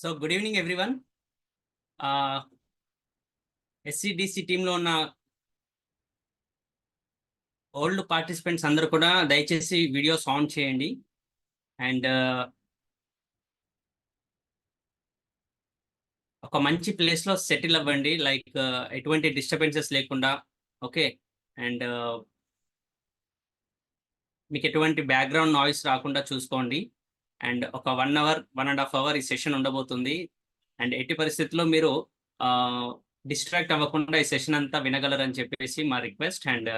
So good evening everyone. SCDC టీంలో ఉన్న old participants అందరూ కూడా దయచేసి వీడియోస్ ఆన్ చేయండి. అండ్ ఒక మంచి ప్లేస్లో సెటిల్ అవ్వండి, లైక్ ఎటువంటి డిస్టర్బెన్సెస్ లేకుండా. ఓకే. అండ్ మీకు ఎటువంటి బ్యాక్గ్రౌండ్ నాయిస్ రాకుండా చూసుకోండి. అండ్ ఒక 1 అవర్ 1.5 అవర్ ఈ సెషన్ ఉండబోతుంది. అండ్ ఎట్టి పరిస్థితుల్లో మీరు డిస్ట్రాక్ట్ అవ్వకుండా ఈ సెషన్ అంతా వినగలరని చెప్పేసి మా request. And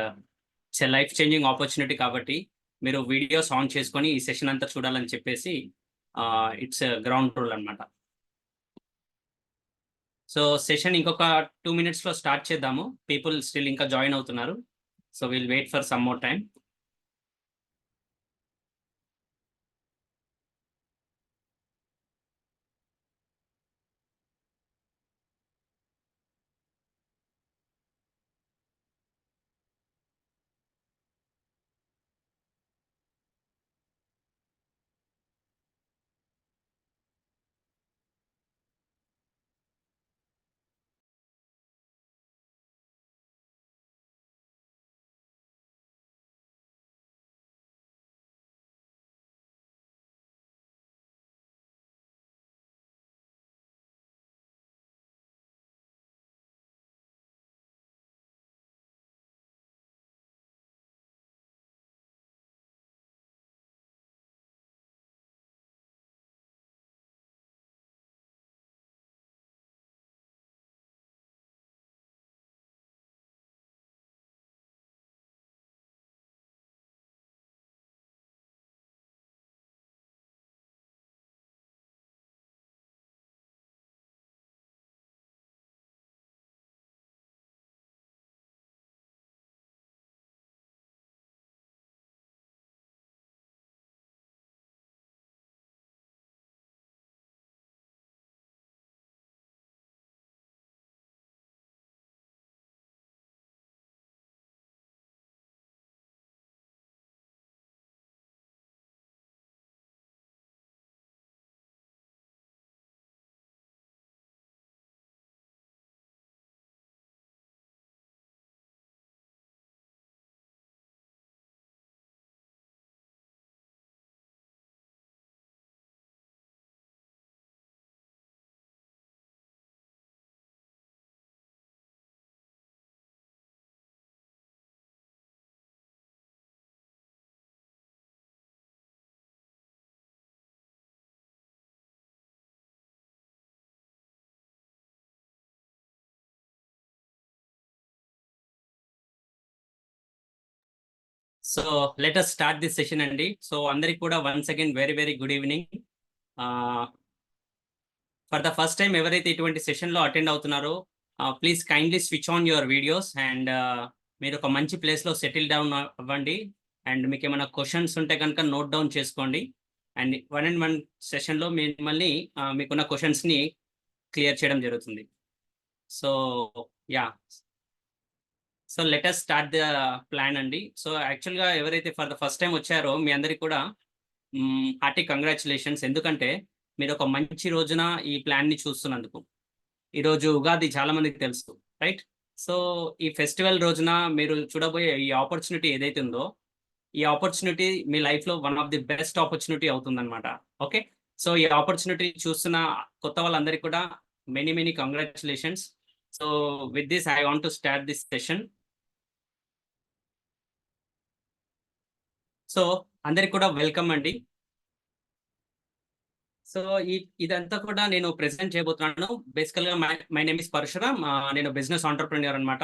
it's a life changing opportunity కాబట్టి మీరు వీడియోస్ ఆన్ చేసుకొని ఈ సెషన్ అంతా చూడాలని చెప్పేసి ఇట్స్ గ్రౌండ్ రూల్ అనమాట. సో సెషన్ ఇంకొక 2 minutes స్టార్ట్ చేద్దాము. పీపుల్ స్టిల్ ఇంకా జాయిన్ అవుతున్నారు. So will wait for some more time. So let us start this session అండి. సో అందరికి కూడా once again very very good evening. For the first time ఎవరైతే ఇటువంటి సెషన్లో అటెండ్ అవుతున్నారో please kindly switch on your videos. And మీరు ఒక మంచి ప్లేస్లో సెటిల్ డౌన్ అవ్వండి. అండ్ మీకు ఏమైనా క్వశ్చన్స్ ఉంటే కనుక నోట్ డౌన్ చేసుకోండి. అండ్ 1-on-1 సెషన్లో మిమ్మల్ని మీకున్న క్వశ్చన్స్ని క్లియర్ చేయడం జరుగుతుంది. So yeah, so let us start the plan అండి. సో యాక్చువల్గా ఎవరైతే ఫర్ ద ఫస్ట్ టైం వచ్చారో మీ అందరికి కూడా హార్టీ కంగ్రాచులేషన్స్. ఎందుకంటే మీరు ఒక మంచి రోజున ఈ ప్లాన్ని చూస్తున్నందుకు. ఈరోజు ఉగాది చాలా మందికి తెలుసు, రైట్? సో ఈ ఫెస్టివల్ రోజున మీరు చూడబోయే ఈ ఆపర్చునిటీ ఏదైతే ఉందో, ఈ ఆపర్చునిటీ మీ లైఫ్లో one of the best opportunity అవుతుందన్నమాట. ఓకే. సో ఈ ఆపర్చునిటీ చూస్తున్న కొత్త వాళ్ళందరికీ కూడా many many congratulations. So with this I want to start this session. So అందరికి కూడా వెల్కమ్ అండి. సో ఇదంతా కూడా నేను ప్రెజెంట్ చేయబోతున్నాను. బేసికల్గా మై నేమ్ ఇస్ పరశురామ్. నేను బిజినెస్ ఆంటర్ప్రెన్యూర్ అనమాట.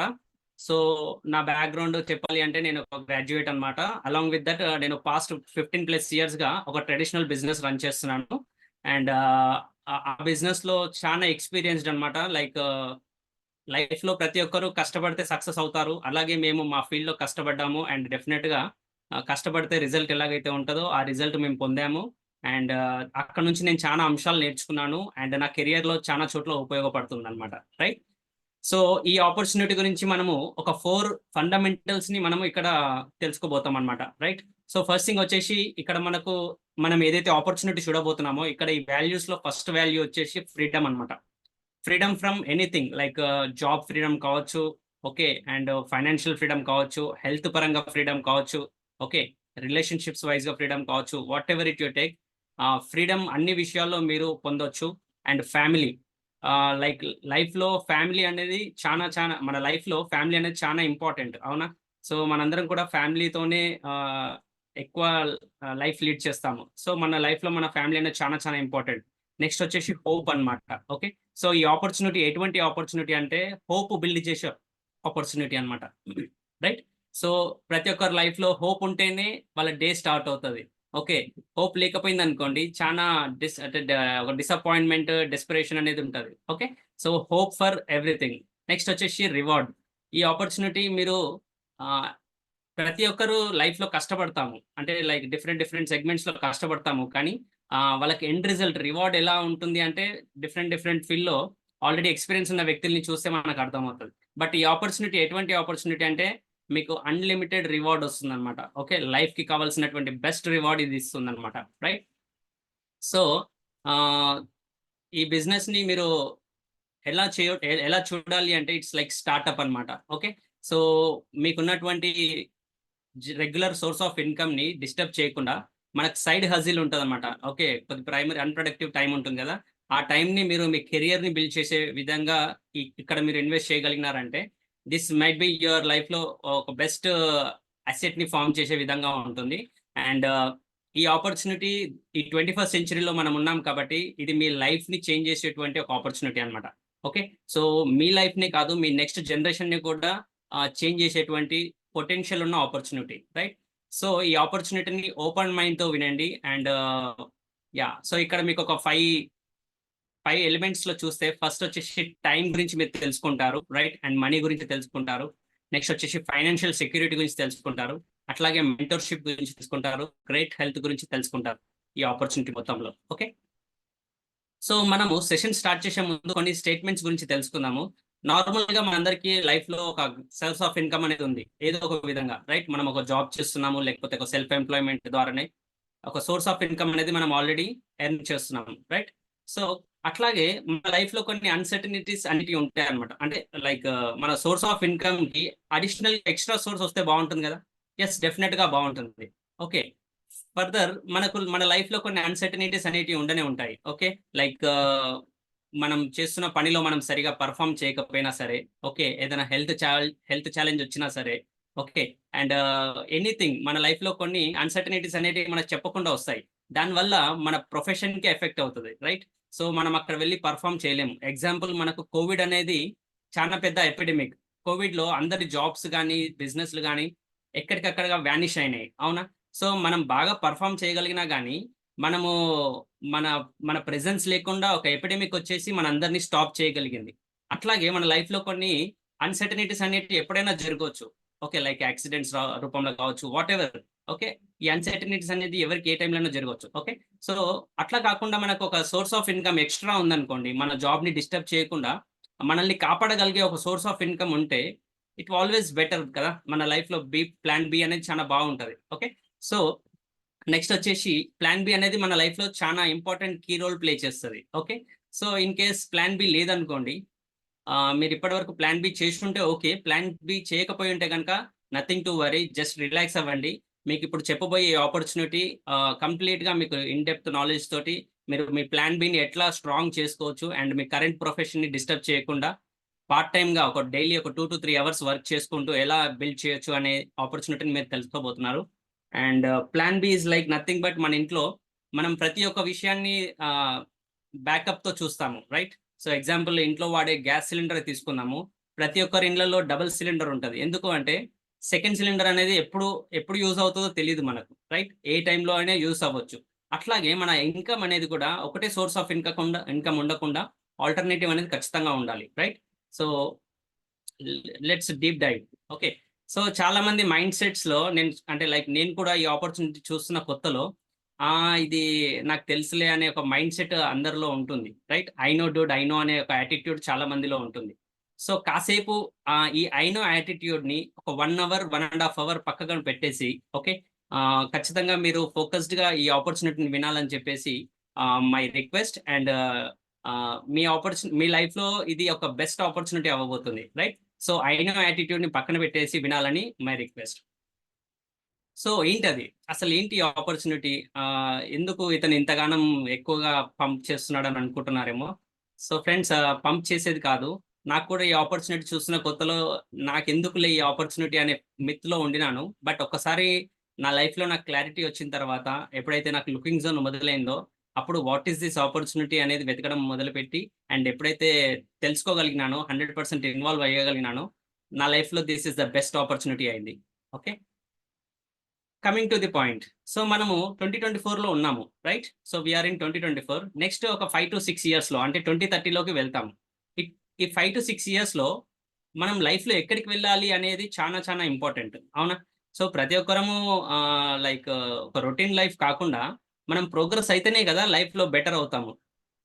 సో నా బ్యాక్గ్రౌండ్ చెప్పాలి అంటే నేను ఒక గ్రాడ్యుయేట్ అనమాట. అలాంగ్ విత్ దట్ నేను పాస్ట్ 15+ yearsగా ఒక ట్రెడిషనల్ బిజినెస్ రన్ చేస్తున్నాను. అండ్ ఆ బిజినెస్లో చాలా ఎక్స్పీరియన్స్డ్ అనమాట. లైక్ లైఫ్లో ప్రతి ఒక్కరూ కష్టపడితే సక్సెస్ అవుతారు. అలాగే మేము మా ఫీల్డ్లో కష్టపడ్డాము. అండ్ డెఫినెట్గా కష్టపడితే రిజల్ట్ ఎలాగైతే ఉంటుందో ఆ రిజల్ట్ మేము పొందాము. అండ్ అక్కడ నుంచి నేను చాలా అంశాలు నేర్చుకున్నాను. అండ్ నా కెరియర్లో చాలా చోట్ల ఉపయోగపడుతుంది అనమాట, రైట్? సో ఈ ఆపర్చునిటీ గురించి మనము ఒక 4 ఫండమెంటల్స్ ని మనము ఇక్కడ తెలుసుకోబోతాం అనమాట, రైట్? సో ఫస్ట్ థింగ్ వచ్చేసి ఇక్కడ మనం ఏదైతే ఆపర్చునిటీ చూడబోతున్నామో ఇక్కడ ఈ వాల్యూస్ లో ఫస్ట్ వాల్యూ వచ్చేసి ఫ్రీడమ్ అనమాట. Freedom from anything, like job freedom కావచ్చు, ఓకే, అండ్ ఫైనాన్షియల్ ఫ్రీడమ్ కావచ్చు, హెల్త్ పరంగా ఫ్రీడమ్ కావచ్చు, ఓకే, రిలేషన్షిప్స్ వైజ్ గా ఫ్రీడమ్ కావచ్చు, what ever it you take, freedom అన్ని విషయాల్లో మీరు పొందొచ్చు. అండ్ ఫ్యామిలీ, లైక్ లైఫ్ లో ఫ్యామిలీ అనేది చాలా చాలా మన లైఫ్ లో ఫ్యామిలీ అనేది చాలా ఇంపార్టెంట్, అవునా? సో మనందరం కూడా ఫ్యామిలీతోనే ఎక్కువ లైఫ్ లీడ్ చేస్తాము. సో మన లైఫ్ లో మన ఫ్యామిలీ అనేది చాలా చాలా ఇంపార్టెంట్. నెక్స్ట్ వచ్చేసి హోప్ అన్నమాట. ఓకే, సో ఈ ఆపర్చునిటీ ఎటువంటి ఆపర్చునిటీ అంటే హోప్ బిల్డ్ చేసే ఆపర్చునిటీ అన్నమాట, రైట్? సో ప్రతి ఒక్కరి లైఫ్ లో హోప్ ఉంటేనే వాళ్ళ డే స్టార్ట్ అవుతుంది. ఓకే, హోప్ లేకపోయింది అనుకోండి చాలా ఒక డిసప్పాయింట్మెంట్, డెస్పిరేషన్ అనేది ఉంటుంది. Okay, so hope for everything. Next వచ్చేసి రివార్డ్. ఈ ఆపర్చునిటీ మీరు ఆ, ప్రతి ఒక్కరు లైఫ్ లో కష్టపడతాము, అంటే లైక్ డిఫరెంట్ డిఫరెంట్ సెగ్మెంట్స్ లో కష్టపడతాము, కానీ వాళ్ళకి ఎండ్ రిజల్ట్ రివార్డ్ ఎలా ఉంటుంది అంటే డిఫరెంట్ డిఫరెంట్ ఫీల్డ్ లో ఆల్రెడీ ఎక్స్పీరియన్స్ ఉన్న వ్యక్తుల్ని చూస్తే మనకు అర్థమవుతుంది. బట్ ఈ ఆపర్చునిటీ ఎటువంటి ఆపర్చునిటీ అంటే మీకు అన్లిమిటెడ్ రివార్డ్ వస్తుంది అనమాట. ఓకే, లైఫ్ కి కావాల్సినటువంటి బెస్ట్ రివార్డ్ ఇది ఇస్తుంది అనమాట, రైట్? సో ఈ బిజినెస్ ని మీరు ఎలా చూడాలి అంటే ఇట్స్ లైక్ స్టార్ట్అప్ అనమాట. ఓకే, సో మీకున్నటువంటి రెగ్యులర్ సోర్స్ ఆఫ్ ఇన్కమ్ ని డిస్టర్బ్ చేయకుండా మనకు సైడ్ హజిల్ ఉంటుంది అనమాట. ఓకే, కొద్ది ప్రైమరీ అన్ప్రొడక్టివ్ టైం ఉంటుంది కదా, ఆ టైంని మీరు మీ కెరియర్ ని బిల్డ్ చేసే విధంగా ఇక్కడ మీరు ఇన్వెస్ట్ చేయగలిగినారంటే this might be your life లో ఒక బెస్ట్ అసెట్ ని ఫామ్ చేసే విధంగా ఉంటుంది. అండ్ ఈ ఆపర్చునిటీ ఈ 21st సెంచరీలో మనం ఉన్నాం కాబట్టి ఇది మీ లైఫ్ ని చేంజ్ చేసేటువంటి ఒక ఆపర్చునిటీ అనమాట. ఓకే, సో మీ లైఫ్ ని కాదు, మీ నెక్స్ట్ జనరేషన్ ని కూడా చేంజ్ చేసేటువంటి పొటెన్షియల్ ఉన్న ఆపర్చునిటీ, రైట్? సో ఈ ఆపర్చునిటీని ఓపెన్ మైండ్ తో వినండి. అండ్ సో ఇక్కడ మీకు ఒక ఫైవ్ ఎలిమెంట్స్ లో చూస్తే ఫస్ట్ వచ్చేసి టైం గురించి మీరు తెలుసుకుంటారు, రైట్? అండ్ మనీ గురించి తెలుసుకుంటారు. నెక్స్ట్ వచ్చేసి ఫైనాన్షియల్ సెక్యూరిటీ గురించి తెలుసుకుంటారు. అట్లాగే మెంటర్షిప్ గురించి తెలుసుకుంటారు. గ్రేట్ హెల్త్ గురించి తెలుసుకుంటారు ఈ ఆపర్చునిటీ మొత్తంలో. ఓకే, సో మనము సెషన్ స్టార్ట్ చేసే ముందు కొన్ని స్టేట్మెంట్స్ గురించి తెలుసుకుందాము. నార్మల్ గా మనందరికీ లైఫ్ లో ఒక సోర్స్ ఆఫ్ ఇన్కమ్ అనేది ఉంది ఏదో ఒక విధంగా, రైట్? మనం ఒక జాబ్ చేస్తున్నాము, లేకపోతే ఒక సెల్ఫ్ ఎంప్లాయ్మెంట్ ద్వారానే ఒక సోర్స్ ఆఫ్ ఇన్కమ్ అనేది మనం ఆల్రెడీ ఎర్న్ చేస్తున్నాము, రైట్? సో అట్లాగే మన లైఫ్ లో కొన్ని అన్సర్టనిటీస్ అనేవి ఉంటాయి అనమాట. అంటే లైక్ మన సోర్స్ ఆఫ్ ఇన్కమ్ కి అడిషనల్ ఎక్స్ట్రా సోర్స్ వస్తే బాగుంటుంది కదా. ఎస్, డెఫినెట్ గా బాగుంటుంది. ఓకే, ఫర్దర్ మన లైఫ్ లో కొన్ని అన్సర్టనిటీస్ అనేటివి ఉండనే ఉంటాయి. ఓకే, లైక్ మనం చేస్తున్న పనిలో మనం సరిగా పర్ఫామ్ చేయకపోయినా సరే, ఓకే, ఏదైనా హెల్త్ ఛాలెంజ్ వచ్చినా సరే, ఓకే, అండ్ ఎనీథింగ్ మన లైఫ్ లో కొన్ని అన్సర్టనిటీస్ అనేటివి మనకు చెప్పకుండా వస్తాయి. దానివల్ల మన ప్రొఫెషన్ కి ఎఫెక్ట్ అవుతుంది, రైట్? సో మనం అక్కడ వెళ్ళి పర్ఫామ్ చేయలేము. ఎగ్జాంపుల్, మనకు కోవిడ్ అనేది చాలా పెద్ద ఎపిడమిక్. కోవిడ్ లో అందరి జాబ్స్ కానీ బిజినెస్లు కానీ ఎక్కడికక్కడగా వ్యానిష్ అయినాయి, అవునా? సో మనం బాగా పర్ఫామ్ చేయగలిగినా కానీ మనము మన మన ప్రెజెన్స్ లేకుండా ఒక ఎపిడమిక్ వచ్చేసి మన అందరినీ స్టాప్ చేయగలిగింది. అట్లాగే మన లైఫ్ లో కొన్ని అన్సర్టనిటీస్ అనేవి ఎప్పుడైనా జరగవచ్చు. ఓకే, లైక్ యాక్సిడెంట్స్ రూపంలో కావచ్చు, వాట్ ఎవర్. ఓకే, ఈ అన్సర్టనిటీస్ అనేది ఎవరికి ఏ టైంలోనూ జరగవచ్చు. ఓకే, సో అట్లా కాకుండా మనకు ఒక సోర్స్ ఆఫ్ ఇన్కమ్ ఎక్స్ట్రా ఉందనుకోండి, మన జాబ్ ని డిస్టర్బ్ చేయకుండా మనల్ని కాపాడగలిగే ఒక సోర్స్ ఆఫ్ ఇన్కమ్ ఉంటే ఇట్ ఆల్వేస్ బెటర్ కదా. మన లైఫ్ లో ప్లాన్ బి అనేది చాలా బాగుంటది. ఓకే, సో నెక్స్ట్ వచ్చేసి ప్లాన్ బి అనేది మన లైఫ్ లో చాలా ఇంపార్టెంట్ కీ రోల్ ప్లే చేస్తుంది. Okay, so in case plan B లేదనుకోండి, మీరు ఇప్పటి వరకు ప్లాన్ బి చేస్తుంటే ఓకే, ప్లాన్ బి చేయకపోయి ఉంటే కనుక nothing to worry, just relax అవ్వండి. మీకు ఇప్పుడు చెప్పబోయే ఆపర్చునిటీ కంప్లీట్ గా మీకు ఇన్ డెప్త్ నాలెడ్జ్ తోటి మీరు మీ ప్లాన్ బిని ఎట్లా స్ట్రాంగ్ చేసుకోవచ్చు అండ్ మీ కరెంట్ ప్రొఫెషన్ ని డిస్టర్బ్ చేయకుండా పార్ట్ టైమ్ గా ఒక డైలీ ఒక 2 to 3 అవర్స్ వర్క్ చేసుకుంటూ ఎలా బిల్డ్ చేయొచ్చు అనే ఆపర్చునిటీని మీరు తెలుసుకోబోతున్నారు. And plan B is like nothing but మన ఇంట్లో మనం ప్రతి ఒక్క విషయాన్ని బ్యాకప్ తో చూస్తాము, రైట్? సో ఎగ్జాంపుల్, ఇంట్లో వాడే గ్యాస్ సిలిండర్ తీసుకుందాము. ప్రతి ఒక్కరి ఇళ్లలో డబుల్ సిలిండర్ ఉంటుంది. ఎందుకు అంటే సెకండ్ సిలిండర్ అనేది ఎప్పుడు యూజ్ అవుతుందో తెలియదు మనకు, రైట్? ఏ టైంలో అయినా యూజ్ అవ్వచ్చు. అట్లాగే మన ఇన్కమ్ అనేది కూడా ఒకటే సోర్స్ ఆఫ్ ఇన్కమ్ ఉండకుండా ఆల్టర్నేటివ్ అనేది ఖచ్చితంగా ఉండాలి, right? So let's deep dive. Okay, so చాలా మంది మైండ్ సెట్స్ లో నేను కూడా ఈ ఆపర్చునిటీ చూస్తున్న కొత్తలో ఇది నాకు తెలుసులే అనే ఒక మైండ్ సెట్ అందరిలో ఉంటుంది, right? I know Dude, I know అనే ఒక యాటిట్యూడ్ చాలా మందిలో ఉంటుంది. సో కాసేపు ఈ ఐ నో యాటిట్యూడ్‌ని ఒక 1 అవర్, 1½ అవర్ పక్కన పెట్టేసి ఓకే. ఖచ్చితంగా మీరు ఫోకస్డ్‌గా ఈ ఆపర్చునిటీని వినాలని చెప్పేసి మై రిక్వెస్ట్. అండ్ మీ లైఫ్‌లో ఇది ఒక బెస్ట్ ఆపర్చునిటీ అవ్వబోతుంది. రైట్? సో ఐ నో యాటిట్యూడ్‌ని పక్కన పెట్టేసి వినాలని మై రిక్వెస్ట్. సో ఏంటది? అసలేంటి ఈ ఆపర్చునిటీ? ఎందుకు ఇతను ఇంతగానం ఎక్కువగా పంప్ చేస్తున్నాడని అనుకుంటున్నారేమో. సో ఫ్రెండ్స్, పంప్ చేసేది కాదు. నాకు కూడా ఈ ఆపర్చునిటీ చూస్తున్న కొత్తలో నాకెందుకులే ఈ ఆపర్చునిటీ అనే మిత్‌లో ఉండినాను. బట్ ఒక్కసారి నా లైఫ్‌లో నాకు క్లారిటీ వచ్చిన తర్వాత, ఎప్పుడైతే నాకు లుకింగ్ జోన్ మొదలైందో, అప్పుడు వాట్ ఈస్ దిస్ ఆపర్చునిటీ అనేది వెతకడం మొదలుపెట్టి, అండ్ ఎప్పుడైతే తెలుసుకోగలిగినానో, 100% ఇన్వాల్వ్ అయ్యగలిగినానో, నా లైఫ్‌లో this is the best opportunity అయింది. Okay. Coming to the point. So మనము 2024లో ఉన్నాము. Right? So we are in 2024. Next ఒక 5-6 ఇయర్స్‌లో అంటే 2030లోకి వెళ్తాము. ఈ ఈ 5-6 ఇయర్స్‌లో మనం లైఫ్‌లో ఎక్కడికి వెళ్ళాలి అనేది చానా చానా ఇంపార్టెంట్. అవునా? సో ప్రతి ఒక్కరము లైక్ ఒక రొటీన్ లైఫ్ కాకుండా మనం ప్రోగ్రెస్ అయితేనే కదా లైఫ్‌లో బెటర్ అవుతాము.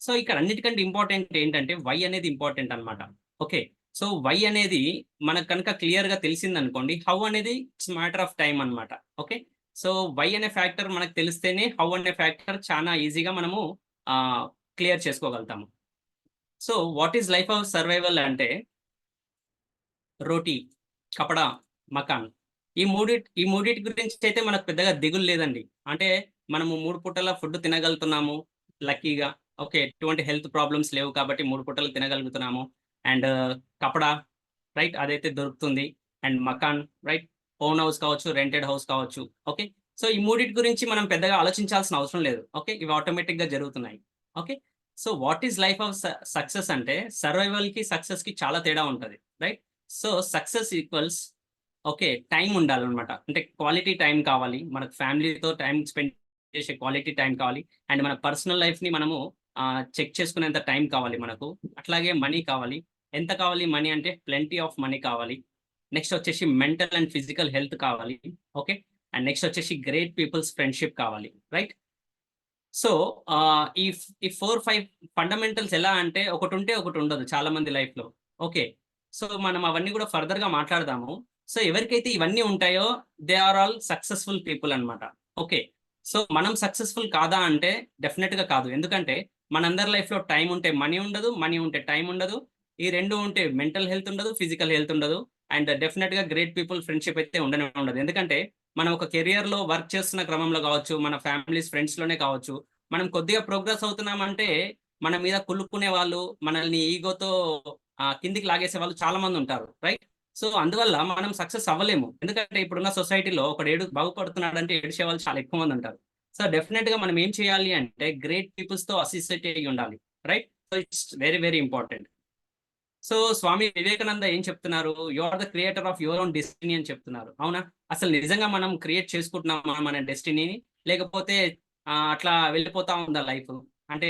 సో ఇక్కడ అన్నిటికంటే ఇంపార్టెంట్ ఏంటంటే వై అనేది ఇంపార్టెంట్ అన్నమాట. ఓకే. సో వై అనేది మనకు కనుక క్లియర్‌గా తెలిసిందనుకోండి, హౌ అనేది ఇట్స్ మ్యాటర్ ఆఫ్ టైమ్ అన్నమాట. ఓకే. సో వై అనే ఫ్యాక్టర్ మనకు తెలిస్తేనే హౌ అనే ఫ్యాక్టర్ చానా ఈజీగా మనము ఆహ్, క్లియర్ చేసుకోగలుగుతాము. So what is life of survival అంటే రోటీ, కపడా, మకాన్. ఈ మూడిటి గురించయితే మనకు పెద్దగా దిగులు లేదండి. అంటే మనము 3 పూటల ఫుడ్ తినగలుగుతున్నాము లక్కీగా. ఓకే. ఎటువంటి హెల్త్ ప్రాబ్లమ్స్ లేవు కాబట్టి 3 పూటలు తినగలుగుతున్నాము. అండ్ కపడా రైట్ అదైతే దొరుకుతుంది. And Makan right own house కావచ్చు, రెంటెడ్ హౌస్ కావచ్చు. ఓకే. సో ఈ మూడిటి గురించి మనం పెద్దగా ఆలోచించాల్సిన అవసరం లేదు. ఓకే. ఇవి ఆటోమేటిక్‌గా జరుగుతున్నాయి. Okay. So what is life of success అంటే సర్వైవల్‌కి, సక్సెస్‌కి చాలా తేడా ఉంటది. Right? So success equals okay. Time ఉండాలనమాట. అంటే క్వాలిటీ టైమ్ కావాలి. మనకు ఫ్యామిలీతో టైమ్ స్పెండ్ చేసే క్వాలిటీ టైమ్ కావాలి. అండ్ మన పర్సనల్ లైఫ్‌ని మనము చెక్ చేసుకునేంత టైమ్ కావాలి మనకు. అట్లాగే మనీ కావాలి. ఎంత కావాలి మనీ అంటే ప్లెంటీ ఆఫ్ మనీ కావాలి. నెక్స్ట్ వచ్చేసి మెంటల్ అండ్ ఫిజికల్ హెల్త్ కావాలి. ఓకే. అండ్ నెక్స్ట్ వచ్చేసి గ్రేట్ పీపుల్స్ ఫ్రెండ్‌షిప్ కావాలి. రైట్? సో ఈ 4, 5 ఫండమెంటల్స్ ఎలా అంటే ఒకటుంటే ఒకటుండదు చాలా మంది లైఫ్‌లో. ఓకే. సో మనం అవన్నీ గూడా ఫర్దర్‌గా మాట్లాడదాము. సో ఎవరికైతే ఇవన్నీ ఉంటాయో they are all successful people అన్నమాట. ఓకే. సో మనం సక్సెస్‌ఫుల్ కాదా అంటే డెఫినిట్‌గా కాదు. ఎందుకంటే మనందరి లైఫ్‌లో టైమ్ ఉంటే మనీ ఉండదు. మనీ ఉంటే టైమ్ ఉండదు. ఈ 2 ఉంటే మెంటల్ హెల్త్ ఉండదు. ఫిజికల్ హెల్త్ ఉండదు. అండ్ డెఫినిట్‌గా గ్రేట్ పీపుల్ ఫ్రెండ్‌షిప్ అయితే ఉండనే ఉండదు. ఎందుకంటే మనం ఒక కెరియర్‌లో వర్క్ చేస్తున్న క్రమంలో గావచ్చు, మన ఫ్యామిలీస్, ఫ్రెండ్స్‌లోనే కావచ్చు, మనం కొద్దిగా ప్రోగ్రెస్ అవుతున్నామంటే, మన మీద కుళ్ళుకునే వాళ్ళు, మనల్ని ఈగోతో కిందికి లాగేసే వాళ్ళు చాలా మందుంటారు. రైట్? సో, అందువల్ల మనం సక్సెస్ అవ్వలేము. ఎందుకంటే ఇప్పుడున్న సొసైటీలో ఒకడు బాగుపడుతున్నాడంటే ఏడిసే వాళ్ళు చాలా ఎక్కువ మందుంటారు. సో, డెఫినిట్‌గా మనం ఏం చేయాలి అంటే గ్రేట్ పీపుల్స్‌తో అసోసియేట్ అయ్యి ఉండాలి. Right? So, it's very, very important. So, Swami Vivekananda ఏం చెప్తున్నారు? You are the creator of your own destiny అని చెప్తున్నారు. అవునా? అసలు నిజంగా మనం క్రియేట్ చేసుకుంటున్నామా మన డెస్టినీని? లేకపోతే అట్లా వెళ్ళిపోతా ఉందా లైఫు? అంటే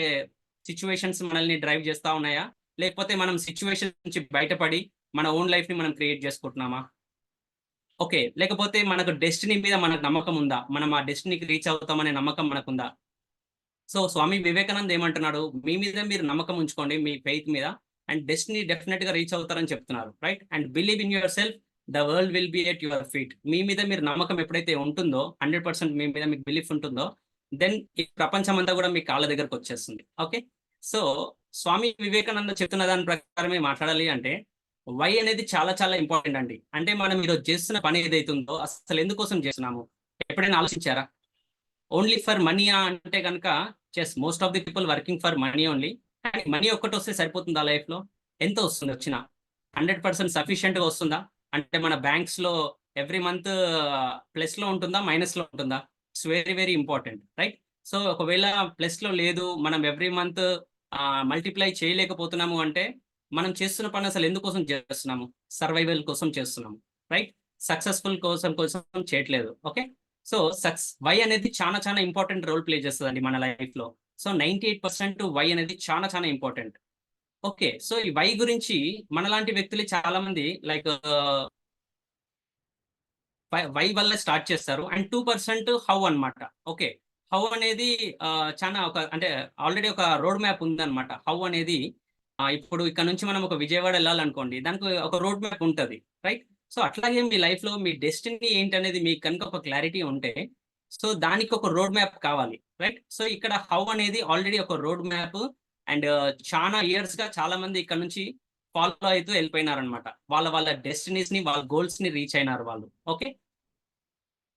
సిట్యుయేషన్స్ మనల్ని డ్రైవ్ చేస్తా ఉన్నాయా? లేకపోతే మనం సిట్యుయేషన్ నుంచి బయటపడి మన ఓన్ లైఫ్‌ని మనం క్రియేట్ చేసుకుంటున్నామా? ఓకే. లేకపోతే మనకు డెస్టినీ మీద మనకు నమ్మకం ఉందా? మనం ఆ డెస్టినీకి రీచ్ అవుతామనే నమ్మకం మనకుందా? సో, స్వామి వివేకానంద్ ఏమంటున్నాడు? మీ మీద మీరు నమ్మకం ఉంచుకోండి. మీ ఫెయిత్ మీద. అండ్ డెస్టినీ డెఫినిట్‌గా రీచ్ అవుతారని చెప్తున్నారు. Right? And believe in yourself. The world will be at your feet. మీ మీద మీరు నమ్మకం ఎప్పుడైతే ఉంటుందో, 100% మీ మీద మీకు బిలీఫ్ ఉంటుందో, దెన్ ఈ ప్రపంచమంతా గూడా మీ కాళ్ళ దగ్గరకొచ్చేస్తుంది. ఓకే. సో, స్వామి వివేకానంద చెప్తున్న దాని ప్రకారమే మాట్లాడాలి అంటే, వై అనేది చాలా చాలా ఇంపార్టెంట్ అండి. అంటే మనం ఈరోజు చేస్తున్న పని ఏదైతే ఉందో అసలు ఎందుకోసం చేస్తున్నాము? ఎప్పుడైనా ఆలోచించారా? ఓన్లీ ఫర్ మనీయా అంటే గనక most of the people working for money only. కానీ మనీ ఒక్కటొస్తే సరిపోతుందా లైఫ్‌లో? ఎంత వస్తుంది వచ్చినా? 100% సఫిషియెంట్‌గా వస్తుందా? అంటే మన బ్యాంక్స్‌లో ఎవ్రీ మంత్ ప్లస్‌లో ఉంటుందా? మైనస్‌లో ఉంటుందా? It's very, very important. Right? So, ఒకవేళ ప్లస్‌లో లేదు. మనం ఎవ్రీ మంత్ మల్టిప్లై చేయలేకపోతున్నాము అంటే, మనం చేస్తున్న పని అసలు ఎందుకోసం చేస్తున్నాము? సర్వైవల్ కోసం చేస్తున్నాము. రైట్? సక్సెస్‌ఫుల్ కోసం చేయట్లేదు. ఓకే. సో, వై అనేది చానా చానా ఇంపార్టెంట్ రోల్ ప్లే చేస్తదండి మన లైఫ్‌లో. సో, 98% వై అనేది చానా చానా ఇంపార్టెంట్. ఓకే. సో, ఈ వై గురించి మనలాంటి వ్యక్తులే చాలా మంది లైక్ వై వల్ల స్టార్ట్ చేస్తారు. అండ్ 2% హౌ అన్నమాట. ఓకే. హౌ అనేది చానా అంటే ఆల్రెడీ ఒక రోడ్ మ్యాప్ ఉందన్నమాట. హౌ అనేది ఇప్పుడు ఇక్కడ నుంచి మనం ఒక విజయవాడ వెళ్ళాలనుకోండి, దానికి ఒక రోడ్ మ్యాప్ ఉంటది. రైట్? సో, అట్లాగే మీ లైఫ్‌లో మీ డెస్టినీ ఏంటనేది మీకు కనుక ఒక క్లారిటీ ఉంటే, సో, దానికి ఒక రోడ్ మ్యాప్ కావాలి. రైట్? సో, ఇక్కడ హౌ అనేది ఆల్రెడీ ఒక రోడ్ మ్యాప్ అండ్ చానా ఇయర్స్‌గా చాలా మంది ఇక్కడ నుంచి ఫాలో అయితూ వెళ్ళిపోయినారనమాట. వాళ్ళ డెస్టినీస్‌ని, వాళ్ళ గోల్స్‌ని రీచ్ అయినారు వాళ్ళు. Okay.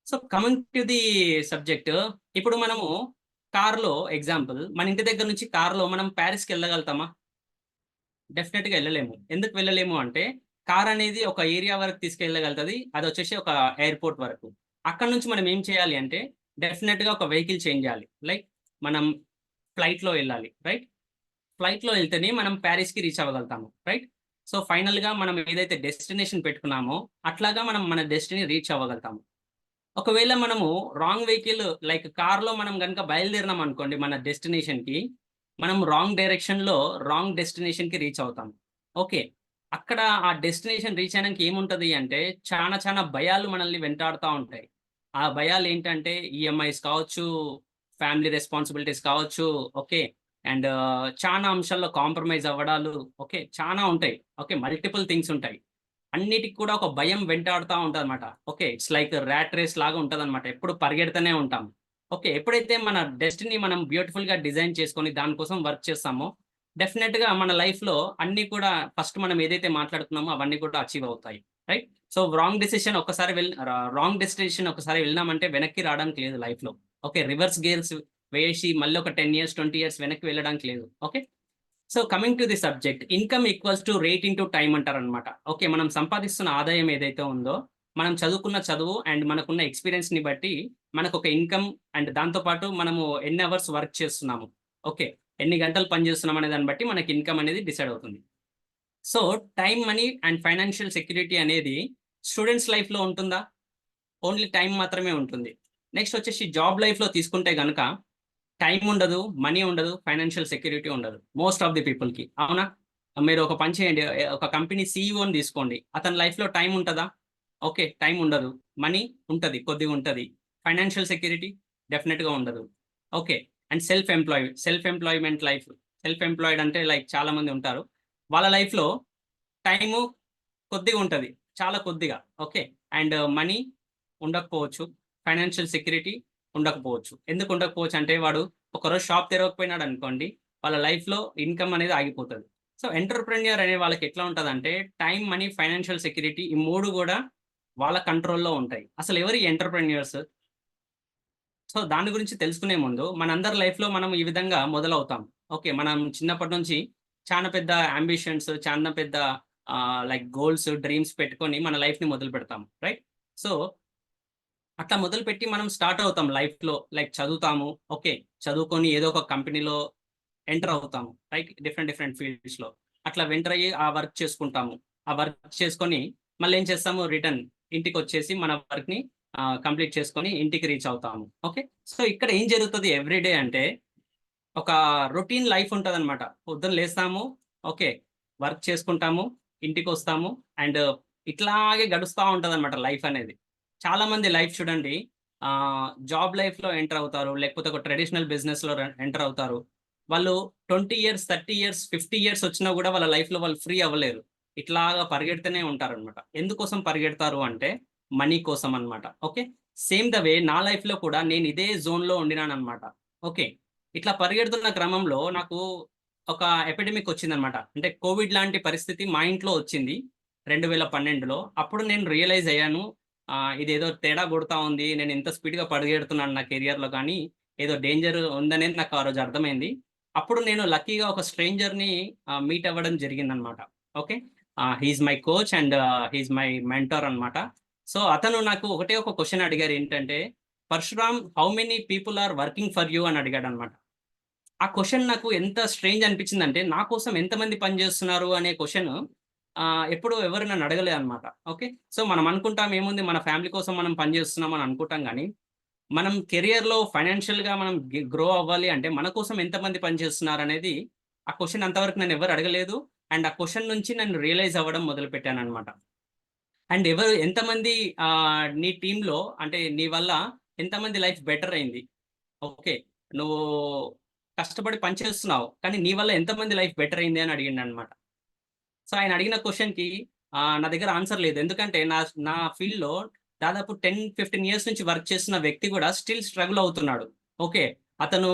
So, coming to the subject. ఇప్పుడు మనము కార్‌లో ఎగ్జాంపుల్ మన ఇంటి దగ్గర నుంచి కార్‌లో మనం పారిస్‌కెళ్ళగలుగుతామా? డెఫినెట్‌గా ఎళ్ళలేము. ఎందుకు వెళ్ళలేము అంటే, కారనేది ఒక ఏరియా వరకు తీసుకెళ్ళగలుగుతది. అదొచ్చేసి ఒక ఎయిర్‌పోర్ట్ వరకు. అక్కడి నుంచి మనం ఏం చేయాలి అంటే, డెఫినెట్‌గా ఒక వెహికల్ చేంజ్ చేయాలి. లైక్ మనం ఫ్లైట్‌లో ఎళ్ళాలి. రైట్? ఫ్లైట్‌లో ఎళ్తేనే మనం పారిస్‌కి రీచ్ అవ్వగలుగుతాము. రైట్? సో, ఫైనల్‌గా మనం ఏదైతే డెస్టినేషన్ పెట్టుకున్నామో, అట్లాగా మనం మన డెస్టినీ రీచ్ అవ్వగలుగుతాము. ఒకవేళ మనము రాంగ్ వెహికల్ లైక్ కార్‌లో మనం గనుక బయలుదేరినామనుకోండి మన డెస్టినేషన్‌కి, మనం రాంగ్ డైరెక్షన్‌లో రాంగ్ డెస్టినేషన్‌కి రీచ్ అవుతాం. ఓకే. అక్కడ ఆ డెస్టినేషన్ రీచ్ అయినంక ఏముంటది అంటే, చానా భయాలు మనల్ని వెంటాడుతా ఉంటాయి. ఆ భయాలేంటంటే ఈఎంఐస్ కావచ్చు, ఫ్యామిలీ రెస్పాన్సిబిలిటీస్ కావచ్చు. ఓకే. అండ్ చానా అంశాల్లో కాంప్రమైజ్ అవ్వడాలు. ఓకే. చానా ఉంటాయి. ఓకే. మల్టిపుల్ థింగ్స్ ఉంటాయి. అన్నిటికి కూడా ఒక భయం వెంటాడుతా ఉంటదనమాట. Okay. It's like rat race లాగా ఉంటదనమాట. ఎప్పుడు పరిగెడుతూనే ఉంటాం. ఓకే. ఎప్పుడైతే మన డెస్టినీ మనం బ్యూటిఫుల్‌గా డిజైన్ చేసుకొని దాని కోసం వర్క్ చేస్తామో, డెఫినిట్‌గా మన లైఫ్‌లో అన్నీ కూడా ఫస్ట్ మనం ఏదైతే మాట్లాడుకున్నామో అవన్నీ కూడా అచీవ్ అవుతాయి. రైట్? సో, రాంగ్ డెస్టినేషన్ ఒకసారి వెళ్ళినామంటే వెనక్కి రావడానికి లేదు లైఫ్‌లో. ఓకే. రివర్స్ గేర్స్ వేసి మళ్ళీ ఒక 10 ఇయర్స్, 20 ఇయర్స్ వెనక్కి వెళ్ళడానికి లేదు. Okay. So, coming to the subject. Income equals to rate into time అంటారనమాట. ఓకే. మనం సంపాదిస్తున్న ఆదాయం ఏదైతే ఉందో, మనం చదువుకున్న చదువు అండ్ మనకున్న ఎక్స్‌పీరియన్స్‌ని బట్టి మనకొక ఇన్‌కమ్ అండ్ దాంతో పాటు మనము ఎన్ని అవర్స్ వర్క్ చేస్తున్నాము. ఓకే. ఎన్ని గంటలు పని చేస్తున్నాం అనే దాన్ని బట్టి మనకి ఇన్‌కమ్ అనేది డిసైడ్ అవుతుంది. So, time, money and financial security అనేది స్టూడెంట్స్ లైఫ్‌లో ఉంటుందా? ఓన్లీ టైమ్ మాత్రమే ఉంటుంది. నెక్స్ట్ వచ్చేసి జాబ్ లైఫ్‌లో తీసుకుంటే గనక టైమ్ ఉండదు, మనీ ఉండదు, ఫైనాన్షియల్ సెక్యూరిటీ ఉండదు. మోస్ట్ ఆఫ్ ది పీపుల్‌కి. అవునా? మీరు ఒక పని చేయండి. ఒక కంపెనీ సీఈఓని తీసుకోండి. అతని లైఫ్‌లో టైమ్ ఉంటదా? ఓకే. టైమ్ ఉండదు. మనీ ఉంటది. కొద్దిగా ఉంటది. ఫైనాన్షియల్ సెక్యూరిటీ డెఫినిట్‌గా ఉండదు. Okay. And self employment life. Self employed అంటే లైక్ చాలా మంది ఉంటారు. వాళ్ళ లైఫ్‌లో టైము కొద్దిగా ఉంటది. చాలా కొద్దిగా. ఓకే. అండ్ మనీ ఉండకపోవచ్చు. ఫైనాన్షియల్ సెక్యూరిటీ ఉండకపోవచ్చు. ఎందుకు ఉండకపోవచ్చు అంటే వాడు ఒకరోజు షాప్ తెరవకపోయినాడనుకోండి, వాళ్ళ లైఫ్‌లో ఇన్‌కమ్ అనేది ఆగిపోతది. సో, ఎంటర్‌ప్రెన్యూర్ అనే వాళ్ళకి ఎట్లా ఉంటదంటే టైమ్, మనీ, ఫైనాన్షియల్ సెక్యూరిటీ ఈ 3 గూడా వాళ్ళ కంట్రోల్‌లో ఉంటాయి. అసలు ఎవరు ఈ ఎంటర్‌ప్రెన్యూర్స్? సో, దాని గురించి తెలుసుకునే ముందు మనందరి లైఫ్‌లో మనం ఈ విధంగా మొదలవుతాం. ఓకే. మనం చిన్నప్పటి నుంచి చానా పెద్ద యాంబిషన్స్, చానా పెద్ద లైక్ గోల్స్, డ్రీమ్స్ పెట్టుకొని మన లైఫ్‌ని మొదలుపెడతాం. రైట్? సో, అట్లా మొదలుపెట్టి మనం స్టార్ట్ అవుతాం లైఫ్‌లో. లైక్ చదువుతాము. ఓకే. చదువుకొని ఏదో ఒక కంపెనీలో ఎంటర్ అవుతాము. రైట్? డిఫరెంట్ ఫీల్డ్స్‌లో. అట్లా ఎంటర్ అయ్యి ఆ వర్క్ చేసుకుంటాము. ఆ వర్క్ చేసుకొని మళ్ళేం చేస్తాము రిటర్న్ ఇంటికొచ్చేసి మన వర్క్‌ని కంప్లీట్ చేసుకొని ఇంటికి రీచ్ అవుతాము. ఓకే. సో, ఇక్కడ ఏం జరుగుతది ఎవ్రీ డే అంటే ఒక రొటీన్ లైఫ్ ఉంటదనమాట. పొద్దున లేస్తాము. ఓకే. వర్క్ చేసుకుంటాము. ఇంటికొస్తాము. అండ్ ఇట్లాగే గడుస్తా ఉంటదనమాట లైఫ్ అనేది. చాలామంది లైఫ్ చూడండి జాబ్ లైఫ్‌లో ఎంటర్ అవుతారు. లేకపోతే ఒక ట్రెడిషనల్ బిజినెస్‌లో ఎంటర్ అవుతారు. వాళ్ళు 20 ఇయర్స్, 30 ఇయర్స్, 50 ఇయర్స్ వచ్చినా గూడా వాళ్ళ లైఫ్‌లో వాళ్ళు ఫ్రీ అవ్వలేరు. ఇట్లాగా పరిగెడుతూనే ఉంటారనమాట. ఎందుకోసం పరిగెడతారు అంటే మనీ కోసం అన్నమాట. ఓకే. సేమ్ ద వే నా లైఫ్‌లో కూడా నేను ఇదే జోన్‌లో ఉండినాననమాట. ఓకే. ఇట్లా పరిగెడుతున్న క్రమంలో నాకు ఒక ఎపిడమిక్ వచ్చిందనమాట. అంటే కోవిడ్ లాంటి పరిస్థితి మా ఇంట్లో వచ్చింది. 2012లో. అప్పుడు నేను రియలైజ్ అయ్యాను. ఇదేదో తేడా కొడతా ఉంది. నేను ఇంత స్పీడ్‌గా పరిగెడుతున్నాను నా కెరియర్‌లో గానీ, ఏదో డేంజర్ ఉందనేది నాకు ఆ రోజు అర్థమైంది. అప్పుడు నేను లక్కీగా ఒక స్ట్రేంజర్‌ని మీట్ అవ్వడం జరిగిందనమాట. Okay. He is my coach and he is my mentor అనమాట. సో, అతను నాకు ఒకటే ఒక క్వెషన్ అడిగారు ఏంటంటే, "Parashuram how many people are working for you" అని అడిగాడనమాట. ఆ క్వెషన్ నాకు ఎంత స్ట్రేంజ్ అనిపించిందంటే, నా కోసం ఎంతమంది పని చేస్తున్నారు అనే క్వెషన్ ఎప్పుడు ఎవరు నన్ను అడగలేదన్నమాట. ఓకే. సో, మనం అనుకుంటాం ఏముంది మన ఫ్యామిలీ కోసం మనం పని చేస్తున్నాం అని అనుకుంటాం గానీ, మనం కెరియర్‌లో ఫైనాన్షియల్‌గా మనం గ్రో అవ్వాలి అంటే మన కోసం ఎంతమంది పని చేస్తున్నారనేది ఆ క్వెషన్ అంతవరకు నన్ను ఎవరు అడగలేదు. అండ్ ఆ క్వెషన్ నుంచి నేను రియలైజ్ అవ్వడం మొదలుపెట్టానన్నమాట. అండ్ ఎంతమంది నీ టీమ్‌లో అంటే నీ వల్ల ఎంతమంది లైఫ్ బెటర్ అయింది. ఓకే. నువ్వు కష్టపడి పని చేస్తున్నావు, కానీ నీ వల్ల ఎంతమంది లైఫ్ బెటర్ అయింది అని అడిగిండు అనమాట. సో ఆయన అడిగిన క్వశ్చన్కి నా దగ్గర ఆన్సర్ లేదు. ఎందుకంటే నా ఫీల్డ్లో దాదాపు 10-15 ఇయర్స్ నుంచి వర్క్ చేస్తున్న వ్యక్తి కూడా స్టిల్ స్ట్రగుల్ అవుతున్నాడు. ఓకే, అతను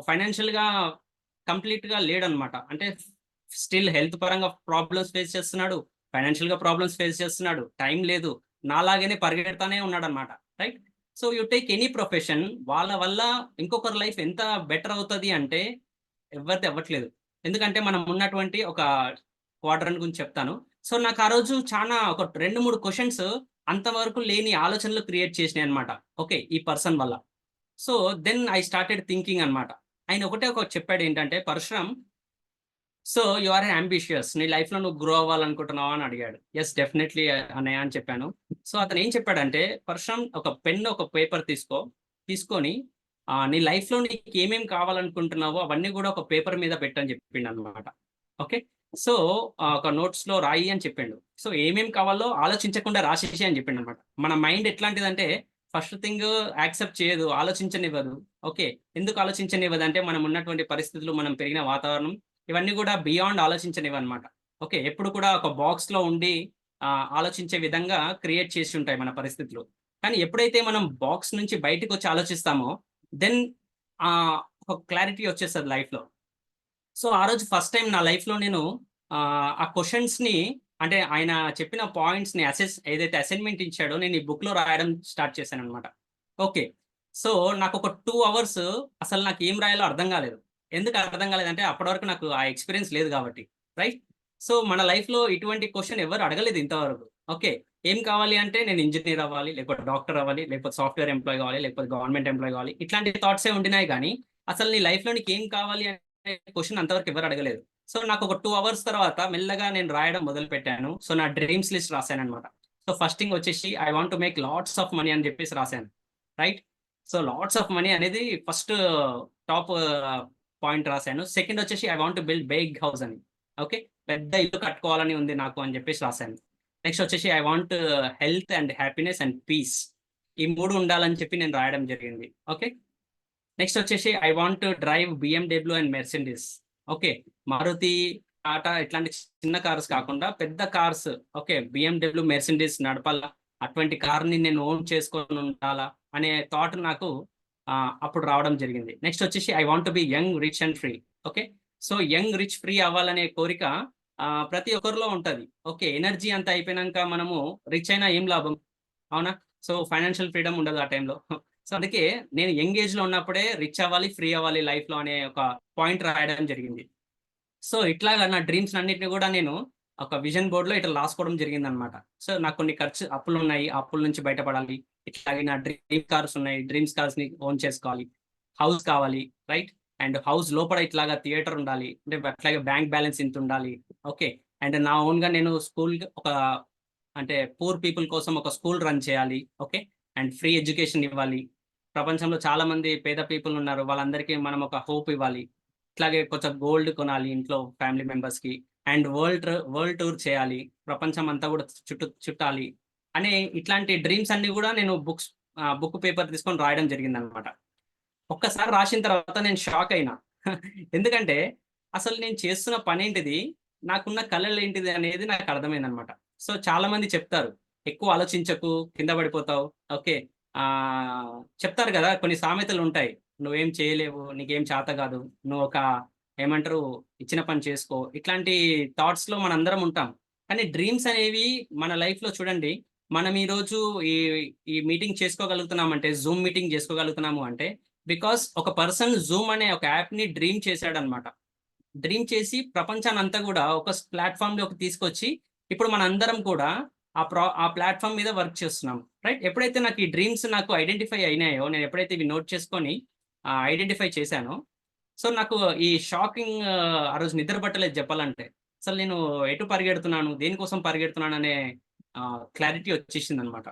ఫైనాన్షియల్గా కంప్లీట్గా లేడనమాట. అంటే స్టిల్ హెల్త్ పరంగా ప్రాబ్లమ్స్ ఫేస్ చేస్తున్నాడు, ఫైనాన్షియల్గా ప్రాబ్లమ్స్ ఫేస్ చేస్తున్నాడు, టైం లేదు, నాలాగానే పరిగెడతానే ఉన్నాడనమాట. Right. So you take any profession, వాళ్ళ వల్ల ఇంకొకరి లైఫ్ ఎంత బెటర్ అవుతుంది అంటే ఎవరిది అవ్వట్లేదు. ఎందుకంటే మనం ఉన్నటువంటి ఒక క్వాడ్రంట్ గురించి చెప్తాను. సో నాకు ఆ రోజు చాలా ఒక 2-3 క్వెషన్స్ అంతవరకు లేని ఆలోచనలు క్రియేట్ చేసినాయి అనమాట. ఓకే, ఈ పర్సన్ వల్ల. So then I started thinking అనమాట. ఆయన ఒకటి చెప్పాడు ఏంటంటే, Parashuram, so you are ambitious, నీ లైఫ్‌లో నువ్వు గ్రో అవ్వాలనుకుంటున్నావా అని అడిగాడు. యెస్ డెఫినైట్‌లీ అన్నయ్య అని చెప్పాను. సో అతను ఏం చెప్పాడంటే, పరశురామ్ ఒక పెన్, ఒక పేపర్ తీసుకొని నీ లైఫ్‌లో నీకు ఏమేమి కావాలనుకుంటున్నావో అవన్నీ కూడా ఒక పేపర్ మీద పెట్టని చెప్పిండనమాట. ఓకే. సో ఒక నోట్స్‌లో రాయి అని చెప్పిండు. సో ఏమేమి కావాలో ఆలోచించకుండా రాసేసేయి అని చెప్పిండనమాట. మన మైండ్ ఎట్లాంటిదంటే ఫస్ట్ థింగ్ యాక్సెప్ట్ చేయదు, ఆలోచించనివ్వదు. ఓకే. ఎందుకు ఆలోచించనివ్వదంటే మనం ఉన్నటువంటి పరిస్థితులు, మనం పెరిగిన వాతావరణం, ఇవన్నీ కూడా బియాండ్ ఆలోచించనివన్నమాట. ఓకే. ఎప్పుడు కూడా ఒక బాక్స్‌లో ఉండి ఆలోచించే విధంగా క్రియేట్ చేసి ఉంటాయి మన పరిస్థితులు. కానీ ఎప్పుడైతే మనం బాక్స్ నుంచి బయటికొచ్చి ఆలోచిస్తామో దెన్ ఒక క్లారిటీ వచ్చేస్తది లైఫ్‌లో. సో ఆ రోజు ఫస్ట్ టైమ్ నా లైఫ్‌లో నేను ఆ క్వెషన్స్‌ని, అంటే ఆయన చెప్పిన పాయింట్స్‌ని ఏదైతే అసైన్‌మెంట్ ఇచ్చాడో నేను ఈ బుక్‌లో రాయడం స్టార్ట్ చేశానన్నమాట. ఓకే. సో నాకొక 2 అవర్స్ అసలు నాకు ఏం రాయాలో అర్థం కాలేదు. ఎందుకు అర్థం కాలేదంటే అప్పటి వరకు నాకు ఆ ఎక్స్‌పీరియన్స్ లేదు కాబట్టి. రైట్. సో మన లైఫ్‌లో ఇటువంటి క్వెషన్ ఎవరు అడగలేదు ఇంతవరకు. ఓకే. ఏం కావాలి అంటే నేను ఇంజినీర్ అవ్వాలి, లేకపోతే డాక్టర్ అవ్వాలి, లేకపోతే సాఫ్ట్‌వేర్ ఎంప్లాయీ కావాలి, లేకపోతే గవర్నమెంట్ ఎంప్లాయీ కావాలి. ఇట్లాంటి థాట్సే ఉండినాయి గానీ అసలు నీ లైఫ్‌లో నీకేం కావాలి అనే క్వెషన్ అంతవరకు ఎవరు అడగలేదు. సో నాకు ఒక 2 అవర్స్ తర్వాత మెల్లగా నేను రాయడం మొదలుపెట్టాను. సో నా డ్రీమ్స్ లిస్ట్ రాసానన్నమాట. సో ఫస్ట్ థింగ్ వచ్చేసి I want to make lots of money అని చెప్పేసి రాసాను. Right. So lots of money అనేది ఫస్ట్ టాప్ పాయింట్ రాసాను. సెకండ్ వచ్చేసి I want to build big house అని. ఓకే. పెద్ద ఇల్లు కట్టుకోవాలని ఉంది నాకు అని చెప్పేసి రాసాను. నెక్స్ట్ వచ్చేసి I want health and happiness and peace. ఈ 3 ఉండాలని చెప్పి నేను రాయడం జరిగింది. ఓకే. నెక్స్ట్ వచ్చేసి I want to drive BMW and Mercedes. Okay. Maruti, Tata ఇట్లాంటి చిన్న కార్స్ కాకుండా పెద్ద కార్స్, ఓకే, బిఎండబ్ల్యూ, మెర్సిడీస్ నడపాలా, అటువంటి కార్‌ని నేను ఓన్ చేసుకొని ఉండాలా అనే థాట్ నాకు అప్పుడు రావడం జరిగింది. నెక్స్ట్ వచ్చేసి I want to be young, rich and free. Okay. So young, rich, free అవ్వాలనే కోరిక ప్రతి ఒక్కరిలో ఉంటది. ఓకే. ఎనర్జీ అంతా అయిపోయినంక మనము రిచ్ అయినా ఏం లాభం? అవునా? సో ఫైనాన్షియల్ ఫ్రీడమ్ ఉండదు ఆ టైంలో. సో అందుకే నేను యంగ్ ఏజ్‌లో ఉన్నప్పుడే రిచ్ అవ్వాలి, ఫ్రీ అవ్వాలి లైఫ్‌లో అనే ఒక పాయింట్ రాయడం జరిగింది. సో ఇట్లాగా నా డ్రీమ్స్ అన్నిటిని కూడా నేను ఒక విజన్ బోర్డ్‌లో ఇట్లా రాసుకోవడం జరిగిందనమాట. సో నాకు కొన్ని అప్పులున్నాయి. ఆ అప్పుల నుంచి బయటపడాలి. ఇట్లాగే నా డ్రీమ్ కార్స్ ఉన్నాయి. డ్రీమ్స్ కార్స్‌ని ఓన్ చేసుకోవాలి. హౌస్ కావాలి. రైట్. అండ్ హౌస్ లోపల ఇట్లాగా థియేటర్ ఉండాలి. అంటే అట్లాగే బ్యాంక్ బ్యాలెన్స్ ఇంతుండాలి. ఓకే. అండ్ నా ఓన్‌గా నేను అంటే పూర్ పీపుల్ కోసం ఒక స్కూల్ రన్ చేయాలి. ఓకే. అండ్ ఫ్రీ ఎడ్యుకేషన్ ఇవ్వాలి. ప్రపంచంలో చాలా మంది పేద పీపుల్ ఉన్నారు. వాళ్ళందరికీ మనం ఒక హోప్ ఇవ్వాలి. ఇట్లాగే కొంచెం గోల్డ్ కొనాలి ఇంట్లో ఫ్యామిలీ మెంబర్స్‌కి. అండ్ వరల్డ్ టూర్ చేయాలి. ప్రపంచం అంతా కూడా చుట్టాలి. అనే ఇట్లాంటి డ్రీమ్స్ అన్నీ కూడా నేను బుక్ పేపర్ తీసుకొని రాయడం జరిగిందనమాట. ఒక్కసారి రాసిన తర్వాత నేను షాక్ అయినా. ఎందుకంటే అసలు నేను చేస్తున్న పనేంటిది? నాకున్న కలలేంటిది అనేది నాకు అర్థమైందనమాట. సో చాలా మంది చెప్తారు, "ఎక్కువ ఆలోచించకు, కింద పడిపోతావు." ఓకే. చెప్తారు గదా! కొన్ని సామెతలుంటాయి. "నువ్వేం చేయలేవు, నీకేం చేత గాదు, నువ్వొక ఏమంటారు, ఇచ్చిన పని చేసుకో." ఇట్లాంటి థాట్స్‌లో మనందరం ఉంటాం. కానీ డ్రీమ్స్ అనేవి మన లైఫ్‌లో చూడండి, మనం ఈరోజు ఈ ఈ మీటింగ్ చేసుకోగలుగుతున్నామంటే, జూమ్ మీటింగ్ చేసుకోగలుగుతున్నాము అంటే, బికాస్ ఒక పర్సన్ జూమ్ అనే ఒక యాప్‌ని డ్రీమ్ చేశాడనమాట. డ్రీమ్ చేసి ప్రపంచాన్నంతా గూడా ఒక ప్లాట్‌ఫార్మ్‌లోకి తీసుకొచ్చి, ఇప్పుడు మనందరం కూడా ఆ ప్లాట్‌ఫార్మ్ మీద వర్క్ చేస్తున్నాం. రైట్? ఎప్పుడైతే నాకు ఈ డ్రీమ్స్ నాకు ఐడెంటిఫై అయినాయో, నేను ఎప్పుడైతే ఇవి నోట్ చేసుకొని ఐడెంటిఫై చేశానో, సో నాకు ఈ షాకింగ్ ఆ రోజు నిద్ర పట్టలేదు చెప్పాలంటే. అసలు నేను ఎటు పరిగెడుతున్నాను? దేనికోసం పరిగెడుతున్నాననే క్లారిటీ వచ్చేసిందనమాట.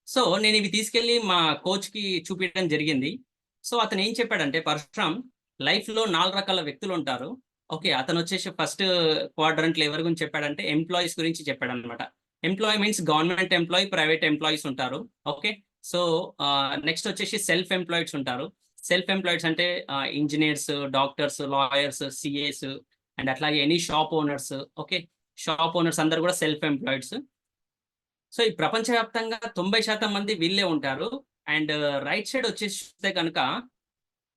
సో నేనివి తీసుకెళ్ళి మా కోచ్‌కి చూపియడం జరిగింది. సో అతనేం చెప్పాడంటే, "పరశురామ్, లైఫ్‌లో 4 రకాల వ్యక్తులుంటారు." ఓకే. అతనొచ్చేసి ఫస్ట్ క్వాడ్రంట్‌లో ఎవరి గురించి చెప్పాడంటే, ఎంప్లాయీస్ గురించి చెప్పాడనమాట. Employee means government employee, private employees ఉంటారు. ఓకే. సో నెక్స్ట్ వచ్చేసి సెల్ఫ్ ఎంప్లాయిడ్స్ ఉంటారు. సెల్ఫ్ ఎంప్లాయిడ్స్ అంటే engineers, doctors, lawyers, CAs and అట్లాగే any shop owners. Okay, shop owners అందరు కూడా సెల్ఫ్ ఎంప్లాయిడ్స్. సో ఈ ప్రపంచవ్యాప్తంగా 90% మంది వీళ్ళే ఉంటారు. అండ్ రైట్ సైడ్ వచ్చేసి చూస్తే కనుక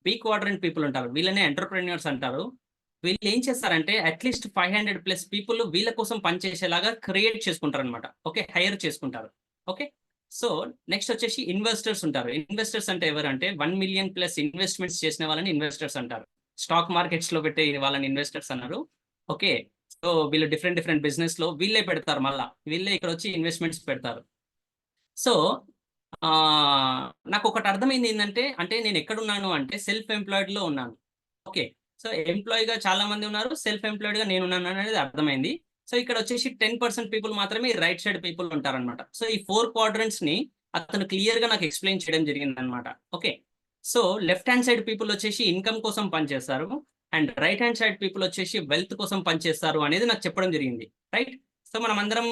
బి క్వాడ్రంట్ పీపుల్ ఉంటారు. వీళ్ళనే ఎంటర్‌ప్రెన్యూర్స్ అంటారు. వీళ్ళు ఏం చేస్తారంటే అట్‌లీస్ట్ 500+ పీపుల్ వీళ్ళ కోసం పనిచేసేలాగా క్రియేట్ చేసుకుంటారనమాట. ఓకే, హైర్ చేసుకుంటారు. ఓకే. సో నెక్స్ట్ వచ్చేసి ఇన్వెస్టర్స్ ఉంటారు. ఇన్వెస్టర్స్ అంటే ఎవరంటే 1,000,000+ ఇన్వెస్ట్‌మెంట్స్ చేసిన వాళ్ళని ఇన్వెస్టర్స్ అంటారు. స్టాక్ మార్కెట్స్‌లో పెట్టే వాళ్ళని ఇన్వెస్టర్స్ అన్నారు. ఓకే. సో వీళ్ళు డిఫరెంట్ డిఫరెంట్ బిజినెస్‌లో వీళ్ళే పెడతారు మళ్ళా. వీళ్ళే ఇక్కడొచ్చి ఇన్వెస్ట్‌మెంట్స్ పెడతారు. సో నాకొకటి అర్థమైంది ఏందంటే, అంటే నేనెక్కడున్నాను అంటే సెల్ఫ్ ఎంప్లాయిడ్‌లో ఉన్నాను. ఓకే. సో ఎంప్లాయీగా చాలా మంది ఉన్నారు. సెల్ఫ్ ఎంప్లాయిడ్‌గా నేనున్నాననేది అర్థమైంది. సో ఇక్కడొచ్చేసి 10% పీపుల్ మాత్రమే రైట్ సైడ్ పీపుల్ ఉంటారనమాట. సో ఈ 4 క్వాడ్రంట్స్‌ని అతను క్లియర్‌గా నాకు ఎక్స్‌ప్లెయిన్ చేయడం జరిగిందనమాట. Okay. So left hand side people వచ్చేసి ఇన్‌కమ్ కోసం పనిచేస్తారు. And right hand side people వచ్చేసి వెల్త్ కోసం పనిచేస్తారు అనేది నాకు చెప్పడం జరిగింది. రైట్. సో మనమందరం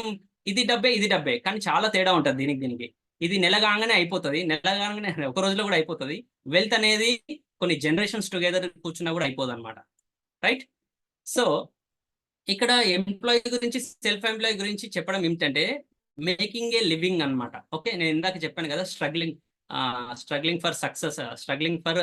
ఇది డబ్బే, ఇది డబ్బే. కానీ చాలా తేడా ఉంటది దీనికి, దీనికి. ఇది నెల కాంగానే అయిపోతది. నెల కాంగానే ఒక రోజులో కూడా అయిపోతది. వెల్త్ అనేది కొన్ని జనరేషన్స్ టుగెదర్ కూర్చున్నా కూడా అయిపోదన్నమాట. రైట్. సో ఇక్కడ ఎంప్లాయీ గురించి, సెల్ఫ్ ఎంప్లాయీ గురించి చెప్పడం ఏమిటంటే మేకింగ్ ఏ లివింగ్ అన్నమాట. ఓకే, నేను ఇందాక చెప్పాను కదా struggling for success, struggling for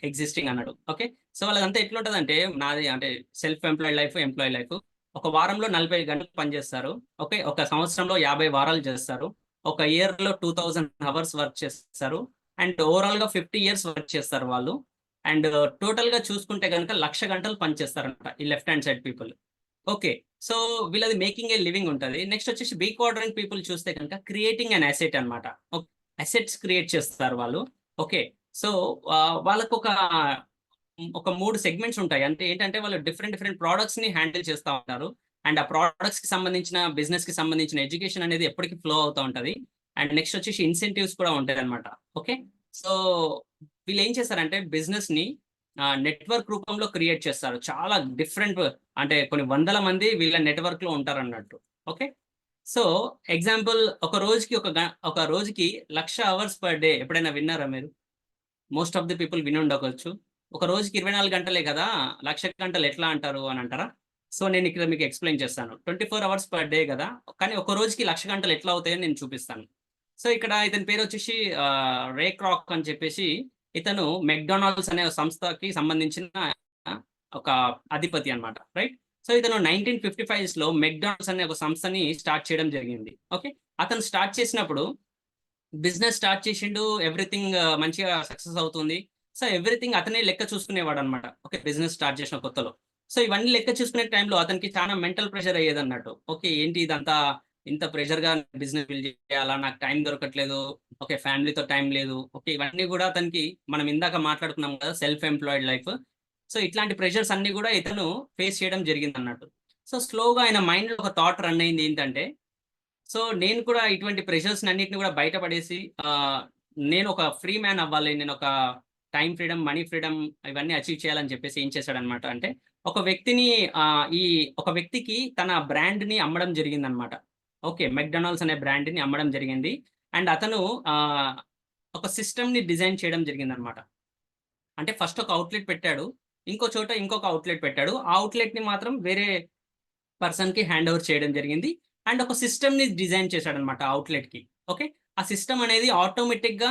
existing అన్నాడు. ఓకే. సో వాళ్ళదంతా ఎట్లుంటదంటే నాది అంటే self employee life, employee life. ఒక వారంలో 40 గంటలు పనిచేస్తారు. ఓకే. ఒక సంవత్సరంలో 50 వారాలు చేస్తారు. ఒక ఇయర్‌లో 2000 అవర్స్ వర్క్ చేస్తారు. అండ్ ఓవరాల్‌గా 50 ఇయర్స్ వర్క్ చేస్తారు వాళ్ళు. అండ్ టోటల్‌గా చూసుకుంటే గనుక 1,00,000 గంటలు పనిచేస్తారంట ఈ left hand side people. Okay. So వీళ్ళది మేకింగ్ ఏ లివింగ్ ఉంటది. నెక్స్ట్ వచ్చేసి బి క్వాడ్రంట్ పీపుల్ చూస్తే గనుక క్రియేటింగ్ అన్ అసెట్ అన్నమాట. అసెట్స్ క్రియేట్ చేస్తారు వాళ్ళు. ఓకే. సో వాళ్ళకొక ఒక 3 సెగ్మెంట్స్ ఉంటాయి. అంటే ఏంటంటే వాళ్ళు డిఫరెంట్ డిఫరెంట్ ప్రొడక్ట్స్‌ని హ్యాండిల్ చేస్తా ఉంటారు. అండ్ ఆ ప్రొడక్ట్స్‌కి సంబంధించిన బిజినెస్‌కి సంబంధించిన ఎడ్యుకేషన్ అనేది ఎప్పటికి ఫ్లో అవుతా ఉంటది. అండ్ నెక్స్ట్ వచ్చేసి ఇన్సెంటివ్స్ కూడా ఉంటాయన్నమాట. ఓకే. సో వీళ్ళేం చేస్తారంటే బిజినెస్‌ని నెట్వర్క్ రూపంలో క్రియేట్ చేస్తారు. చాలా డిఫరెంట్ అంటే కొన్ని వందల మంది వీళ్ళ నెట్వర్క్‌లో ఉంటారన్నట్టు. ఓకే. సో ఎగ్జాంపుల్ ఒక రోజుకి 1,00,000 అవర్స్ పర్ డే ఎప్పుడైనా విన్నారా మీరు? మోస్ట్ ఆఫ్ ది పీపుల్ వినుండవచ్చు. ఒక రోజుకి 24 గంటలే కదా! 1,00,000 గంటలు ఎట్లా అంటారు అని అంటారా? సో నేనిక్కడ మీకు ఎక్స్‌ప్లెయిన్ చేస్తాను. 24 అవర్స్ పర్ డే గదా! కానీ ఒక రోజుకి 1,00,000 గంటలు ఎట్లా అవుతాయో నేను చూపిస్తాను. సో ఇక్కడ ఇతని పేరొచ్చేసి రే క్రాక్ అని చెప్పేసి ఇతను మెక్‌డొనాల్డ్స్ అనే సంస్థకి సంబంధించిన ఒక అధిపతి అన్నమాట. రైట్. సో ఇతను 1955స్‌లో మెక్‌డొనాల్డ్స్ అనే ఒక సంస్థని స్టార్ట్ చేయడం జరిగింది. ఓకే. అతను స్టార్ట్ చేసినప్పుడు బిజినెస్ స్టార్ట్ చేసిండు. ఎవ్రీథింగ్ మంచిగా సక్సెస్ అవుతుంది. సో, ఎవ్రీథింగ్ అతనే లెక్క చూసుకునేవాడన్నమాట. ఓకే. బిజినెస్ స్టార్ట్ చేసిన కొత్తలో. సో, ఇవన్నీ లెక్క చూసుకునే టైంలో అతనికి చాలా మెంటల్ ప్రెషర్ అయ్యేదన్నట్టు. ఓకే. ఏంటి ఇదంతా ఇంత ప్రెషర్‌గా బిజినెస్ బిల్డ్ చేయాలా? నాకు టైం దొరకట్లేదు. ఓకే. ఫ్యామిలీతో టైం లేదు. ఓకే. ఇవన్నీ గూడా అతనికి మనం ఇందాక మాట్లాడుకున్నాం కదా! Self employed life. సో, ఇట్లాంటి ప్రెషర్స్ అన్నీ గూడా ఇతను ఫేస్ చేయడం జరిగిందన్నట్టు. సో, స్లోగా ఆయన మైండ్‌లో ఒక థాట్ రన్ అయింది ఏంటంటే సో, నేను కూడా ఇటువంటి ప్రెషర్స్‌నన్నిటిని కూడా బయట పడేసి నేనొక ఫ్రీ మ్యాన్ అవ్వాలి. నేనొక టైమ్ ఫ్రీడమ్, మనీ ఫ్రీడమ్ ఇవన్నీ అచీవ్ చేయాలని చెప్పేసి ఏం చేశాడన్నమాట అంటే, ఒక వ్యక్తిని ఈ ఒక వ్యక్తికి తన బ్రాండ్‌ని అమ్మడం జరిగిందన్నమాట. ఓకే. మెక్‌డొనాల్డ్స్ అనే బ్రాండ్‌ని అమ్మడం జరిగింది. అండ్ అతను ఆహ్, ఒక సిస్టమ్‌ని డిజైన్ చేయడం జరిగిందన్నమాట. అంటే ఫస్ట్ ఒక ఔట్‌లెట్ పెట్టాడు. ఇంకో చోట ఇంకొక ఔట్‌లెట్ పెట్టాడు. ఆ ఔట్‌లెట్‌ని మాత్రం వేరే పర్సన్‌కి హ్యాండ్ ఓవర్ చేయడం జరిగింది. అండ్ ఒక సిస్టమ్‌ని డిజైన్ చేశాడన్నమాట ఔట్‌లెట్‌కి. ఓకే. ఆ సిస్టమ్ అనేది ఆటోమేటిక్‌గా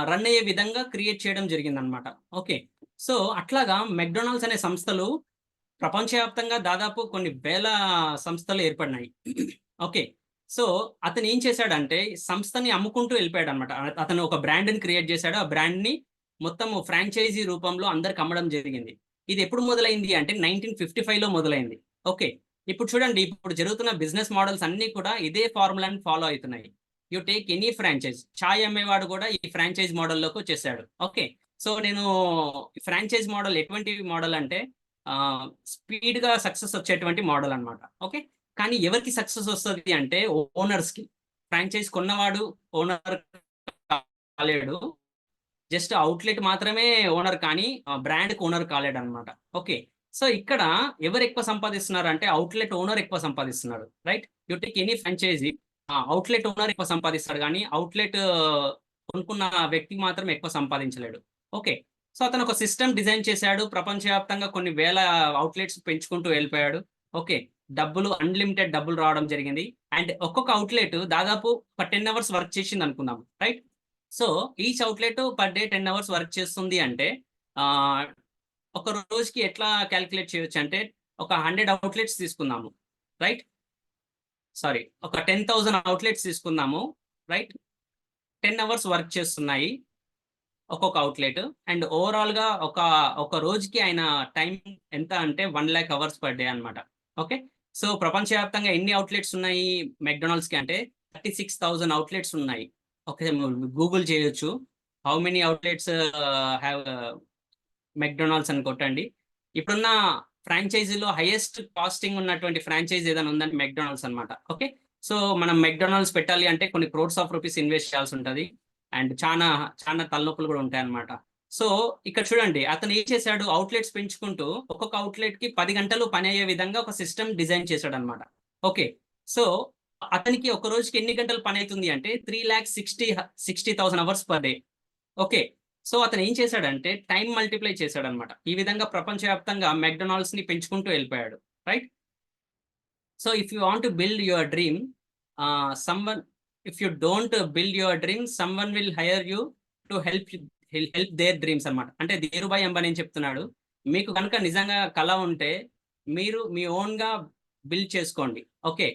రన్ అయ్యే విధంగా క్రియేట్ చేయడం జరిగిందన్నమాట. ఓకే. సో, అట్లాగా మెక్‌డొనాల్డ్స్ అనే సంస్థలు ప్రపంచవ్యాప్తంగా దాదాపు కొన్ని వేల సంస్థలు ఏర్పడినాయి. ఓకే. సో, అతనేం చేశాడంటే సంస్థని అమ్ముకుంటూ వెళ్ళిపోయాడన్నమాట. అతను ఒక బ్రాండ్‌ని క్రియేట్ చేశాడు. ఆ బ్రాండ్‌ని మొత్తము ఫ్రాంచైజీ రూపంలో అందరికి అమ్మడం జరిగింది. ఇది ఎప్పుడు మొదలైంది అంటే 1955లో మొదలైంది. ఓకే. ఇప్పుడు చూడండి ఇప్పుడు జరుగుతున్న బిజినెస్ మోడల్స్ అన్నీ కూడా ఇదే ఫార్ములాని ఫాలో అయితున్నాయి. You take any franchise. చాయ్ అమ్మేవాడు కూడా ఈ ఫ్రాంచైజ్ మోడల్‌లోకొచ్చేసాడు. ఓకే. సో, నేను ఫ్రాంచైజ్ మోడల్ ఎటువంటి మోడల్ అంటే స్పీడ్‌గా సక్సెస్ వచ్చేటువంటి మోడల్ అన్నమాట. ఓకే. కానీ ఎవరికి సక్సెస్ వస్తది అంటే ఓనర్స్‌కి. ఫ్రాంచైజ్ కొన్నవాడు ఓనర్ కాలేడు. జస్ట్ ఔట్‌లెట్ మాత్రమే ఓనర్ కానీ బ్రాండ్‌కి ఓనర్ కాలేడన్నమాట. ఓకే. సో, ఇక్కడ ఎవరెక్కువ సంపాదిస్తున్నారంటే ఔట్‌లెట్ ఓనర్ ఎక్కువ సంపాదిస్తున్నాడు. Right. You take any franchisee outlet owner ఎక్కువ సంపాదిస్తాడు గానీ, ఔట్‌లెట్ కొనుక్కున్న వ్యక్తి మాత్రం ఎక్కువ సంపాదించలేడు. ఓకే. సో అతను ఒక సిస్టమ్ డిజైన్ చేశాడు. ప్రపంచవ్యాప్తంగా కొన్ని వేల అవుట్‌లెట్స్ పెంచుకుంటూ వెళ్ళిపోయాడు. ఓకే. అన్‌లిమిటెడ్ డబ్బులు రావడం జరిగింది. అండ్ ఒక్కొక్క అవుట్‌లెట్ దాదాపు ఒక 10 అవర్స్ వర్క్ చేసిందనుకుందాం. Right? So each outlet per day 10 hours work చేస్తుంది అంటే ఆహ్, ఒక రోజుకి ఎట్లా కాలిక్యులేట్ చేయొచ్చంటే ఒక 100 అవుట్‌లెట్స్ తీసుకుందాము. రైట్? సారీ. ఒక 10,000 అవుట్‌లెట్స్ తీసుకుందాము. రైట్? 10 అవర్స్ వర్క్ చేస్తున్నాయి. ఒక్కొక్క అవుట్‌లెట్. అండ్ ఓవరాల్‌గా ఒక రోజుకి ఆయన టైమ్ ఎంత అంటే 1,00,000 అవర్స్ పర్ డే అన్నమాట. ఓకే. సో, ప్రపంచవ్యాప్తంగా ఎన్ని అవుట్‌లెట్స్ ఉన్నాయి మెక్‌డొనాల్డ్స్‌కి అంటే 36,000 అవుట్‌లెట్స్ ఉన్నాయి. ఓకే. గూగుల్ చేయొచ్చు. How many outlets have McDonald's అని కొట్టండి. ఇప్పుడున్న ఫ్రాంచైజీలో హైయెస్ట్ కాస్టింగ్ ఉన్నటువంటి ఫ్రాంచైజ్ ఏదైనా ఉందంటే మెక్‌డొనాల్డ్స్ అన్నమాట. ఓకే. సో, మనం మెక్‌డొనాల్డ్స్ పెట్టాలి అంటే కొన్ని క్రోర్స్ ఆఫ్ రూపీస్ ఇన్వెస్ట్ చేయాల్సుంటది. అండ్ చానా తలనొప్పులు గూడా ఉంటాయన్నమాట. సో, ఇక్కడ చూడండి అతను ఏం చేశాడు అవుట్‌లెట్స్ పెంచుకుంటూ ఒక్కొక్క అవుట్‌లెట్‌కి 10 గంటలు పనయ్యే విధంగా ఒక సిస్టమ్ డిజైన్ చేశాడన్నమాట. ఓకే. సో, అతనికి ఒక రోజుకి ఎన్ని గంటలు పనైతుంది అంటే 3,60,000 hours per day. Okay. So, అతను ఏం చేశాడంటే టైమ్ మల్టిప్లై చేశాడన్నమాట. ఈ విధంగా ప్రపంచవ్యాప్తంగా మెక్‌డొనాల్డ్స్‌ని పెంచుకుంటూ వెళ్ళిపోయాడు. Right? So, if you want to build your dream someone if you don't build your dream someone will hire you to help their dreams అన్నమాట. అంటే ధీరుభాయ్ అంబానీ ఏం చెప్తున్నాడు, మీకు గనుక నిజంగా కల ఉంటే మీరు మీ ఓన్‌గా బిల్డ్ చేసుకోండి. ఓకే.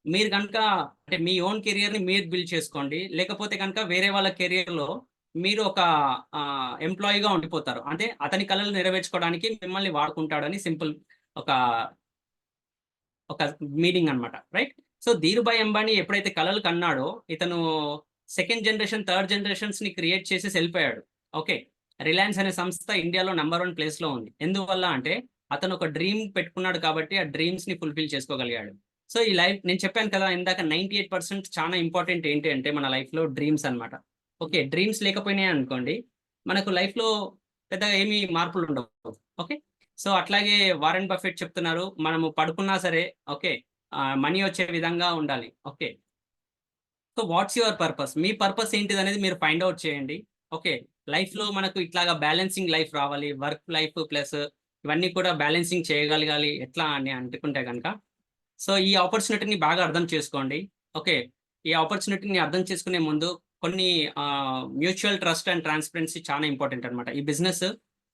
మీరు గనుక అంటే మీ ఓన్ కెరియర్‌ని మీరు బిల్డ్ చేసుకోండి. లేకపోతే గనుక వేరే వాళ్ళ కెరియర్‌లో మీరు ఒక ఎంప్లాయీగా ఉండిపోతారు. అంటే అతని కలలు నెరవేర్చుకోవడానికి మిమ్మల్ని వాడుకుంటాడని సింపుల్ ఒక ఒక మీనింగ్ అన్నమాట. రైట్? సో, ధీరుభాయ్ అంబానీ ఎప్పుడైతే కలలు కన్నాడో, ఇతను సెకండ్ జనరేషన్, థర్డ్ జనరేషన్స్‌ని క్రియేట్ చేసేసి ఎళ్ళిపోయాడు. ఓకే. రిలయన్స్ అనే సంస్థ ఇండియాలో నంబర్ 1 ప్లేస్‌లో ఉంది. ఎందువల్ల అంటే, అతను ఒక డ్రీమ్ పెట్టుకున్నాడు కాబట్టి, ఆ డ్రీమ్స్‌ని ఫుల్‌ఫిల్ చేసుకోగలిగాడు. సో, ఈ లైఫ్ నేను చెప్పాను కదా! ఇందాక 98% చాలా ఇంపార్టెంట్ ఏంటి అంటే, మన లైఫ్‌లో డ్రీమ్స్ అన్నమాట. ఓకే. డ్రీమ్స్ లేకపోయినాయనుకోండి, మనకు లైఫ్‌లో పెద్దగా ఏమి మార్పులుండవు. ఓకే. సో, అట్లాగే వారెన్ బఫెట్ చెప్తున్నారు. మనము పడుకున్నా సరే ఓకే. మనీ వచ్చే విధంగా ఉండాలి. Okay. So, what's your purpose? మీ పర్పస్ ఏంటిదనేది మీరు ఫైండ్ ఔట్ చేయండి. ఓకే. లైఫ్‌లో మనకు ఇట్లాగా బ్యాలెన్సింగ్ లైఫ్ రావాలి. వర్క్ లైఫ్ ప్లస్ ఇవన్నీ కూడా బ్యాలెన్సింగ్ చేయగలగాలి. ఎట్లా అని అనుకుంటే గనక, సో, ఈ ఆపర్చునిటీని బాగా అర్థం చేసుకోండి. ఓకే. ఈ ఆపర్చునిటీని అర్థం చేసుకునే ముందు కొన్ని మ్యూచువల్ ట్రస్ట్ అండ్ ట్రాన్స్‌పరెన్సీ చాలా ఇంపార్టెంట్ అన్నమాట. ఈ బిజినెస్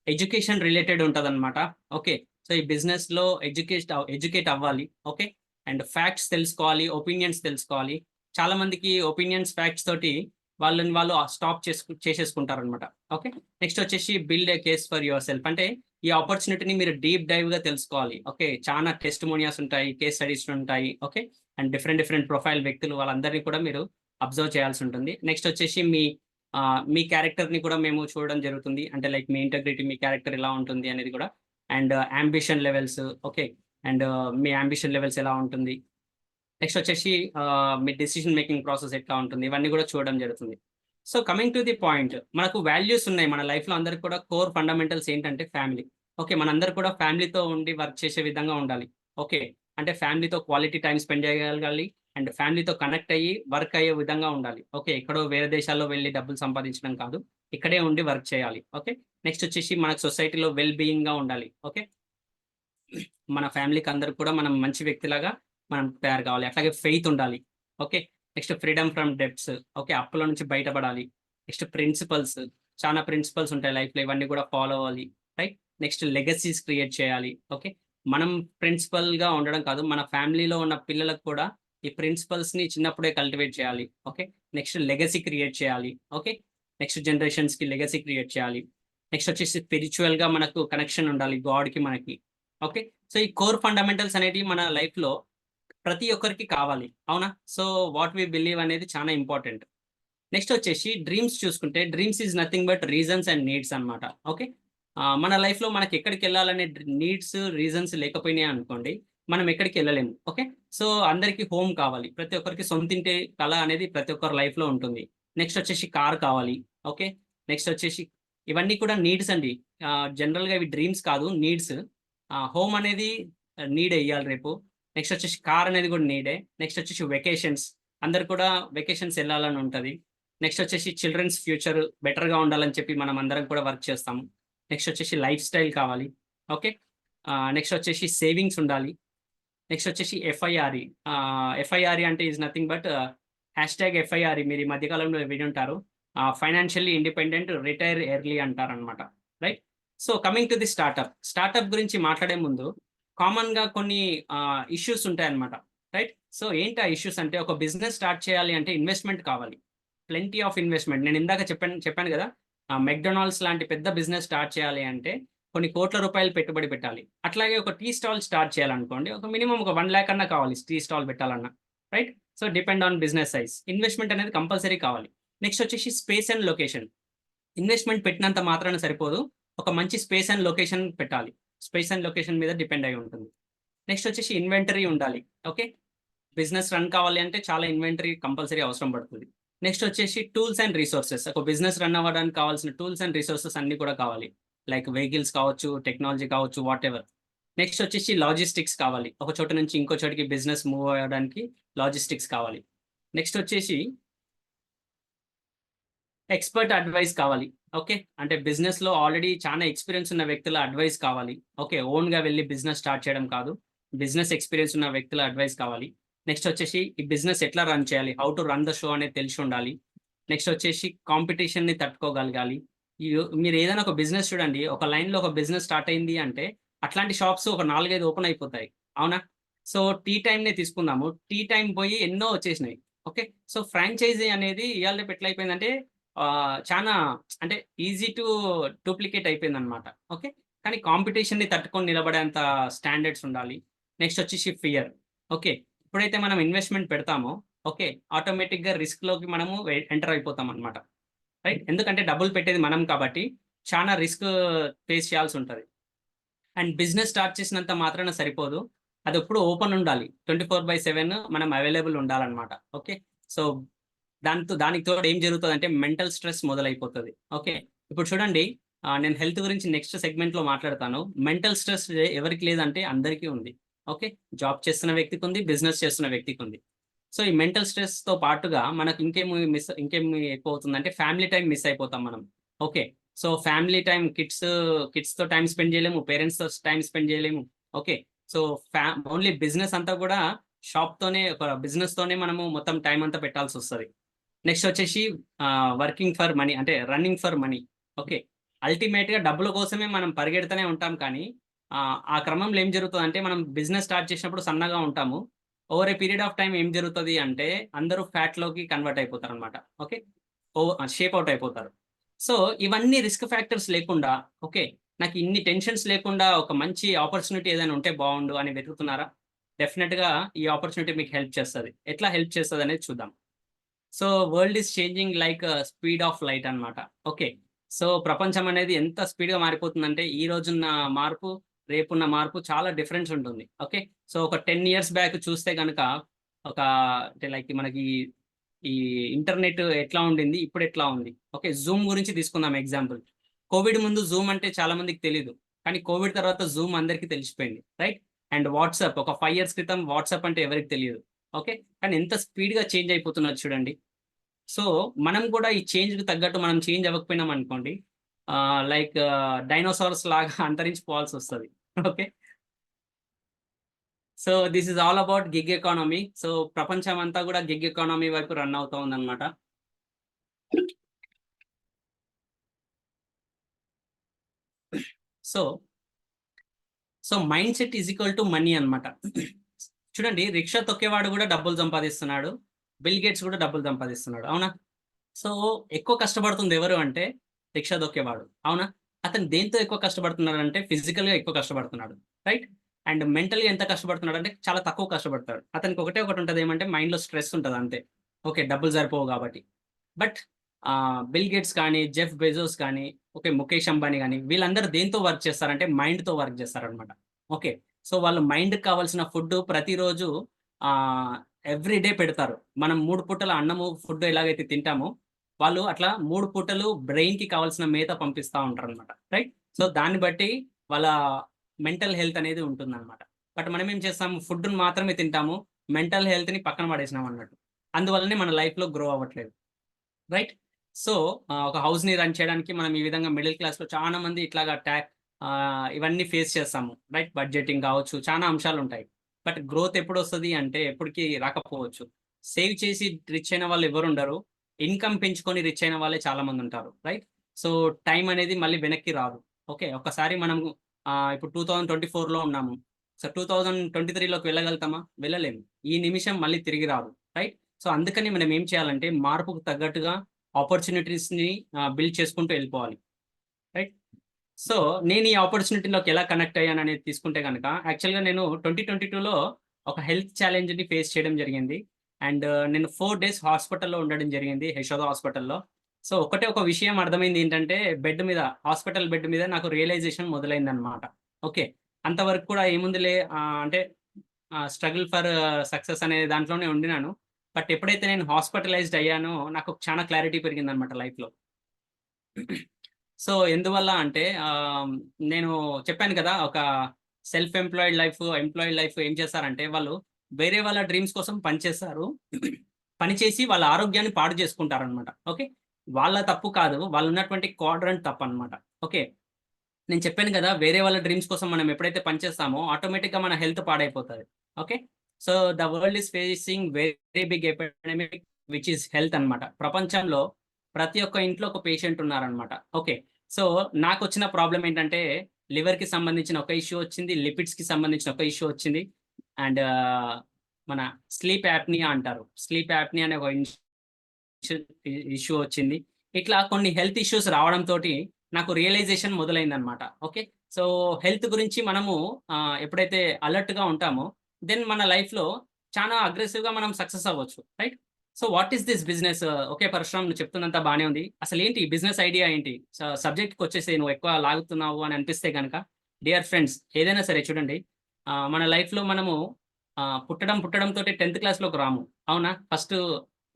ఎడ్యుకేషన్ రిలేటెడ్ ఉంటదన్నమాట. ఓకే. సో, ఈ బిజినెస్‌లో ఎడ్యుకేట్ అవ్వాలి. ఓకే. అండ్ ఫ్యాక్ట్స్ తెలుసుకోవాలి. ఒపీనియన్స్ తెలుసుకోవాలి. చాలా మందికి ఒపీనియన్స్, ఫ్యాక్ట్స్ తోటి వాళ్ళని వాళ్ళు స్టాప్ చేసేసుకుంటారన్నమాట. ఓకే. నెక్స్ట్ వచ్చేసి build a case for your self. అంటే ఈ ఆపర్చునిటీని మీరు డీప్ డైవ్‌గా తెలుసుకోవాలి. ఓకే. చానా టెస్టిమోనియాస్ ఉంటాయి. కేస్ స్టడీస్ ఉంటాయి. ఓకే. అండ్ డిఫరెంట్ ప్రొఫైల్ వ్యక్తులు వాళ్ళందరిని కూడా మీరు అబ్జర్వ్ చేయాల్సుంటుంది. నెక్స్ట్ వచ్చేసి మీ క్యారెక్టర్‌ని కూడా మేము చూడడం జరుగుతుంది. అంటే లైక్ మీ ఇంటెగ్రిటీ, మీ క్యారెక్టర్ ఎలా ఉంటుంది అనేది కూడా. And ambition levels okay. And me ambition levels ఎలా ఉంటుంది. నెక్స్ట్ వచ్చేసి మీ డెసిషన్ మేకింగ్ ప్రాసెస్ ఎట్లా ఉంటుంది. ఇవన్నీ కూడా చూడడం జరుగుతుంది. So, coming to the point మనకు వాల్యూస్ ఉన్నాయి. మన లైఫ్‌లో అందరికి కూడా కోర్ ఫండమెంటల్స్ ఏంటంటే ఫ్యామిలీ. ఓకే. మనందరూ కూడా ఫ్యామిలీతో ఉండి వర్క్ చేసే విధంగా ఉండాలి. ఓకే. అంటే ఫ్యామిలీతో క్వాలిటీ టైమ్ స్పెండ్ చేయగలగాలి. అండ్ ఫ్యామిలీతో కనెక్ట్ అయ్యి వర్క్ అయ్యే విధంగా ఉండాలి. ఓకే. ఎక్కడో వేరే దేశాల్లో వెళ్లి డబ్బులు సంపాదించడం కాదు. ఇక్కడే ఉండి వర్క్ చేయాలి. ఓకే. నెక్స్ట్ వచ్చేసి మనకు సొసైటీలో వెల్ బీయింగ్‌గా ఉండాలి. ఓకే. మన ఫ్యామిలీకి అందరికి కూడా మనం మంచి వ్యక్తిలాగా మనం తయారు కావాలి. అట్లాగే ఫెయిత్ ఉండాలి. Okay. Next freedom from debts. Okay. అప్పుల నుంచి బయటపడాలి. Next principles. చానా ప్రిన్సిపల్స్ ఉంటాయి లైఫ్‌లో. ఇవన్నీ కూడా ఫాలో అవ్వాలి. రైట్. నెక్స్ట్ లెగసీస్ క్రియేట్ చేయాలి. ఓకే. మనం ప్రిన్సిపల్‌గా ఉండడం కాదు. మన ఫ్యామిలీలో ఉన్న పిల్లలకు కూడా ఈ ప్రిన్సిపల్స్‌ని చిన్నప్పుడే కల్టివేట్ చేయాలి. ఓకే. నెక్స్ట్ లెగసీ క్రియేట్ చేయాలి. ఓకే. నెక్స్ట్ జనరేషన్స్‌కి లెగసీ క్రియేట్ చేయాలి. నెక్స్ట్ వచ్చేసి స్పిరిచ్యువల్‌గా మనకు కనెక్షన్ ఉండాలి గాడ్‌కి మనకి. ఓకే. సో, ఈ కోర్ ఫండమెంటల్స్ అనేటివి మన లైఫ్‌లో ప్రతి ఒక్కరికి కావాలి. అవునా? సో, వాట్ వి బిలీవ్ అనేది చాలా ఇంపార్టెంట్. నెక్స్ట్ వచ్చేసి డ్రీమ్స్ చూసుకుంటే dreams is nothing but reasons and needs అన్నమాట. ఓకే. మన లైఫ్‌లో మనకెక్కడికెళ్ళాలనే నీడ్స్, రీజన్స్ లేకపోయినాయి అనుకోండి, మనం ఎక్కడికెళ్ళలేము. ఓకే. సో, అందరికి హోమ్ కావాలి. ప్రతి ఒక్కరికి సొంతింటి కల అనేది ప్రతి ఒక్కరి లైఫ్‌లో ఉంటుంది. నెక్స్ట్ వచ్చేసి కార్ కావాలి. ఓకే. నెక్స్ట్ వచ్చేసి ఇవన్నీ కూడా నీడ్స్ అండి. జనరల్‌గా ఇవి డ్రీమ్స్ కాదు నీడ్స్. హోమ్ అనేది నీడే ఇయ్యాల రేపు. నెక్స్ట్ వచ్చేసి కార్ అనేది కూడా నీడే. నెక్స్ట్ వచ్చేసి వెకేషన్స్. అందరు కూడా వెకేషన్స్ ఎళ్ళాలని ఉంటది. నెక్స్ట్ వచ్చేసి చిల్డ్రన్స్ ఫ్యూచర్ బెటర్‌గా ఉండాలని చెప్పి మనం అందరం కూడా వర్క్ చేస్తాము. నెక్స్ట్ వచ్చేసి లైఫ్ స్టైల్ కావాలి. ఓకే, నెక్స్ట్ వచ్చేసి సేవింగ్స్ ఉండాలి. నెక్స్ట్ వచ్చేసి ఎఫ్ఐఆర్ఈ. ఎఫ్ఐఆర్ఈ అంటే ఈజ్ నథింగ్ బట్ #FIRE. మీరు ఈ మధ్యకాలంలో విని ఉంటారు. ఫైనాన్షియల్లీ ఇండిపెండెంట్ రిటైర్ ఎర్లీ అంటారనమాట. Right. So coming to the startup గురించి మాట్లాడే ముందు కామన్గా కొన్ని ఇష్యూస్ ఉంటాయన్నమాట. రైట్. సో ఏంటి ఆ ఇష్యూస్ అంటే, ఒక బిజినెస్ స్టార్ట్ చేయాలి అంటే ఇన్వెస్ట్మెంట్ కావాలి, ప్లెంటీ ఆఫ్ ఇన్వెస్ట్మెంట్. నేను ఇందాక చెప్పాను కదా, మెక్డొనాల్డ్స్ లాంటి పెద్ద బిజినెస్ స్టార్ట్ చేయాలి అంటే కొన్ని కోట్ల రూపాయలు పెట్టుబడి పెట్టాలి. అట్లాగే ఒక టీ స్టాల్ స్టార్ట్ చేయాలనుకోండి, ఒక మినిమం ఒక 1 lakh అన్నా కావాలి టీ స్టాల్ పెట్టాలన్నా. Right. So depend on business size. Investment అనేది కంపల్సరీ కావాలి. నెక్స్ట్ వచ్చేసి స్పేస్ అండ్ లొకేషన్. ఇన్వెస్ట్మెంట్ పెట్టినంత మాత్రాన సరిపోదు, ఒక మంచి స్పేస్ అండ్ లొకేషన్ పెట్టాలి. స్పేస్ అండ్ లొకేషన్ మీద డిపెండ్ అయి ఉంటుంది. నెక్స్ట్ వచ్చేసి ఇన్వెంటరీ ఉండాలి. ఓకే, బిజినెస్ రన్ కావాలి అంటే చాలా ఇన్వెంటరీ కంపల్సరీ అవసరం పడుతుంది. నెక్స్ట్ వచ్చేసి టూల్స్ అండ్ రిసోర్సెస్. ఒక బిజినెస్ రన్ అవ్వడానికి కావాల్సిన టూల్స్ అండ్ రిసోర్సెస్ అన్ని కూడా కావాలి. లైక్ వెహికల్స్ కావచ్చు, టెక్నాలజీ కావచ్చు, వాట్ ఎవర్. నెక్స్ట్ వచ్చేసి లాజిస్టిక్స్ కావాలి. ఒక చోట నుంచి ఇంకో చోటికి బిజినెస్ మూవ్ అవ్వడానికి లాజిస్టిక్స్ కావాలి. నెక్స్ట్ వచ్చేసి ఎక్స్పర్ట్ అడ్వైస్ కావాలి. ఓకే, అంటే బిజినెస్ లో ఆల్రెడీ చాలా ఎక్స్పీరియన్స్ ఉన్న వ్యక్తుల అడ్వైస్ కావాలి. ఓకే, ఓన్ గా వెళ్ళి బిజినెస్ స్టార్ట్ చేయడం కాదు, బిజినెస్ ఎక్స్పీరియన్స్ ఉన్న వ్యక్తుల అడ్వైస్ కావాలి. నెక్స్ట్ వచ్చేసి ఈ బిజినెస్ ఎట్లా రన్ చేయాలి, how to run the show అనేది తెలిసి ఉండాలి. నెక్స్ట్ వచ్చేసి కాంపిటీషన్ ని తట్టుకోగలగాలి. మీరు ఏదైనా ఒక బిజినెస్ చూడండి, ఒక లైన్ లో ఒక బిజినెస్ స్టార్ట్ అయింది అంటే అట్లాంటి షాప్స్ ఒక 4-5 ఓపెన్ అయిపోతాయి, అవునా? సో టీ టైం నే తీసుకుందాము, టీ టైం పోయి ఎన్నో వచ్చేసినాయి. ఓకే, సో ఫ్రాంచైజీ అనేది ఇవాళ రేపు ఎట్లా అయిపోయిందంటే చాలా అంటే ఈజీ టు డూప్లికేట్ అయిపోయింది అనమాట. ఓకే, కానీ కాంపిటీషన్ ని తట్టుకొని నిలబడేంత స్టాండర్డ్స్ ఉండాలి. నెక్స్ట్ వచ్చేసి ఫియర్. ఓకే, ఎప్పుడైతే మనం ఇన్వెస్ట్మెంట్ పెడతామో ఓకే, ఆటోమేటిక్ గా రిస్క్ లోకి మనము ఎంటర్ అయిపోతాం అనమాట. రైట్. ఎందుకంటే డబ్బులు పెట్టేది మనం కాబట్టి చాలా రిస్క్ ఫేస్ చేయాల్సి ఉంటుంది. అండ్ బిజినెస్ స్టార్ట్ చేసినంత మాత్రాన సరిపోదు, అది ఎప్పుడు ఓపెన్ ఉండాలి, 24/7 మనం అవైలబుల్ ఉండాలన్నమాట. ఓకే, సో దానికి తోడు ఏం జరుగుతుంది అంటే మెంటల్ స్ట్రెస్ మొదలైపోతుంది. ఓకే, ఇప్పుడు చూడండి, నేను హెల్త్ గురించి నెక్స్ట్ సెగ్మెంట్ లో మాట్లాడతాను. మెంటల్ స్ట్రెస్ ఎవరికి లేదంటే అందరికీ ఉంది. ఓకే, జాబ్ చేస్తున్న వ్యక్తికి ఉంది, బిజినెస్ చేస్తున్న వ్యక్తికి ఉంది. సో ఈ మెంటల్ స్ట్రెస్ తో పాటుగా మనకు ఇంకేం ఎక్కువ అవుతుందంటే ఫ్యామిలీ టైం మిస్ అయిపోతాం మనం. Okay, so family time, kids తో టైం స్పెండ్ చేయలేము, పేరెంట్స్ తో టైం స్పెండ్ చేయలేము. ఓకే, సో ఓన్లీ బిజినెస్ అంతా కూడా షాప్ తోనే, ఒక బిజినెస్ తోనే మనము మొత్తం టైం అంతా పెట్టాల్సి వస్తుంది. నెక్స్ట్ వచ్చేసి వర్కింగ్ ఫర్ మనీ, అంటే running for money. Okay, ultimate గా డబ్బుల కోసమే మనం పరిగెడుతూనే ఉంటాం, కానీ ఆ క్రమంలో ఏం జరుగుతుంది అంటే, మనం బిజినెస్ స్టార్ట్ చేసినప్పుడు సన్నగా ఉంటాము, over a period of time ఏం జరుగుతుంది అంటే అందరూ ఫ్యాట్ లోకి కన్వర్ట్ అయిపోతారు అనమాట. ఓకే, షేప్ అవుట్ అయిపోతారు. సో ఇవన్నీ రిస్క్ ఫ్యాక్టర్స్ లేకుండా, ఓకే, నాకు ఇన్ని టెన్షన్స్ లేకుండా ఒక మంచి ఆపర్చునిటీ ఏదైనా ఉంటే బాగుండు అని వెతుకుతున్నారా? డెఫినెట్ గా ఈ ఆపర్చునిటీ మీకు హెల్ప్ చేస్తుంది. ఎట్లా హెల్ప్ చేస్తుంది అనేది చూద్దాం. So world is changing like speed of light అన్నమాట. ఓకే, సో ప్రపంచం అనేది ఎంత స్పీడ్ గా మారిపోతుందంటే ఈ రోజున్న మార్పు, రేపున్న మార్పు చాలా డిఫరెన్స్ ఉంటుంది. ఓకే, సో ఒక 10 years బ్యాక్ చూస్తే కనుక ఒక అంటే లైక్ మనకి ఈ ఇంటర్నెట్ ఎట్లా ఉండింది, ఇప్పుడు ఎట్లా ఉంది. ఓకే, జూమ్ గురించి తీసుకుందాం ఎగ్జాంపుల్. కోవిడ్ ముందు జూమ్ అంటే చాలా మందికి తెలియదు, కానీ కోవిడ్ తర్వాత జూమ్ అందరికీ తెలిసిపోయింది. రైట్. అండ్ వాట్సాప్, ఒక 5 years క్రితం వాట్సాప్ అంటే ఎవరికి తెలియదు. ఓకే, కానీ ఎంత స్పీడ్ గా చేంజ్ అయిపోతున్నారు చూడండి. సో మనం కూడా ఈ చేంజ్ కి తగ్గట్టు మనం చేంజ్ అవ్వకపోయినాం అనుకోండి, లైక్ డైనోసార్స్ లాగా అంతరించిపోవాల్సి వస్తుంది. Okay, so this is all about gig economy. So ప్రపంచం అంతా కూడా గిగ్ ఎకానమీ వైపు రన్ అవుతా ఉందన్నమాట. So so mind set is equal to money అనమాట. చూడండి, రిక్షా తొక్కేవాడు కూడా డబ్బులు సంపాదిస్తున్నాడు, బిల్ గేట్స్ కూడా డబ్బులు సంపాదిస్తున్నాడు, అవునా? సో ఎక్కువ కష్టపడుతుంది ఎవరు అంటే రిక్షా దొక్కేవాడు, అవునా? అతను దేంతో ఎక్కువ కష్టపడుతున్నాడు అంటే ఫిజికల్ గా ఎక్కువ కష్టపడుతున్నాడు. రైట్. అండ్ మెంటల్ గా ఎంత కష్టపడుతున్నాడు అంటే చాలా తక్కువ కష్టపడతాడు. అతనికి ఒకటే ఒకటి ఉంటుంది, ఏమంటే మైండ్ లో స్ట్రెస్ ఉంటుంది అంతే. ఓకే, డబ్బులు సరిపోవు కాబట్టి. బట్ బిల్ గేట్స్ కానీ, జెఫ్ బెజోస్ కానీ, ఓకే, ముఖేష్ అంబానీ కానీ, వీళ్ళందరూ దేంతో వర్క్ చేస్తారంటే మైండ్ తో వర్క్ చేస్తారనమాట. ఓకే, సో వాళ్ళ మైండ్ కావాల్సిన ఫుడ్ ప్రతిరోజు ఆ ఎవ్రీ డే పెడతారు. మనం 3 పూటల అన్నము ఫుడ్ ఎలాగైతే తింటామో, వాళ్ళు అట్లా 3 పూటలు బ్రెయిన్ కి కావాల్సిన మేత పంపిస్తూ ఉంటారు అనమాట. రైట్. సో దాన్ని బట్టి వాళ్ళ మెంటల్ హెల్త్ అనేది ఉంటుందన్నమాట. బట్ మనం ఏం చేస్తాము, ఫుడ్ మాత్రమే తింటాము, మెంటల్ హెల్త్ ని పక్కన పడేసినాం అన్నట్టు. అందువల్లనే మన లైఫ్ లో గ్రో అవ్వట్లేదు. రైట్. సో ఒక హౌస్‌ని రన్ చేయడానికి మనం ఈ విధంగా మిడిల్ క్లాస్‌లో చాలా మంది ఇట్లాగా ఇవన్నీ ఫేస్ చేస్తాము. రైట్? బడ్జెటింగ్ కావచ్చు, చాలా అంశాలుంటాయి. బట్ గ్రోత్ ఎప్పుడొస్తది అంటే ఎప్పటికి రాకపోవచ్చు. సేవ్ చేసి రిచ్ అయిన వాళ్ళు ఎవరుండరు. ఇన్‌కమ్ పెంచుకొని రిచ్ అయిన వాళ్ళే చాలా మందుంటారు. రైట్? సో టైం అనేది మళ్ళీ వెనక్కి రాదు. ఓకే. ఒక్కసారి మనము ఇప్పుడు 2024లో ఉన్నాము. సో 2023లోకి వెళ్ళగలుగుతామా? వెళ్ళలేము. ఈ నిమిషం మళ్ళీ తిరిగి రాదు. రైట్? సో అందుకని మనం ఏం చేయాలంటే మార్పుకు తగ్గట్టుగా ఆపర్చునిటీస్‌ని బిల్డ్ చేసుకుంటూ వెళ్ళిపోవాలి. రైట్? సో నేను ఈ ఆపర్చునిటీలోకి ఎలా కనెక్ట్ అయ్యాననేది తీసుకుంటే గనక యాక్చువల్‌గా నేను 2022లో ఒక హెల్త్ ఛాలెంజ్‌ని ఫేస్ చేయడం జరిగింది. అండ్ నేను 4 డేస్ హాస్పిటల్‌లో ఉండడం జరిగింది. యశోద హాస్పిటల్‌లో. సో ఒకటే ఒక విషయం అర్థమైంది ఏంటంటే హాస్పిటల్ బెడ్ మీద నాకు రియలైజేషన్ మొదలైందన్నమాట. ఓకే. అంతవరకు కూడా ఏముందిలే అంటే స్ట్రగుల్ ఫర్ సక్సెస్ అనే దాంట్లోనే ఉండినాను. బట్ ఎప్పుడైతే నేను హాస్పిటలైజ్డ్ అయ్యానో నాకు చాలా క్లారిటీ పెరిగిందన్నమాట లైఫ్‌లో. సో ఎందువల్ల అంటే నేను చెప్పాను కదా! ఒక ఎంప్లాయిడ్ లైఫ్ ఏం చేస్తారంటే వాళ్ళు వేరే వాళ్ళ డ్రీమ్స్ కోసం పని చేస్తారు. పని చేసి వాళ్ళ ఆరోగ్యాన్ని పాడు చేసుకుంటారనమాట. ఓకే. వాళ్ళ తప్పు కాదు. వాళ్ళున్నటువంటి క్వాడ్రంట్ తప్పనమాట. ఓకే. నేను చెప్పాను గదా! వేరే వాళ్ళ డ్రీమ్స్ కోసం మనం ఎప్పుడైతే పని చేస్తామో ఆటోమేటిక్‌గా మన హెల్త్ పాడైపోతది. Okay. So, the world is facing very big epidemic which is health అన్నమాట. ప్రపంచంలో ప్రతి ఒక్క ఇంట్లో ఒక పేషెంట్ ఉన్నారన్నమాట. ఓకే. సో, నాకొచ్చిన ప్రాబ్లమ్ ఏంటంటే లివర్‌కి సంబంధించిన ఒక ఇష్యూ వచ్చింది. లిపిడ్స్‌కి సంబంధించిన ఒక ఇష్యూ వచ్చింది. అండ్ మన స్లీప్ యాప్నియా అంటారు. స్లీప్ యాప్నియా అనే ఒక ఇష్యూ ఇష్యూ వచ్చింది. ఇట్లా కొన్ని హెల్త్ ఇష్యూస్ రావడంతోటి నాకు రియలైజేషన్ మొదలైందనమాట. ఓకే. సో, హెల్త్ గురించి మనము ఎప్పుడైతే అలర్ట్‌గా ఉంటామో, దెన్ మన లైఫ్‌లో చానా అగ్రెసివ్‌గా మనం సక్సెస్ అవ్వచ్చు. Right? So, what is this business? Okay. Parashuram నువ్వు చెప్తున్నంతా బానే ఉంది. అసలేంటి ఈ బిజినెస్ ఐడియా ఏంటి? సబ్జెక్ట్‌కొచ్చేసేయి నువ్వు ఎక్కువ లాగుతున్నావు అని అనిపిస్తే గనక, డియర్ ఫ్రెండ్స్ ఏదైనా సరే చూడండి మన లైఫ్‌లో మనము పుట్టడంతోటే 10థ్ క్లాస్‌లోకి రాము. అవునా? ఫస్టు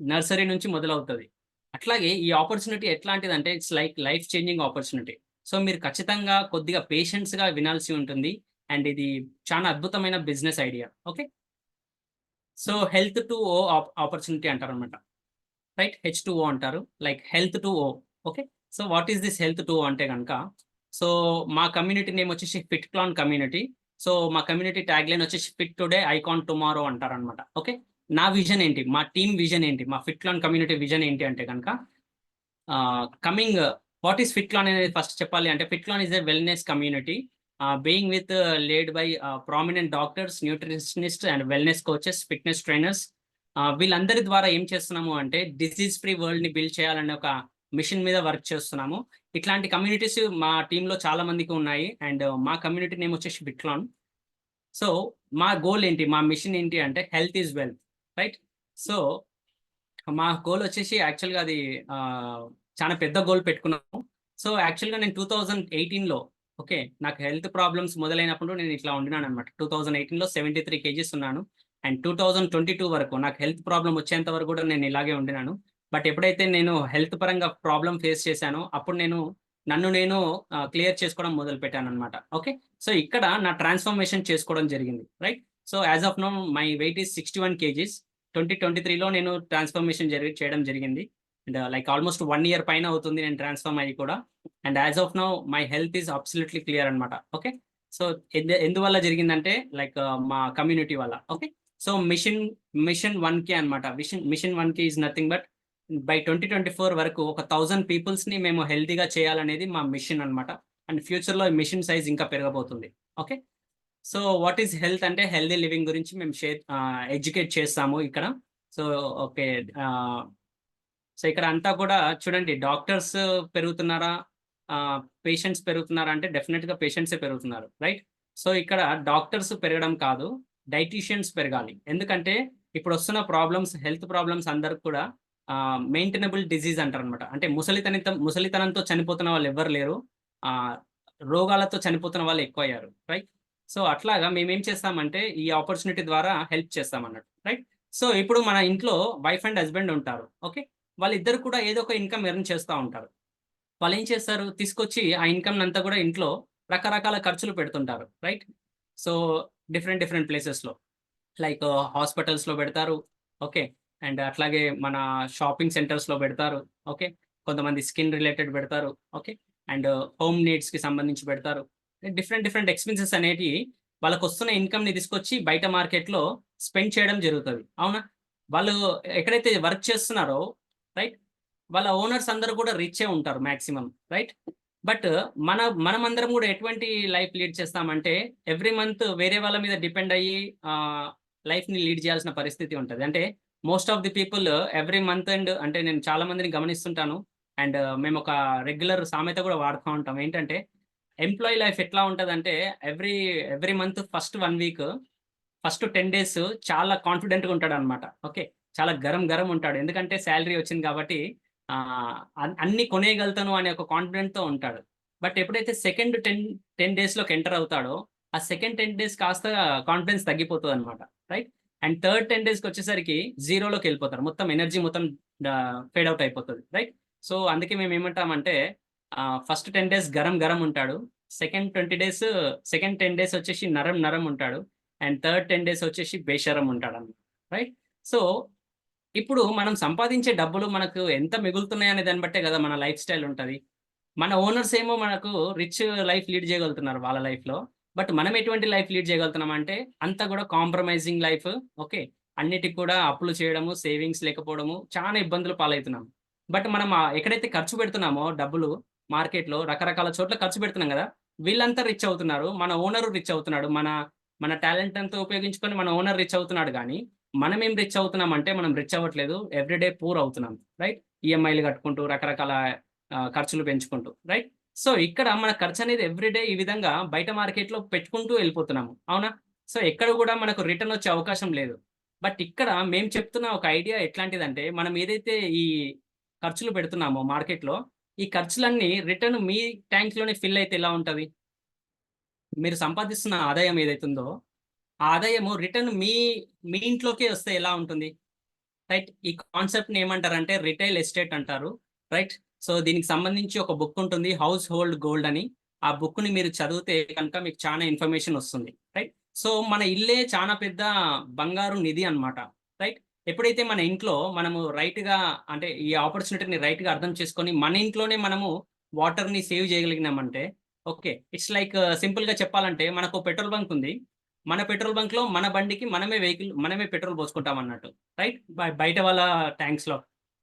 నర్సరీ నుంచి మొదలవుతది. అట్లాగే ఈ ఆపర్చునిటీ ఎట్లాంటిదంటే it's like life changing opportunity. So, మీరు ఖచ్చితంగా కొద్దిగా పేషెన్స్‌గా వినాల్సి ఉంటుంది. అండ్ ఇది చానా అద్భుతమైన business idea. Okay. So, health two O opportunity అంటారనమాట. రైట్? హెచ్2ఓ అంటారు. Like health two O. Okay. So, what is this health two O అంటే గనక, సో, మా కమ్యూనిటీ నేమ్ వచ్చేసి ఫిట్ క్లాన్ కమ్యూనిటీ. సో, మా కమ్యూనిటీ ట్యాగ్‌లైన్ వచ్చేసి ఫిట్ టుడే ఐకాన్ టుమారో అంటారనమాట. ఓకే. నా విజన్ ఏంటి? మా టీమ్ విజన్ ఏంటి? మా ఫిట్ క్లాన్ కమ్యూనిటీ విజన్ ఏంటి అంటే గనక coming what is fit clan అనేది ఫస్ట్ చెప్పాలి అంటే fit clan is a wellness community being with laid by prominent doctors, nutritionist and wellness coaches, fitness trainers. వీళ్ళందరి ద్వారా ఏం చేస్తున్నాము అంటే డిసీజ్ ఫ్రీ వరల్డ్‌ని బిల్డ్ చేయాలనే ఒక మిషన్ మీద వర్క్ చేస్తున్నాము. ఇట్లాంటి కమ్యూనిటీస్ మా టీమ్‌లో చాలా మందికి ఉన్నాయి. అండ్ మా కమ్యూనిటీ నేమ్ వచ్చేసి ఫిట్ క్లాన్. సో, మా గోల్ ఏంటి? మా మిషన్ ఏంటి అంటే health is wealth. Right? So, మా గోల్ వచ్చేసి యాక్చువల్‌గా అది చాలా పెద్ద గోల్ పెట్టుకున్నాము. సో, యాక్చువల్‌గా నేను 2018లో ఓకే. నాకు హెల్త్ ప్రాబ్లమ్స్ మొదలైనప్పుడు నేను ఇట్లా ఉండినాననమాట. 2018లో 73 కేజీస్ ఉన్నాను. అండ్ 2022 వరకు నాకు హెల్త్ ప్రాబ్లమ్ వచ్చేంత వరకు కూడా నేను ఇలాగే ఉండినాను. బట్ ఎప్పుడైతే నేను హెల్త్ పరంగా ప్రాబ్లమ్ ఫేస్ చేశానో అప్పుడు నన్ను నేను క్లియర్ చేసుకోవడం మొదలుపెట్టాననమాట. ఓకే. సో, ఇక్కడ నా ట్రాన్స్‌ఫర్మేషన్ చేసుకోవడం జరిగింది. Right? So, as of now my weight is 61 KGs. 2023లో నేను ట్రాన్స్‌ఫర్మేషన్ చేయడం జరిగింది. అండ్ లైక్ ఆల్‌మోస్ట్ 1 ఇయర్ పైన అవుతుంది నేను ట్రాన్స్‌ఫార్మ్ అయ్యి కూడా. And as of now my health is absolutely clear అనమాట. ఓకే. సో, ఎందువల్ల జరిగిందంటే లైక్ మా కమ్యూనిటీ వల్ల. ఓకే. సో, మిషన్ 1కే అనమాట. Mission one K is nothing but by 2024 వరకు ఒక 1000 పీపుల్స్‌ని మేము హెల్తీగా చేయాలనేది మా మిషన్ అనమాట. అండ్ ఫ్యూచర్‌లో ఈ మిషన్ సైజ్ ఇంకా పెరగబోతుంది. Okay. So, what is health అంటే హెల్తీ లివింగ్ గురించి మేము ఎడ్యుకేట్ చేస్తాము ఇక్కడ. So, okay. ఆహ్, సో, ఇక్కడ అంతా కూడా చూడండి డాక్టర్స్ పెరుగుతున్నారా? పేషెంట్స్ పెరుగుతున్నారా? అంటే డెఫినిట్‌గా పేషెంట్సే పెరుగుతున్నారు. రైట్? సో, ఇక్కడ డాక్టర్స్ పెరగడం కాదు, డైటీషియన్స్ పెరగాలి. ఎందుకంటే ఇప్పుడొస్తున్న హెల్త్ ప్రాబ్లమ్స్ అందరికి కూడా మెయింటైనబుల్ డిసీజ్ అంటారనమాట. అంటే ముసలితనంతో చనిపోతున్న వాళ్ళు ఎవ్వరు లేరు. ఆహ్, రోగాలతో చనిపోతున్న వాళ్ళు ఎక్కువయ్యారు. రైట్? సో, అట్లాగా మేమేం చేస్తామంటే ఈ ఆపర్చునిటీ ద్వారా హెల్ప్ చేస్తామన్నట్టు. రైట్? సో, ఇప్పుడు మన ఇంట్లో వైఫ్ అండ్ హస్బాండ్ ఉంటారు. ఓకే. వాళ్ళిద్దరు కూడా ఏదో ఒక ఇన్‌కమ్ ఎర్న్ చేస్తా ఉంటారు. వాళ్ళేం చేస్తారు? తీసుకొచ్చి ఆ ఇన్‌కమ్‌నంతా గూడా ఇంట్లో రకరకాల ఖర్చులు పెడుతుంటారు. రైట్? సో, డిఫరెంట్ ప్లేసెస్‌లో. లైక్ హాస్పిటల్స్‌లో బెడతారు. ఓకే. అండ్ అట్లాగే మన షాపింగ్ సెంటర్స్‌లో బెడతారు. ఓకే. కొంతమంది స్కిన్ రిలేటెడ్ పెడతారు. ఓకే. అండ్ హోమ్ నీడ్స్‌కి సంబంధించి పెడతారు. డిఫరెంట్ ఎక్స్‌పెన్సెస్ అనేటియి వాళ్ళకొస్తున్న ఇన్‌కమ్‌ని తీసుకొచ్చి బయట మార్కెట్‌లో స్పెండ్ చేయడం జరుగుతది. అవునా? వాళ్ళు ఎక్కడైతే వర్క్ చేస్తున్నారో రైట్? వాళ్ళ ఓనర్స్ అందరూ కూడా రిచ్చే ఉంటారు మాక్సిమం. రైట్? బట్ మనమందరం గూడా ఎటువంటి లైఫ్ లీడ్ చేస్తామంటే, ఎవ్రీ మంత్ వేరే వాళ్ళ మీద డిపెండ్ అయ్యి లైఫ్‌ని లీడ్ చేయాల్సిన పరిస్థితి ఉంటది. అంటే most of the people every month end అంటే నేను చాలా మందిని గమనిస్తుంటాను. అండ్ మేమొక రెగ్యులర్ సామెత గూడా వాడుతా ఉంటాం. ఏంటంటే, ఎంప్లాయీ లైఫ్ ఎట్లా ఉంటదంటే, every every month first 1 week, first 10 days చాలా కాన్ఫిడెంట్‌గా ఉంటాడనమాట. ఓకే. చాలా గరం గరం ఉంటాడు. ఎందుకంటే సాలరీ వచ్చింది కాబట్టి అన్నీ కొనేయగలుగుతాను అనే ఒక కాన్ఫిడెంట్‌తో ఉంటాడు. బట్ ఎప్పుడైతే సెకండ్ 10 డేస్‌లోకి ఎంటర్ అవుతాడో, ఆ సెకండ్ 10 డేస్ కాస్త కాన్ఫిడెన్స్ తగ్గిపోతదనమాట. రైట్? And third 10 డేస్‌కొచ్చేసరికి జీరోలోకెళ్ళిపోతారు. మొత్తం ఎనర్జీ మొత్తం ఫేడ్ ఔట్ అయిపోతది. రైట్? సో, అందుకే మేమేమంటామంటే ఫస్ట్ 10 డేస్ గరం గరం ఉంటాడు. సెకండ్ 10 డేస్ వచ్చేసి నరం నరం ఉంటాడు. అండ్ థర్డ్ 10 డేస్ వచ్చేసి బేషరం ఉంటాడన్నమాట. రైట్? సో, ఇప్పుడు మనం సంపాదించే డబ్బులు మనకు ఎంత మిగులుతున్నాయనే దాన్ని బట్టే గదా! మన లైఫ్ స్టైల్ ఉంటది. మన ఓనర్స్ ఏమో మనకు రిచ్ లైఫ్ లీడ్ చేయగలుగుతున్నారు వాళ్ళ లైఫ్‌లో. బట్ మనం ఎటువంటి లైఫ్ లీడ్ చేయగలుగుతున్నాం అంటే, అంతా గూడా కాంప్రమైజింగ్ లైఫ్. ఓకే. అన్నిటికి కూడా అప్పులు చేయడము, సేవింగ్స్ లేకపోవడము, చానా ఇబ్బందులు పాలైతున్నాం. బట్ మనం ఎక్కడైతే ఖర్చు పెడుతున్నామో డబ్బులు మార్కెట్‌లో రకరకాల చోట్ల ఖర్చు పెడుతున్నాం గదా! వీళ్ళంతా రిచ్ అవుతున్నారు. మన ఓనరు రిచ్ అవుతున్నాడు. మన టాలెంట్ అంతా ఉపయోగించుకొని మన ఓనర్ రిచ్ అవుతున్నాడు గానీ, మనమేం రిచ్ అవుతున్నామంటే మనం రిచ్ అవ్వట్లేదు. ఎవ్రీ డే పూర్ అవుతున్నాం. రైట్? ఈఎంఐలు కట్టుకుంటూ రకరకాల ఖర్చులు పెంచుకుంటూ. రైట్? సో, ఇక్కడ మన ఖర్చనేది ఎవ్రీ డే ఈ విధంగా బయట మార్కెట్‌లో పెట్టుకుంటూ వెళ్ళిపోతున్నాము. అవునా? సో, ఎక్కడ గూడా మనకు రిటర్న్ వచ్చే అవకాశం లేదు. బట్ ఇక్కడ మేము చెప్తున్న ఒక ఐడియా ఎట్లాంటిదంటే, మనం ఏదైతే ఈ ఖర్చులు పెడుతున్నామో మార్కెట్‌లో, ఈ ఖర్చులన్నీ రిటర్న్ మీ ట్యాంక్‌లోనే ఫిల్ అయితే ఎలా ఉంటది? మీరు సంపాదిస్తున్న ఆదాయం ఏదైతుందో, ఆ ఆదాయము రిటర్న్ మీ ఇంట్లోకే వస్తే ఎలా ఉంటుంది? రైట్. ఈ కాన్సెప్ట్‌ని ఏమంటారంటే రిటైల్ ఎస్టేట్ అంటారు. రైట్. సో, దీనికి సంబంధించి ఒక బుక్ ఉంటుంది. 'హౌస్ హోల్డ్ గోల్డ్' అని. ఆ బుక్‌ని మీరు చదివితే గనుక మీకు చానా ఇన్ఫర్మేషన్ వస్తుంది. రైట్. సో, మన ఇల్లే చానా పెద్ద బంగారు నిధి అన్నమాట. రైట్. ఎప్పుడైతే మన ఇంట్లో మనము రైట్‌గా అంటే ఈ ఆపర్చునిటీని రైట్‌గా అర్థం చేసుకొని మన ఇంట్లోనే మనము వాటర్‌ని సేవ్ చేయగలిగినామంటే ఓకే. ఇట్స్ లైక్ సింపుల్‌గా చెప్పాలంటే మనకో పెట్రోల్ బంక్ ఉంది. మన పెట్రోల్ బంక్‌లో మన బండికి మనమే పెట్రోల్ పోసుకుంటామన్నట్టు. రైట్? బయట వాళ్ళ ట్యాంక్స్‌లో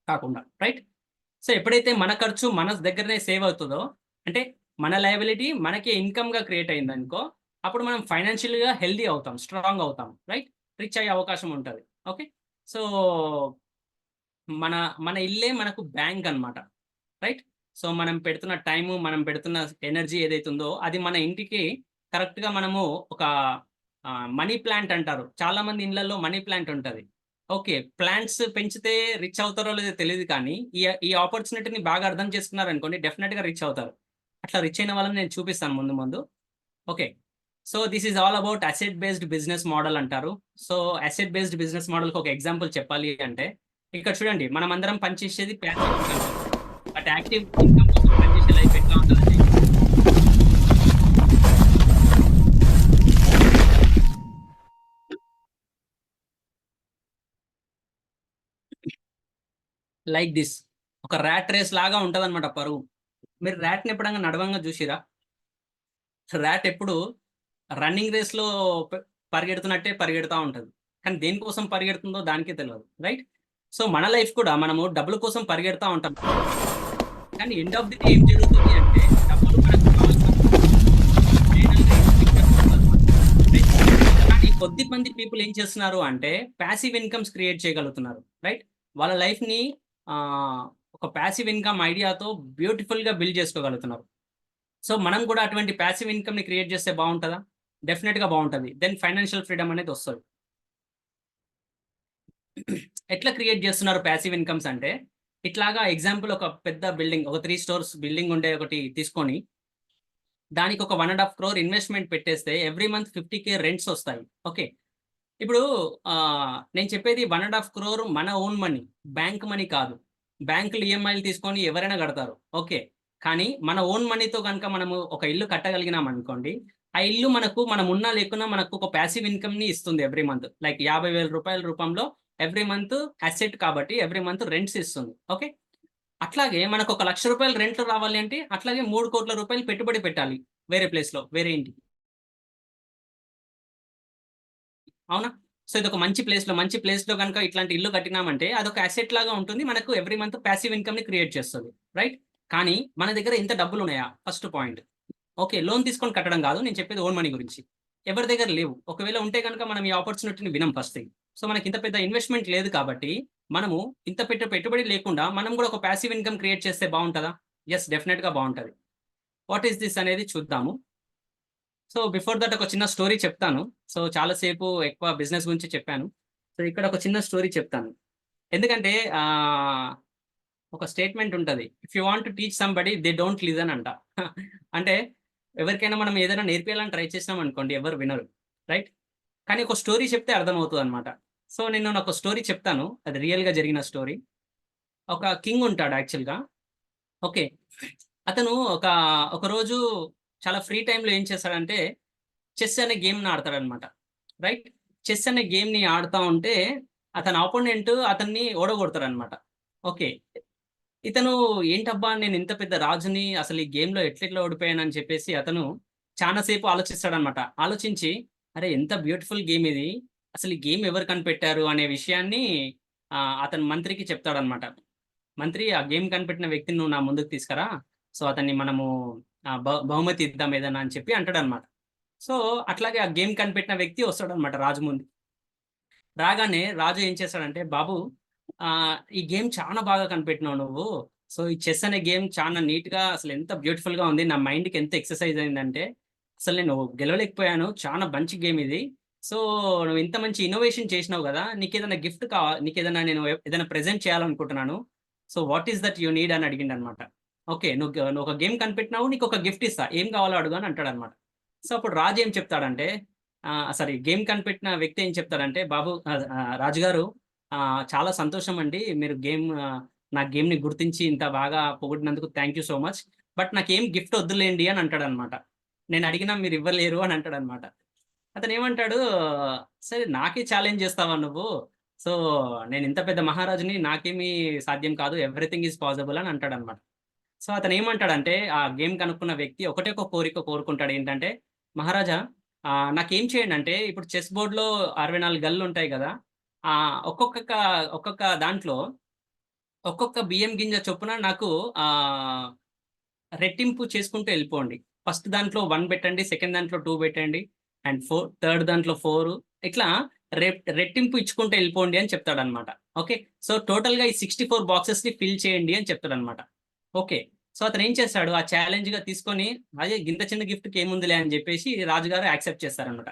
కాకుండా. రైట్? సో, ఎప్పుడైతే మన ఖర్చు మన దగ్గరనే సేవ్ అవుతదో, అంటే మన లయబిలిటీ మనకే ఇన్‌కమ్‌గా క్రియేట్ అయిందనుకో, అప్పుడు మనం ఫైనాన్షియల్‌గా హెల్తీ అవుతాం. స్ట్రాంగ్ అవుతాం. రైట్? రిచ్ అయ్యే అవకాశం ఉంటది. ఓకే. సో, మన మన ఇల్లే మనకు బ్యాంక్ అన్నమాట. రైట్? సో, మనం పెడుతున్న టైము, మనం పెడుతున్న ఎనర్జీ ఏదైతే ఉందో, అది మన ఇంటికి కరెక్ట్‌గా మనము ఒక మనీ ప్లాంట్ అంటారు. చాలా మంది ఇళ్ళల్లో మనీ ప్లాంట్ ఉంటది. ఓకే. ప్లాంట్స్ పెంచితే రిచ్ అవుతారో లేదో తెలీదు కానీ, ఈ ఆపర్చునిటీని బాగా అర్థం చేసుకున్నారనుకోండి డెఫినిట్‌గా రిచ్ అవుతారు. అట్లా రిచ్ అయిన వాళ్ళని నేను చూపిస్తాను ముందు ముందు. Okay. So, this is all about asset based business model అంటారు. సో, అసెట్ బేస్డ్ బిజినెస్ మోడల్‌కి ఒక ఎగ్జాంపుల్ చెప్పాలి అంటే, ఇక్కడ చూడండి మనమందరం పనిచేసేది passive income. But active income కోసం పనిచేసే లైఫ్ ఎట్లా ఉంటదంటే లైక్ థిస్. ఒక రాట్ రేస్ లాగా ఉంటదన్నమాట పరువు. మీరు రాట్‌ని ఎప్పుడైనా నడవంగా జూషిర్రా? రాట్ ఎప్పుడు రన్నింగ్ రేస్‌లో పె పరిగెడుతున్నట్టే పరిగెడతా ఉంటది. కానీ దేనికోసం పరిగెడుతుందో దానికే తెలవదు. రైట్? సో, మన లైఫ్ కూడా మనము డబ్బుల కోసం పరిగెడతా ఉంటాం. కానీ ఎండ్ ఆఫ్ ది డే ఏం జరుగుతది అంటే డబ్బులు మనకు కావాల్సినప్పుడు ఫైనల్‌గా ఇంటికి చేరుకుంటదన్నమాట. రైట్? కానీ కొద్ది మంది పీపుల్ ఏం చేస్తున్నారు అంటే పాసివ్ ఇన్‌కమ్స్ క్రియేట్ చేయగలుగుతున్నారు. రైట్? వాళ్ళ లైఫ్‌ని ఆహ్, ఒక పాసివ్ ఇన్‌కమ్ ఐడియాతో బ్యూటిఫుల్‌గా బిల్డ్ చేసుకోగలుగుతున్నారు. సో, మనం కూడా అటువంటి పాసివ్ ఇన్‌కమ్‌ని క్రియేట్ చేస్తే బావుంటదా? డెఫినిట్‌గా బావుంటది. దెన్ ఫైనాన్షియల్ ఫ్రీడమ్ అనేదొస్తది. ఎట్లా క్రియేట్ చేస్తున్నారు పాసివ్ ఇన్‌కమ్స్ అంటే, ఇట్లాగా ఎగ్జాంపుల్ ఒక పెద్ద బిల్డింగ్ ఒక 3 స్టోర్స్ బిల్డింగ్ ఉండే ఒకటి తీసుకొని, దానికి ఒక 1.5 క్రోర్ ఇన్వెస్ట్‌మెంట్ పెట్టేస్తే ఎవ్రీ మంత్ 50,000 రెంట్స్ ఒస్తాయి. ఓకే. ఇప్పుడు నేను చెప్పేది 1.5 క్రోర్ మన ఓన్ మనీ. బ్యాంక్ మనీ కాదు. బ్యాంకులు ఈఎంఐలు తీసుకొని ఎవరైనా కడతారు. ఓకే. కానీ మన ఓన్ మనీతో గనుక మనము ఒక ఇల్లు కట్టగలిగినామనుకోండి, ఆ ఇల్లు మనకు మనం ఉన్నా లేకున్నా మనకు ఒక పాసివ్ ఇన్‌కమ్‌ని ఇస్తుంది ఎవ్రీ మంత్. లైక్ రూ. 50,000 రూపంలో ఎవ్రీ మంత్ అసెట్ కాబట్టి ఎవ్రీ మంత్ రెంట్స్ ఇస్తుంది. ఓకే. అట్లాగే మనకు ఒక 1,00,000 రెంట్ రావాలి అంటే అట్లాగే 3,00,00,000 పెట్టుబడి పెట్టాలి వేరే ప్లేస్‌లో, వేరే ఇంటికి. అవునా? సో, ఇదొక మంచి ప్లేస్‌లో గనుక ఇట్లాంటి ఇల్లు కట్టినామంటే అదొక అసెట్ లాగా ఉంటుంది. మనకు ఎవ్రీ మంత్ పాసివ్ ఇన్‌కమ్‌ని క్రియేట్ చేస్తది. రైట్? కానీ మన దగ్గర ఇంత డబ్బులున్నాయా? First point. ఓకే. లోన్ తీసుకొని కట్టడం గాదు. నేను చెప్పేది ఓన్ మనీ గురించి. ఎవరి దగ్గర లేవు. ఒకవేళ ఉంటే గనుక మనం ఈ ఆపర్చునిటీని వినం ఫస్ట్ థింగ్. సో, మనకింత పెద్ద ఇన్వెస్ట్‌మెంట్ లేదు కాబట్టి, మనము ఇంత పెట్టుబడి లేకుండా మనం గూడా ఒక పాసివ్ ఇన్‌కమ్ క్రియేట్ చేస్తే బావుంటదా? యెస్. డెఫినెట్‌గా బావుంటది. వాట్ ఈస్ థిస్ అనేది చూద్దాము. సో, బిఫోర్ థట్ ఒక చిన్న స్టోరీ చెప్తాను. సో, చాలా సేపు ఎక్కువ బిజినెస్ గురించి చెప్పాను. సో, ఇక్కడ ఒక చిన్న స్టోరీ చెప్తాను. ఎందుకంటే ఒక స్టేట్మెంట్ ఉంటది. If you want to teach somebody they don't listen అంట. అంటే ఎవరికైనా మనం ఏదైనా నేర్పియాలని ట్రై చేసినామనుకోండి ఎవరు వినరు. రైట్? కానీ ఒక స్టోరీ చెప్తే అర్థమవుతదనమాట. సో, నేను ఒక స్టోరీ చెప్తాను. అది రియల్‌గా జరిగిన స్టోరీ. ఒక కింగ్ ఉంటాడు యాక్చువల్‌గా. ఓకే. అతను ఒకరోజు చాలా ఫ్రీ టైమ్‌లో ఏం చేస్తాడంటే చెస్ అనే గేమ్‌ని ఆడతాడనమాట. రైట్? చెస్ అనే గేమ్‌ని ఆడుతా ఉంటే అతని అపోనెంట్ అతన్ని ఓడగొడతాడనమాట. ఓకే. ఇతను ఏంటబ్బా! నేనింత పెద్ద రాజుని అసలు ఈ గేమ్‌లో ఎట్లెట్లా ఓడిపోయానని చెప్పేసి అతను చానా సేపు ఆలోచిస్తాడనమాట. ఆలోచించి అరే! ఎంత బ్యూటిఫుల్ గేమ్ ఇది. అసలు ఈ గేమ్ ఎవరు కనిపెట్టారు అనే విషయాన్ని అతని మంత్రికి చెప్తాడనమాట. మంత్రి ఆ గేమ్ కనిపెట్టిన వ్యక్తిని నువ్వు నా ముందుకు తీసుకురా. సో, అతన్ని మనము బహుమతి ఇద్దాం ఏదన్నా అని చెప్పి అంటాడనమాట. సో, అట్లాగే ఆ గేమ్ కనిపెట్టిన వ్యక్తి వస్తాడనమాట రాజు ముందు. రాగానే రాజు ఏం చేస్తాడంటే, "బాబు ఈ గేమ్ చానా బాగా కనిపెట్టినావు నువ్వు. సో, ఈ చెస్ అనే గేమ్ చానా నీట్‌గా అసలెంత బ్యూటిఫుల్‌గా ఉంది. నా మైండ్‌కి ఎంత ఎక్సర్‌సైజ్ అయిందంటే, అసలు నేను గెలవలేకపోయాను. చానా మంచి గేమ్ ఇది. సో, నువ్వు ఇంత మంచి ఇన్నోవేషన్ చేసినావు గదా! నీకేదైనా నేను ఏదైనా ప్రెజెంట్ చేయాలనుకుంటున్నాను. So, what is that you need" అని అడిగిండనమాట. ఓకే. నువ్వు ఒక గేమ్ కనిపెట్టినావు. నీకొక గిఫ్ట్ ఇస్తా. ఏం కావాలో అడుగు అని అంటాడనమాట. సో, అప్పుడు రాజు ఏం చెప్తాడంటే సారీ గేమ్ కనిపెట్టిన వ్యక్తి ఏం చెప్తాడంటే, "బాబు రాజుగారు చాలా సంతోషమండి. మీరు నా గేమ్‌ని గుర్తించి ఇంత బాగా పొగిడినందుకు thank you so much. But నాకేం గిఫ్ట్ వద్దులేండి" అని అంటాడనమాట. నేను అడిగినా మీరు ఇవ్వలేరు అని అంటాడనమాట. అతనేమంటాడు, "సరే నాకే ఛాలెంజ్ చేస్తావా నువ్వు? సో, నేనింత పెద్ద మహారాజుని. నాకేమి సాధ్యం కాదు. ఎవ్రీథింగ్ ఈస్ పాసిబుల్" అని అంటాడనమాట. సో, అతనేమంటాడంటే, ఆ గేమ్ కనుక్కున్న వ్యక్తి ఒకటే ఒక కోరిక కోరుకుంటాడు. ఏంటంటే, "మహారాజా నాకేం చేయండంటే, ఇప్పుడు చెస్ బోర్డ్‌లో 64 గళ్ళుంటాయి గదా! ఆహ్, ఒక్కొక్క ఒక్కొక్క దాంట్లో ఒక్కొక్క బియ్యం గింజ చొప్పున నాకు ఆహ్, రెట్టింపు చేసుకుంటూ ఎళ్ళిపోండి. ఫస్ట్ దాంట్లో 1 పెట్టండి. సెకండ్ దాంట్లో 2 పెట్టండి. అండ్ థర్డ్ దాంట్లో 4 ఇట్లా రెట్టింపు ఇచ్చుకుంటూ ఎళ్ళిపోండి" అని చెప్తాడనమాట. ఓకే. సో, టోటల్‌గా ఈ 64 బాక్సెస్‌ని ఫిల్ చేయండి అని చెప్తాడనమాట. ఓకే. సో, అతనేం చేస్తాడు, ఆ ఛాలెంజ్‌గా తీసుకొని, అదే గింత చిన్న గిఫ్ట్‌కి ఏముందిలే అని జెప్పేసి రాజుగారు యాక్సెప్ట్ చేస్తారనమాట.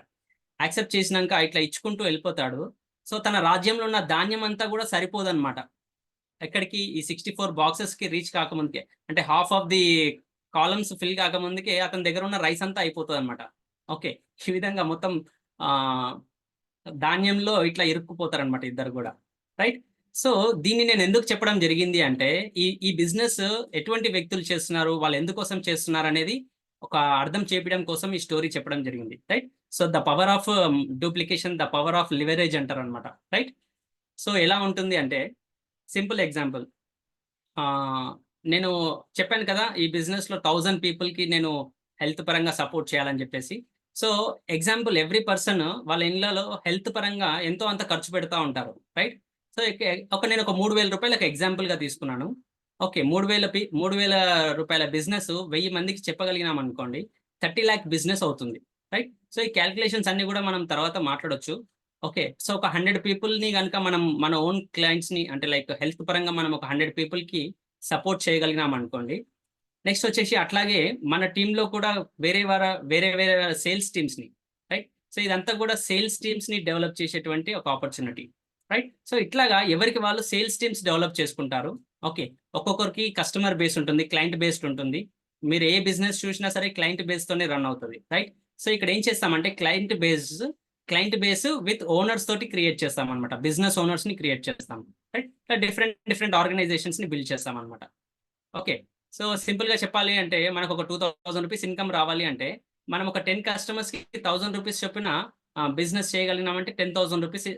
యాక్సెప్ట్ చేసినంక ఇట్లా ఇచ్చుకుంటూ ఎళ్ళిపోతాడు. సో, తన రాజ్యంలో ఉన్న ధాన్యమంతా గూడా సరిపోదనమాట. ఎక్కడికి ఈ 64 బాక్సెస్‌కి రీచ్ కాకముందుకే. అంటే half of the columns fill కాకముందుకే అతని దగ్గరున్న రైస్ అంతా అయిపోతదనమాట. ఓకే. ఈ విధంగా మొత్తం ఆహ్, ధాన్యంలో ఇట్లా ఇరుక్కుపోతారనమాట ఇద్దరు గూడా. రైట్? సో, దీన్ని నేనెందుకు చెప్పడం జరిగింది అంటే, ఈ బిజినెస్ ఎటువంటి వ్యక్తులు చేస్తున్నారు? వాళ్ళు ఎందుకోసం చేస్తున్నారనేది ఒక అర్థం చేపియడం కోసం ఈ స్టోరీ చెప్పడం జరిగింది. Right? So, the power of duplication, the power of leverage అంటారనమాట. రైట్? సో, ఎలా ఉంటుంది అంటే సింపుల్ ఎగ్జాంపుల్. ఆహ్, నేను చెప్పాను కదా! ఈ బిజినెస్‌లో 1000 పీపుల్‌కి నేను హెల్త్ పరంగా సపోర్ట్ చేయాలని జెప్పేసి. సో, ఎగ్జాంపుల్ ఎవ్రి పర్సన్ వాళ్ళ ఇళ్ళలో హెల్త్ పరంగా ఎంతో అంత ఖర్చు పెడతా ఉంటారు. రైట్? సో, నేనొక రూ. 3000 ఎగ్జాంపుల్‌గా తీసుకున్నాను. ఓకే. రూ. 3000 బిజినెస్ 1000 మందికి చెప్పగలిగినామనుకోండి 30,00,000 బిజినెస్ అవుతుంది. రైట్? సో, ఈ కాలిక్యులేషన్స్ అన్నీ గూడా మనం తర్వాత మాట్లాడొచ్చు. ఓకే. సో, ఒక 100 పీపుల్‌ని గనక మనం మన ఓన్ క్లయింట్స్‌ని అంటే లైక్ హెల్త్ పరంగా మనం ఒక 100 పీపుల్‌కి సపోర్ట్ చేయగలిగినామనుకోండి. నెక్స్ట్ వచ్చేసి అట్లాగే మన టీమ్‌లో కూడా వేరే వర వేరే వేరే సేల్స్ టీమ్స్‌ని రైట్. సో, ఇదంతా కూడా సేల్స్ టీమ్స్‌ని డెవలప్ చేసేటువంటి ఒక ఆపర్చునిటీ. రైట్. సో, ఇట్లాగా ఎవరికి వాళ్ళు సేల్స్ టీమ్స్ డెవలప్ చేసుకుంటారు. ఓకే. ఒక్కొక్కరికి కస్టమర్ బేస్ ఉంటుంది. క్లయింట్ బేస్డ్ ఉంటుంది. మీరు ఏ బిజినెస్ చూసినా సరే క్లయింట్ బేస్‌తోనే రన్ అవుతది. రైట్. సో, ఇక్కడ ఏం చేస్తామంటే క్లయింట్ బేస్ విత్ ఓనర్స్ తోటి క్రియేట్ చేస్తామనమాట. బిజినెస్ ఓనర్స్‌ని క్రియేట్ చేస్తాం. రైట్. ఇట్లా డిఫరెంట్ డిఫరెంట్ ఆర్గనైజేషన్స్‌ని బిల్డ్ చేస్తామనమాట. ఓకే. సో, సింపుల్‌గా చెప్పాలి అంటే మనకొక రూ. 2,000 ఇన్‌కమ్ రావాలి అంటే, మనం ఒక 10 కస్టమర్స్‌కి రూ. 1,000 చొప్పున బిజినెస్ చేయగలిగినామంటే రూ. 10,000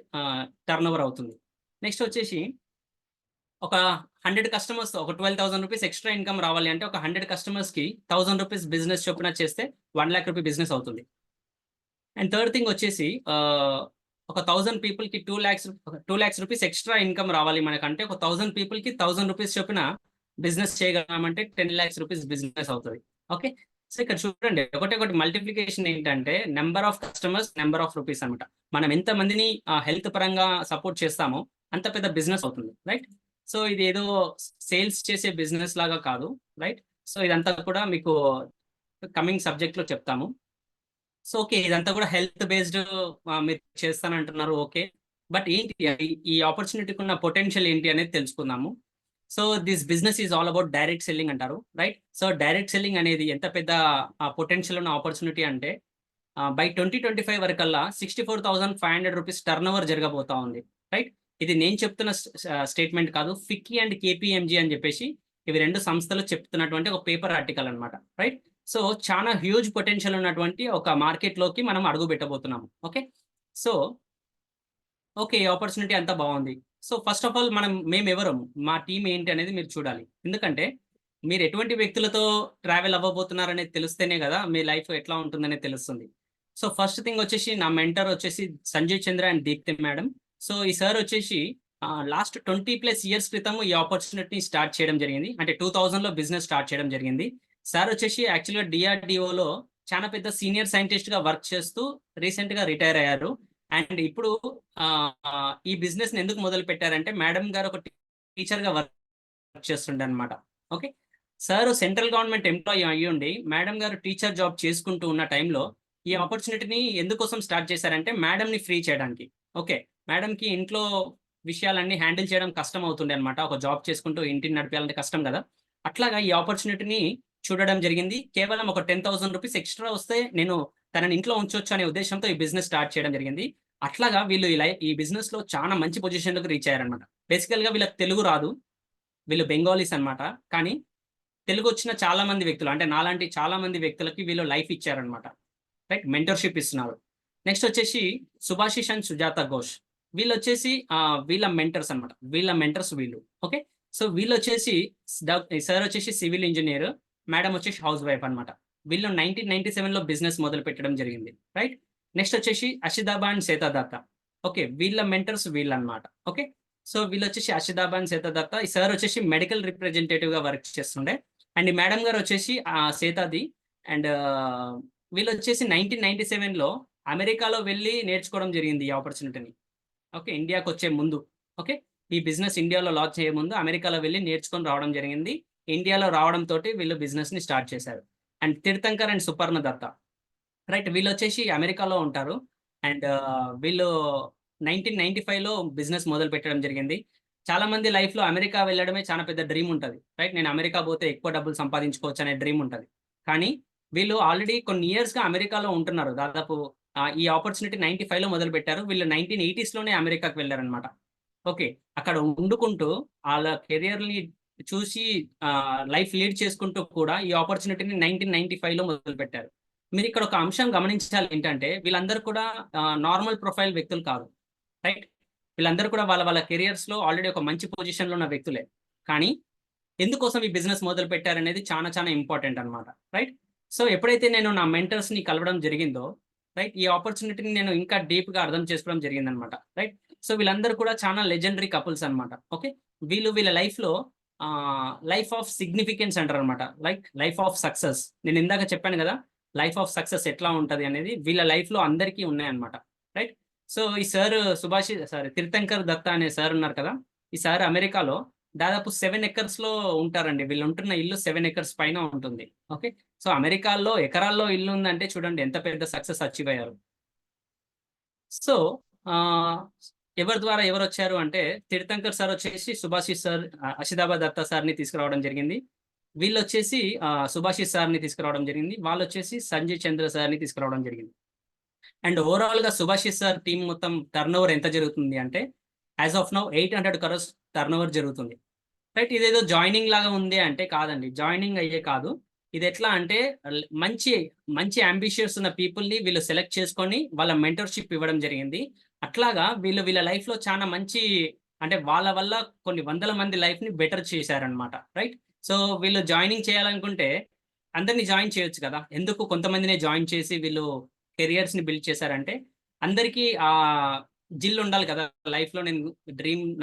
టర్నోవర్ అవుతుంది. నెక్స్ట్ వచ్చేసి ఒక 100 కస్టమర్స్ ఒక 12,000 రూపీస్ ఎక్స్ట్రా ఇన్కమ్ రావాలి అంటే ఒక 100 కస్టమర్స్కి 1000 రూపీస్ బిజినెస్ చొప్పున చేస్తే 1,00,000 రూపీ బిజినెస్ అవుతుంది. అండ్ థర్డ్ థింగ్ వచ్చేసి ఒక 1000 పీపుల్కి 2,00,000 రూపీస్ ఎక్స్ట్రా ఇన్కమ్ రావాలి మనకంటే ఒక 1000 పీపుల్కి 1000 రూపీస్ చొప్పున బిజినెస్ చేయగలమంటే 10,00,000 రూపీస్ బిజినెస్ అవుతుంది. ఓకే, సో ఇక్కడ చూడండి ఒకటి మల్టిప్లికేషన్ ఏంటంటే number of customers, number of rupees అనమాట. మనం ఎంత మందిని హెల్త్ పరంగా సపోర్ట్ చేస్తామో అంత పెద్ద బిజినెస్ అవుతుంది, రైట్? సో ఇది ఏదో సేల్స్ చేసే బిజినెస్ లాగా కాదు, రైట్? సో ఇదంతా కూడా మీకు కమింగ్ సబ్జెక్ట్ లో చెప్తాము. సో ఓకే, ఇదంతా కూడా హెల్త్ బేస్డ్ మీరు చేస్తానంటున్నారు, ఓకే. బట్ ఏంటి ఈ ఆపర్చునిటీకి ఉన్న పొటెన్షియల్ ఏంటి అనేది తెలుసుకుందాము. So this business is all about direct selling అంటారు, రైట్? సో డైరెక్ట్ సెల్లింగ్ అనేది ఎంత పెద్ద పొటెన్షియల్ ఉన్న ఆపర్చునిటీ అంటే బై 2025 వరకల్లా 64,500 రూపీస్ టర్న్ ఓవర్ జరగబోతా ఉంది, రైట్? ఇది నేను చెప్తున్న స్టేట్మెంట్ కాదు, ఫిక్కీ అండ్ కేపీఎంజీ అని చెప్పేసి ఇవి రెండు సంస్థలు చెప్తున్నటువంటి ఒక పేపర్ ఆర్టికల్ అనమాట, రైట్? సో చాలా హ్యూజ్ పొటెన్షియల్ ఉన్నటువంటి ఒక మార్కెట్లోకి మనం అడుగు పెట్టబోతున్నాము. ఓకే, సో ఓకే, ఆపర్చునిటీ అంతా బాగుంది. సో ఫస్ట్ ఆఫ్ ఆల్ మేము ఎవరం, మా టీం ఏంటి అనేది మీరు చూడాలి. ఎందుకంటే మీరు ఎటువంటి వ్యక్తులతో ట్రావెల్ అవ్వబోతున్నారు అనేది తెలిస్తేనే కదా మీ లైఫ్ ఎట్లా ఉంటుందనేది తెలుస్తుంది. సో ఫస్ట్ థింగ్ వచ్చేసి నా మెంటర్ వచ్చేసి సంజయ్ చంద్ర అండ్ దీప్తి మేడం. సో ఈ సార్ వచ్చేసి లాస్ట్ 20+ ఇయర్స్ క్రితం ఈ ఆపర్చునిటీని స్టార్ట్ చేయడం జరిగింది. అంటే 2000లో బిజినెస్ స్టార్ట్ చేయడం జరిగింది. సార్ వచ్చేసి యాక్చువల్గా డిఆర్డిఓలో చాలా పెద్ద సీనియర్ సైంటిస్ట్ గా వర్క్ చేస్తూ రీసెంట్ గా రిటైర్ అయ్యారు. అండ్ ఇప్పుడు ఈ బిజినెస్ ని ఎందుకు మొదలు పెట్టారంటే మేడం గారు ఒక టీచర్ గా వర్క్ చేస్తుండే అనమాట. Okay, sir central government employee అయ్యుండి మేడం గారు టీచర్ జాబ్ చేసుకుంటూ ఉన్న టైంలో ఈ ఆపర్చునిటీని ఎందుకోసం స్టార్ట్ చేశారంటే మేడం ని ఫ్రీ చేయడానికి. ఓకే, మేడం కి ఇంట్లో విషయాలన్నీ హ్యాండిల్ చేయడం కష్టం అవుతుండే అనమాట. ఒక జాబ్ చేసుకుంటూ ఇంటిని నడిపేయాలంటే కష్టం కదా. అట్లాగా ఈ ఆపర్చునిటీని చూడడం జరిగింది. కేవలం ఒక 10,000 రూపీస్ ఎక్స్ట్రా వస్తే నేను తనని ఇంట్లో ఉంచొచ్చు అనే ఉద్దేశంతో ఈ బిజినెస్ స్టార్ట్ చేయడం జరిగింది. అట్లాగా వీళ్ళు ఈ బిజినెస్ లో చాలా మంచి పొజిషన్లకు రీచ్ అయ్యారనమాట. బేసికల్ గా వీళ్ళకి తెలుగు రాదు, వీళ్ళు బెంగాలీస్ అనమాట. కానీ తెలుగు వచ్చిన చాలా మంది వ్యక్తులు, అంటే నాలాంటి చాలా మంది వ్యక్తులకి వీళ్ళు లైఫ్ ఇచ్చారనమాట, రైట్? మెంటర్షిప్ ఇస్తున్నారు. నెక్స్ట్ వచ్చేసి సుభాషిష్ అండ్ సుజాత ఘోష్. వీళ్ళు వచ్చేసి వీళ్ళ మెంటర్స్ అనమాట. వీళ్ళ మెంటర్స్ వీళ్ళు. ఓకే, సో వీళ్ళు వచ్చేసి సార్ వచ్చేసి సివిల్ ఇంజనీర్, మేడం వచ్చేసి హౌస్ వైఫ్ అనమాట. వీళ్ళు 1997లో బిజినెస్ మొదలు పెట్టడం జరిగింది, రైట్? నెక్స్ట్ వచ్చేసి అషిదాబా అండ్ శ్వేతాదత్త. ఓకే, వీళ్ళ మెంటర్స్ వీళ్ళు అనమాట. ఓకే, సో వీళ్ళు వచ్చేసి అషిదాబా అండ్ శ్వేతాదత్త. ఈ సార్ వచ్చేసి మెడికల్ రిప్రజెంటేటివ్ గా వర్క్ చేస్తుండే. అండ్ ఈ మేడం గారు వచ్చేసి శ్వేతాది. అండ్ వీళ్ళు వచ్చేసి 1997లో అమెరికాలో వెళ్ళి నేర్చుకోవడం జరిగింది ఈ ఆపర్చునిటీని. ఓకే, ఇండియాకి వచ్చే ముందు. ఓకే, ఈ బిజినెస్ ఇండియాలో లాంచ్ చేయే ముందు అమెరికాలో వెళ్ళి నేర్చుకొని రావడం జరిగింది. ఇండియాలో రావడంతో వీళ్ళు బిజినెస్ ని స్టార్ట్ చేశారు. And Tirthankar and Suparna Datta, right? వీళ్ళు వచ్చేసి అమెరికాలో ఉంటారు. అండ్ వీళ్ళు 1995లో బిజినెస్ మొదలు పెట్టడం జరిగింది. చాలా మంది లైఫ్ లో అమెరికా వెళ్ళడమే చాలా పెద్ద డ్రీమ్ ఉంటుంది, రైట్? నేను అమెరికా పోతే ఎక్కువ డబ్బులు సంపాదించుకోవచ్చు అనే డ్రీమ్ ఉంటుంది. కానీ వీళ్ళు ఆల్రెడీ కొన్ని ఇయర్స్ గా అమెరికాలో ఉంటున్నారు. దాదాపు ఈ ఆపర్చునిటీ 95లో మొదలు పెట్టారు. వీళ్ళు 1980స్లోనే అమెరికాకి వెళ్ళారనమాట. ఓకే, అక్కడ వండుకుంటూ వాళ్ళ కెరియర్ ని చూసి లైఫ్ లీడ్ చేసుకుంటూ కూడా ఈ ఆపర్చునిటీని 1995లో మొదలు పెట్టారు. మీరు ఇక్కడ ఒక అంశం గమనించాలి ఏంటంటే వీళ్ళందరూ కూడా నార్మల్ ప్రొఫైల్ వ్యక్తులు కాదు, రైట్? వీళ్ళందరూ కూడా వాళ్ళ కెరియర్స్ లో ఆల్రెడీ ఒక మంచి పొజిషన్ లో ఉన్న వ్యక్తులే. కానీ ఎందుకోసం ఈ బిజినెస్ మొదలు పెట్టారనేది చాలా చాలా ఇంపార్టెంట్ అనమాట, రైట్? సో ఎప్పుడైతే నేను నా మెంటర్స్ ని కలవడం జరిగిందో, రైట్, ఈ ఆపర్చునిటీని నేను ఇంకా డీప్ గా అర్థం చేసుకోవడం జరిగింది అనమాట, రైట్? సో వీళ్ళందరూ కూడా చాలా లెజెండరీ కపుల్స్ అనమాట. ఓకే, వీళ్ళ లైఫ్ లో లైఫ్ ఆఫ్ సిగ్నిఫికెన్స్ అంటారు అనమాట, లైక్ లైఫ్ ఆఫ్ సక్సెస్. నేను ఇందాక చెప్పాను కదా లైఫ్ ఆఫ్ సక్సెస్ ఎట్లా ఉంటది అనేది వీళ్ళ లైఫ్ లో అందరికీ ఉన్నాయన్నమాట, రైట్? సో ఈ సార్ తీర్థంకర్ దత్తా అనే సార్ ఉన్నారు కదా, ఈ సార్ అమెరికాలో దాదాపు 7 ఎకర్స్ లో ఉంటారండి. వీళ్ళు ఉంటున్న ఇల్లు 7 ఎకర్స్ పైన ఉంటుంది. ఓకే, సో అమెరికాలో ఎకరాల్లో ఇల్లు ఉందంటే చూడండి ఎంత పెద్ద సక్సెస్ అచీవ్ అయ్యారు. సో ఎవరి ద్వారా ఎవరు వచ్చారు అంటే తీర్థంకర్ సార్ వచ్చేసి సుభాషిష్ సార్, అషిదాబా దత్తా సార్ని తీసుకురావడం జరిగింది. వీళ్ళు వచ్చేసి సుభాషిష్ సార్ని తీసుకురావడం జరిగింది. వాళ్ళు వచ్చేసి సంజయ్ చంద్ర సార్ని తీసుకురావడం జరిగింది. అండ్ ఓవరాల్ గా సుభాషిష్ సార్ టీం మొత్తం టర్న్ ఓవర్ ఎంత జరుగుతుంది అంటే as of now 800 crores turn over జరుగుతుంది, రైట్? ఇదేదో జాయినింగ్ లాగా ఉంది అంటే కాదండి, జాయినింగ్ అయ్యే కాదు. ఇది ఎట్లా అంటే మంచి మంచి అంబిషియస్ ఉన్న పీపుల్ని వీళ్ళు సెలెక్ట్ చేసుకొని వాళ్ళ మెంటర్షిప్ ఇవ్వడం జరిగింది. అట్లాగా వీళ్ళ లైఫ్ లో చాలా మంచి అంటే వాళ్ళ వల్ల కొన్ని వందల మంది లైఫ్ని బెటర్ చేశారనమాట, రైట్? సో వీళ్ళు జాయినింగ్ చేయాలనుకుంటే అందరినీ జాయిన్ చేయొచ్చు కదా, ఎందుకు కొంతమందినే జాయిన్ చేసి వీళ్ళు కెరియర్స్ని బిల్డ్ చేశారంటే అందరికీ ఆ జిల్ ఉండాలి కదా, లైఫ్లో నేను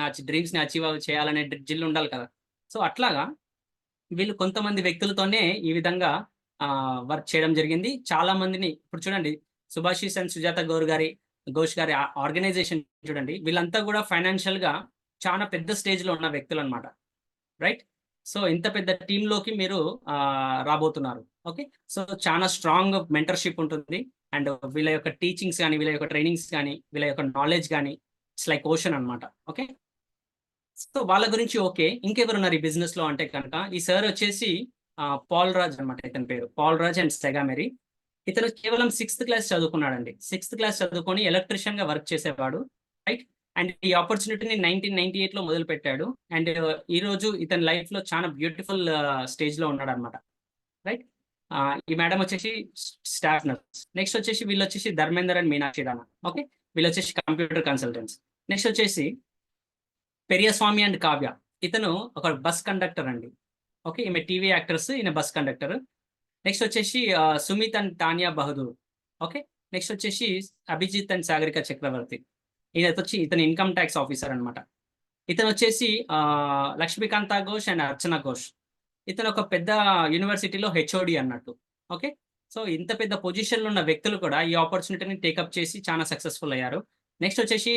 నా డ్రీమ్స్ని అచీవ్ చేయాలనే జిల్ ఉండాలి కదా. సో అట్లాగా వీళ్ళు కొంతమంది వ్యక్తులతోనే ఈ విధంగా వర్క్ చేయడం జరిగింది. చాలా మందిని ఇప్పుడు చూడండి, సుభాషిస్ అండ్ సుజాత ఘోష్ గారి ఆర్గనైజేషన్ చూడండి. వీళ్ళంతా కూడా ఫైనాన్షియల్‌గా చాలా పెద్ద స్టేజ్‌లో ఉన్న వ్యక్తులనమాట, రైట్? సో ఇంత పెద్ద టీమ్‌లోకి మీరు రాబోతున్నారు. ఓకే. సో చాలా స్ట్రాంగ్ మెంటర్‌షిప్ ఉంటుంది. అండ్ వీళ్ళ యొక్క టీచింగ్స్ గాని, వీళ్ళ యొక్క ట్రైనింగ్స్ గాని, వీళ్ళ యొక్క నాలెడ్జ్ గాని ఇట్స్ లైక్ ఓషన్ అన్నమాట. ఓకే. సో వాళ్ళ గురించి ఓకే. ఇంకెవరున్నారు ఈ బిజినెస్‌లో అంటే గనక ఈ సార్ వచ్చేసి పాల్ రాజ్ అన్నమాట, ఇతని పేరు. పాల్ రాజ్ అండ్ సెగామెరి. ఇతను కేవలం 6థ్ క్లాస్ చదువుకున్నాడండి. 6థ్ క్లాస్ చదువుకొని ఎలక్ట్రీషియన్‌గా వర్క్ చేసేవాడు, రైట్? అండ్ ఈ ఆపర్చునిటీని 1998లో మొదలుపెట్టాడు. అండ్ ఈరోజు ఇతని లైఫ్‌లో చాలా బ్యూటిఫుల్ స్టేజ్‌లో ఉన్నాడన్నమాట, రైట్? ఈ మేడం వచ్చేసి స్టాఫ్ నర్స్. నెక్స్ట్ వచ్చేసి వీళ్ళొచ్చేసి ధర్మేందర్ అండ్ మీనాక్షి రాణా. ఓకే. వీళ్ళొచ్చేసి కంప్యూటర్ కన్సల్టెంట్స్. నెక్స్ట్ వచ్చేసి పెరియస్వామి అండ్ కావ్య. ఇతను ఒక బస్ కండక్టర్ అండి. ఓకే. ఈమె టీవీ యాక్ట్రెస్, ఈయన బస్ కండక్టర్. నెక్స్ట్ వచ్చేసి Sumit and Tania Bahadur. Okay. Next వచ్చేసి అభిజిత్ అండ్ సాగరిక చక్రవర్తి. ఇతను ఇన్కమ్ ట్యాక్స్ ఆఫీసర్ అనమాట. ఇతను వచ్చేసి లక్ష్మీకాంత ఘోష్ అండ్ అర్చన ఘోష్. ఇతను ఒక పెద్ద యూనివర్సిటీలో హెచ్ఓడి అన్నట్టు. ఓకే. సో ఇంత పెద్ద పొజిషన్లో ఉన్న వ్యక్తులు కూడా ఈ ఆపర్చునిటీని టేకప్ చేసి చాలా సక్సెస్ఫుల్ అయ్యారు. నెక్స్ట్ వచ్చేసి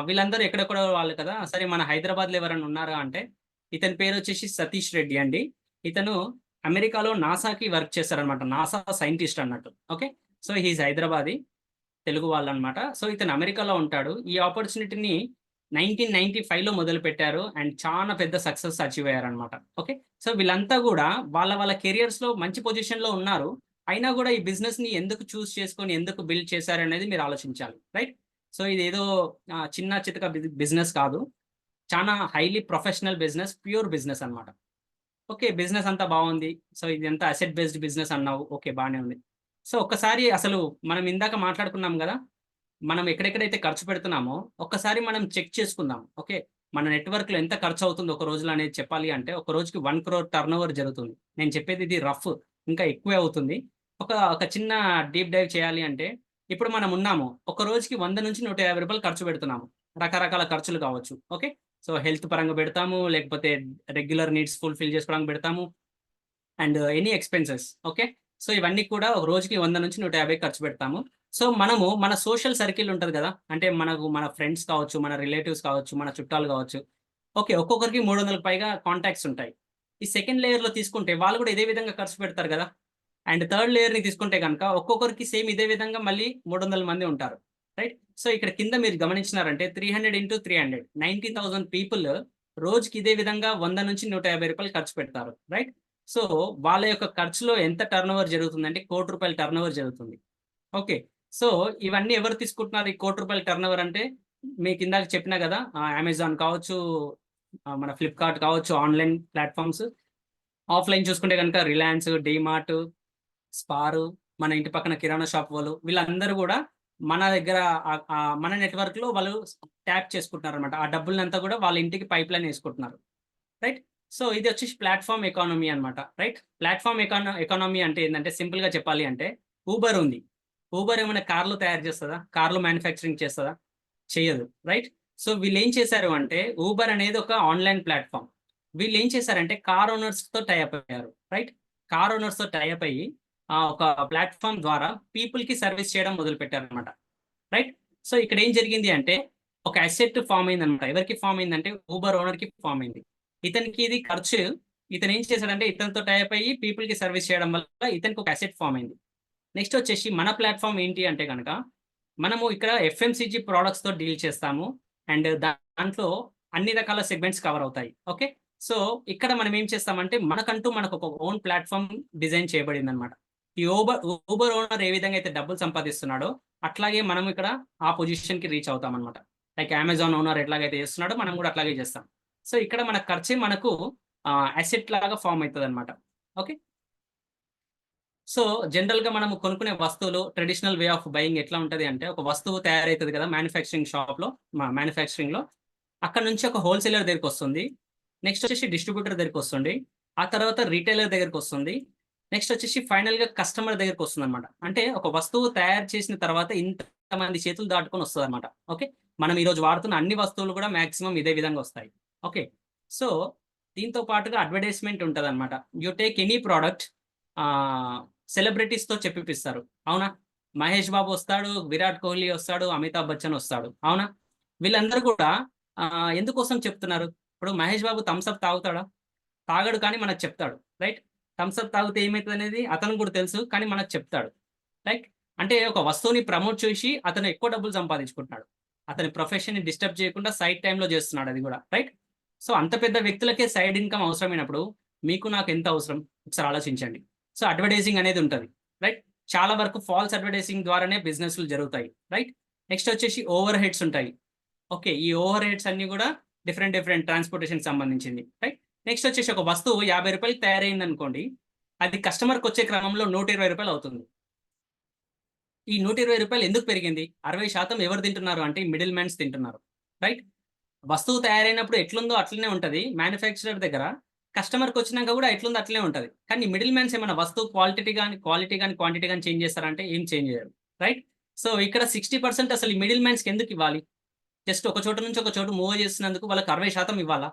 వీళ్ళందరూ ఎక్కడెక్కడో వాళ్ళు కదా. సరే మన హైదరాబాద్‌లో ఎవరైనా ఉన్నారా అంటే ఇతని పేరు వచ్చేసి సతీష్ రెడ్డి అండి. ఇతను అమెరికాలో నాసాకి వర్క్ చేస్తారనమాట. నాసా సైంటిస్ట్ అన్నట్టు. Okay. So he is Hyderabadi, Telugu వాళ్ళనమాట. సో ఇతను అమెరికాలో ఉంటాడు. ఈ ఆపర్చునిటీని 1995లో మొదలుపెట్టారు అండ్ చాలా పెద్ద సక్సెస్ అచీవ్ అయ్యారనమాట. ఓకే. సో వీళ్ళంతా గూడా వాళ్ళ కెరియర్స్‌లో మంచి పొజిషన్‌లో ఉన్నారు. అయినా గూడా ఈ బిజినెస్‌ని ఎందుకు చూజ్ చేసుకొని, ఎందుకు బిల్డ్ చేశారనేది మీరు ఆలోచించాలి, రైట్? సో ఇదేదో చిన్న చితక బిజినెస్ కాదు. చానా highly professional business, pure business అన్నమాట. ఓకే. బిజినెస్ అంతా బావుంది. సో ఇదంతా అసెట్ బేస్డ్ బిజినెస్ అన్నావు. ఓకే. బానే ఉంది. సో ఒక్కసారి అసలు మనం ఇందాక మాట్లాడుకున్నాం గదా, మనం ఎక్కడెక్కడైతే ఖర్చు పెడుతున్నామో ఒక్కసారి మనం చెక్ చేసుకుందాం. ఓకే. మన నెట్‌వర్క్‌లో ఎంత ఖర్చవుతుంది ఒక రోజులో అనేది చెప్పాలి అంటే ఒక రోజుకి 1 క్రోర్ టర్నోవర్ జరుగుతుంది. నేను చెప్పేది ఇది రఫ్, ఇంకా ఎక్కువే అవుతుంది. ఒక చిన్న డీప్ డైవ్ చేయాలి అంటే ఇప్పుడు మనం ఉన్నాము. ఒక రోజుకి 100-150 ఖర్చు పెడుతున్నాము. రకరకాల ఖర్చులు కావచ్చు. ఓకే. సో హెల్త్ పరంగా పెడతాము, లేకపోతే రెగ్యులర్ నీడ్స్ ఫుల్‌ఫిల్ చేసుకోవడానికి పెడతాము. And any expenses. Okay. So ఇవన్నీ కూడా ఒక రోజుకి 100-150 ఖర్చు పెడతాము. సో మనము మన సోషల్ సర్కిల్ ఉంటది గదా, అంటే మన ఫ్రెండ్స్ కావచ్చు, మన రిలేటివ్స్ కావచ్చు, మన చుట్టాలు కావచ్చు. ఓకే. ఒక్కొక్కరికి 300కి పైగా కాంటాక్ట్స్ ఉంటాయి. ఈ సెకండ్ లేయర్‌లో తీసుకుంటే వాళ్ళు కూడా ఇదే విధంగా ఖర్చు పెడతారు గదా. అండ్ థర్డ్ లేయర్‌ని తీసుకుంటే గనక ఒక్కొక్కరికి సేమ్ ఇదే విధంగా మళ్ళీ 300 మంది ఉంటారు, రైట్? సో ఇక్కడ కింద మీరు గమనించినారంటే 300 × 300 90,000 పీపుల్ రోజుకి ఇదే విధంగా 100-150 ఖర్చు పెడతారు, రైట్? సో వాళ్ళ యొక్క ఖర్చులో ఎంత టర్నోవర్ జరుగుతుందంటే ₹1,00,00,000 టర్నోవర్ జరుగుతుంది. ఓకే. సో ఇవన్నీ ఎవరు తీసుకుంటున్నారు ఈ ₹1,00,00,000 టర్నోవర్ అంటే మీకు ఇందాక చెప్పినా గదా, అమెజాన్ కావచ్చు, మన ఫ్లిప్‌కార్ట్ కావచ్చు, ఆన్‌లైన్ ప్లాట్‌ఫార్మ్స్. ఆఫ్‌లైన్ చూసుకుంటే గనుక రిలయన్స్, డీమార్ట్, స్పారు, మన ఇంటి పక్కన కిరాణా షాప్ వాళ్ళు, వీళ్ళందరూ గూడా మన దగ్గర మన నెట్‌వర్క్‌లో వాళ్ళు ట్యాప్ చేసుకుంటున్నారనమాట. ఆ డబ్బులనంతా గూడా వాళ్ళ ఇంటికి పైప్‌లైన్ యేసుకుంటున్నారు, రైట్? సో ఇదొచ్చేసి ప్లాట్‌ఫార్మ్ ఎకానమీ అన్నమాట, రైట్? ప్లాట్‌ఫార్మ్ ఎకానమీ అంటే ఏందంటే సింపుల్‌గా చెప్పాలి అంటే ఊబర్ ఉంది. ఊబర్ ఏమైనా కార్‌లు తయారు చేస్తదా? కార్‌లు మ్యానుఫ్యాక్చరింగ్ చేస్తదా? చెయ్యదు, రైట్? సో వీళ్ళేం చేశారు అంటే ఊబర్ అనేది ఒక ఆన్‌లైన్ ప్లాట్‌ఫార్మ్. వీళ్ళేం చేశారంటే కార్ ఓనర్స్‌తో టై అప్ అయ్యారు, రైట్? కార్ ఓనర్స్‌తో టై అప్ అయ్యి ఒక ప్లాట్‌ఫార్మ్ ద్వారా పీపుల్‌కి సర్విస్ చేయడం మొదలుపెట్టారన్నమాట, రైట్? సో ఇక్కడ ఏం జరిగింది అంటే ఒక అసెట్ ఫార్మ్ అయిందన్నమాట. ఎవరికి ఫార్మ్ అయిందంటే ఊబర్ ఓనర్‌కి ఫార్మ్ అయింది. ఇతనికి ఇది ఖర్చు. ఇతను ఏం చేశాడంటే ఇతనితో టై అప్ అయ్యి పీపుల్‌కి సర్విస్ చేయడం వల్ల ఇతనికి ఒక అసెట్ ఫార్మ్ అయింది. నెక్స్ట్ వచ్చేసి మన ప్లాట్‌ఫార్మ్ ఏంటి అంటే గనక మనము ఇక్కడ ఎఫ్ఎంసీజీ ప్రొడక్ట్స్‌తో డీల్ చేస్తాము. అండ్ దాంట్లో అన్ని రకాల సెగ్మెంట్స్ కవర్ అవుతాయి. ఓకే. సో ఇక్కడ మనం ఏం చేస్తామంటే మనకంటూ మనకొక ఓన్ ప్లాట్‌ఫార్మ్ డిజైన్ చేయబడిందన్నమాట. ఈ ఊబర్ ఓనర్ ఏ విధంగా అయితే డబ్బులు సంపాదిస్తున్నాడో అట్లాగే మనం ఇక్కడ ఆ పొజిషన్‌కి రీచ్ అవుతామన్నమాట. లైక్ అమెజాన్ ఓనర్ ఎట్లాగైతే చేస్తున్నాడో మనం కూడా అట్లాగే చేస్తాం. సో ఇక్కడ మన ఖర్చే మనకు అసెట్ లాగా ఫార్మ్ అయితదన్నమాట. ఓకే. సో జనరల్‌గా మనము కొనుక్కునే వస్తువులు ట్రెడిషనల్ వే ఆఫ్ బయింగ్ ఎట్లా ఉంటది అంటే ఒక వస్తువు తయారైతది కదా మ్యానుఫ్యాక్చరింగ్ షాప్‌లో, మ్యానుఫ్యాక్చరింగ్‌లో. అక్కడ నుంచి ఒక హోల్సేలర్ దగ్గరికి వస్తుంది. నెక్స్ట్ వచ్చేసి డిస్ట్రిబ్యూటర్ దగ్గరికి వస్తుంది. ఆ తర్వాత రీటైలర్ దగ్గరికి వస్తుంది. నెక్స్ట్ వచ్చేసి ఫైనల్‌గా కస్టమర్ దగ్గరికి వస్తుందన్నమాట. అంటే ఒక వస్తువు తయారు చేసిన తర్వాత ఇంతమంది చేతులు దాటుకొని వస్తదన్నమాట. ఓకే. మనం ఈరోజు వాడుతున్న అన్ని వస్తువులు కూడా మాక్సిమం ఇదే విధంగా వస్తాయి. ఓకే. సో, దీంతో పాటుగా అడ్వర్టైజ్‌మెంట్ ఉంటదన్నమాట. యూ టేక్ ఎనీ ప్రొడక్ట్ సెలబ్రిటీస్‌తో చెప్పిపిస్తారు. అవునా? మహేష్ బాబు వస్తాడు, విరాట్ కోహ్లీ వస్తాడు, అమితాబ్ బచ్చన్ వస్తాడు. అవునా? వీళ్ళందరూ కూడా ఎందుకోసం చెప్తున్నారు? ఇప్పుడు మహేష్ బాబు థమ్స్ అప్ తాగుతాడా? తాగడు కానీ మనకు చెప్తాడు. రైట్? థమ్స్ అప్ తాగితే ఏమైతదనేది అతనికి కూడా తెలుసు. కానీ మనకు చెప్తాడు. రైట్? అంటే ఒక వస్తువుని ప్రమోట్ చేసి అతను ఎక్కువ డబ్బులు సంపాదించుకుంటున్నాడు. అతని ప్రొఫెషన్‌ని డిస్టర్బ్ చేయకుండా సైడ్ టైమ్‌లో చేస్తున్నాడు అది కూడా. రైట్? సో, అంత పెద్ద వ్యక్తులకే సైడ్ ఇన్‌కమ్ అవసరమైనప్పుడు మీకు నాకు ఎంత అవసరం? ఒకసారి ఆలోచించండి. సో, అడ్వర్టైజింగ్ అనేది ఉంటది. రైట్? చాలా వరకు ఫాల్స్ అడ్వర్టైజింగ్ ద్వారానే బిజినెస్‌లు జరుగుతాయి. రైట్? నెక్స్ట్ వచ్చేసి ఓవర్ హెడ్స్ ఉంటాయి. ఓకే. ఈ ఓవర్ హెడ్స్ అన్నీ గూడా డిఫరెంట్ ట్రాన్స్‌పోర్టేషన్‌కి సంబంధించింది. రైట్? నెక్స్ట్ వచ్చేసి ఒక వస్తువు రూ. 50 తయారైందనుకోండి. అది కస్టమర్‌కొచ్చే క్రమంలో రూ. 120 అవుతుంది. ఈ రూ. 120 ఎందుకు పెరిగింది? 60% ఎవరు తింటున్నారు అంటే మిడిల్ మ్యాన్స్ తింటున్నారు. రైట్? వస్తువు తయారైనప్పుడు ఎట్లుందో అట్లనే ఉంటది. మ్యానుఫ్యాక్చరర్ దగ్గర కస్టమర్‌కొచ్చినాక గూడా ఎట్లుందో అట్లనే ఉంటది. కానీ మిడిల్ మ్యాన్స్ ఏమన్నా వస్తువు క్వాలిటీ గాని, క్వాంటిటీ గాని చేంజ్ చేస్తారంటే ఏం చేంజ్ చేయరు. రైట్? సో, ఇక్కడ 60% అసలు ఈ మిడిల్ మ్యాన్స్‌కి ఎందుకివ్వాలి? జస్ట్ ఒక చోట నుంచి ఒక చోటు మూవ్ చేస్తున్నందుకు వాళ్ళకి 60% ఇవ్వాలా?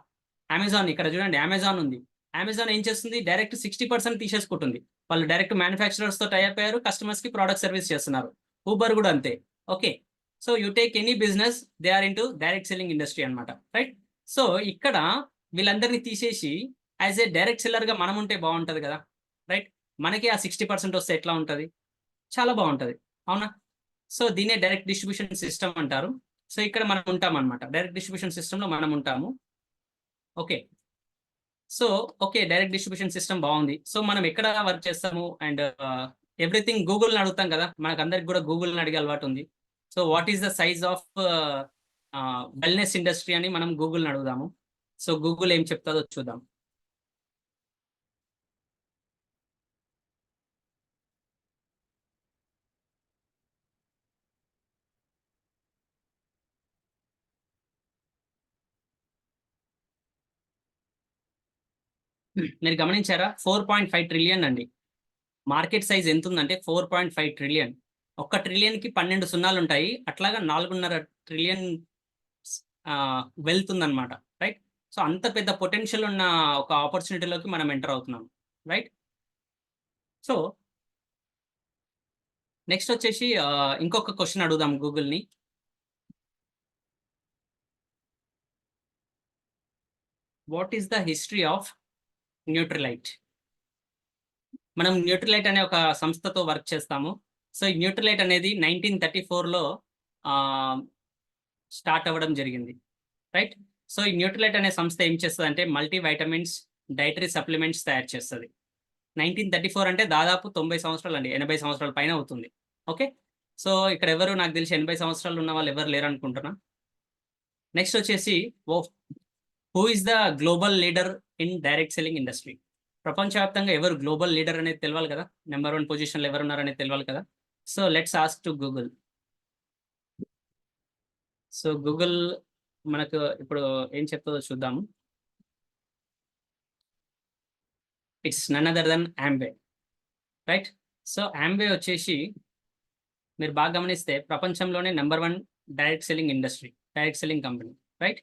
అమెజాన్ ఇక్కడ చూడండి అమెజాన్ ఉంది. అమెజాన్ ఏం చేస్తుంది? డైరెక్ట్ 60% తీసేసుకుంటుంది. వాళ్ళు డైరెక్ట్ మ్యానుఫ్యాక్చరర్స్‌తో టై అప్ అయ్యారు. కస్టమర్స్‌కి ప్రొడక్ట్ సర్విస్ చేస్తున్నారు. ఊబర్ గూడా అంతే. Okay. So, you take any business they are into direct selling industry అన్నమాట. రైట్? సో, ఇక్కడ వీళ్ళందరిని తీసేసి యాస్ ఎ డైరెక్ట్ సెల్లర్‌గా మనం ఉంటే బావుంటది గదా! రైట్? మనకి ఆ 60% వస్తే ఎట్లా ఉంటది? చాలా బావుంటది. అవునా? సో, దీన్నే డైరెక్ట్ డిస్ట్రిబ్యూషన్ సిస్టమ్ అంటారు. సో, ఇక్కడ మనం ఉంటామనమాట. డైరెక్ట్ డిస్ట్రిబ్యూషన్ సిస్టమ్‌లో మనం ఉంటాము. Okay. So, okay. Direct distribution system బావుంది. సో, మనం ఎక్కడ వర్క్ చేస్తాము అండ్ ఎవ్రీథింగ్ గూగుల్‌ని అడుగుతాం గదా! మనకందరికి గూడా గూగుల్‌ని అడిగే అలవాటుంది. So, what is the size of wellness industry అని మనం గూగుల్‌ని అడుగుదాము. సో, గూగుల్ ఏం చెప్తాదో చూద్దాం. మీరు గమనించారా? 4.5 ట్రిలియన్ అండి. మార్కెట్ సైజ్ ఎంతుందంటే 4.5 ట్రిలియన్. ఒక్క ట్రిలియన్‌కి 12 సున్నాలుంటాయి. అట్లాగా 4.5 ట్రిలియన్ వెల్త్ ఉందన్నమాట. రైట్? సో, అంత పెద్ద పొటెన్షియల్ ఉన్న ఒక ఆపర్చునిటీలోకి మనం ఎంటర్ అవుతున్నాం. రైట్? సో, నెక్స్ట్ వచ్చేసి ఇంకొక క్వెషన్ అడుగుదాం గూగుల్‌ని. What is the history of Nutrilite? మనం న్యూట్రిలైట్ అనే ఒక సంస్థతో వర్క్ చేస్తాము. సో, ఈ న్యూట్రిలైట్ అనేది 1934లో ఆహ్, స్టార్ట్ అవ్వడం జరిగింది. రైట్? సో, ఈ న్యూట్రిలైట్ అనే సంస్థ ఏం చేస్తదంటే మల్టీ వైటమిన్స్, డైటరీ సప్లిమెంట్స్ తయారు చేస్తది. 1934 అంటే దాదాపు 90 సంవత్సరాలండి. 80 సంవత్సరాల పైన అవుతుంది. ఓకే. సో, ఇక్కడ ఎవరు నాకు తెలిసి 80 సంవత్సరాలు ఉన్న వాళ్ళు ఎవరు లేరనుకుంటున్నా. నెక్స్ట్ వచ్చేసి oh who is the global leader in direct selling industry? ప్రపంచవ్యాప్తంగా ఎవరు గ్లోబల్ లీడర్ అనేది తెలవాలి కదా! నంబర్ 1 పొజిషన్‌లో ఎవరున్నారనేది తెలవాలి కదా! So, let's ask to Google. So, Google మనకు ఇప్పుడు ఏం చెప్తదో చూద్దాము. It's none other than Amway. Right? So, Amway వచ్చేసి మీరు బాగా గమనిస్తే ప్రపంచంలోనే number 1 direct selling industry. Direct selling company. Right?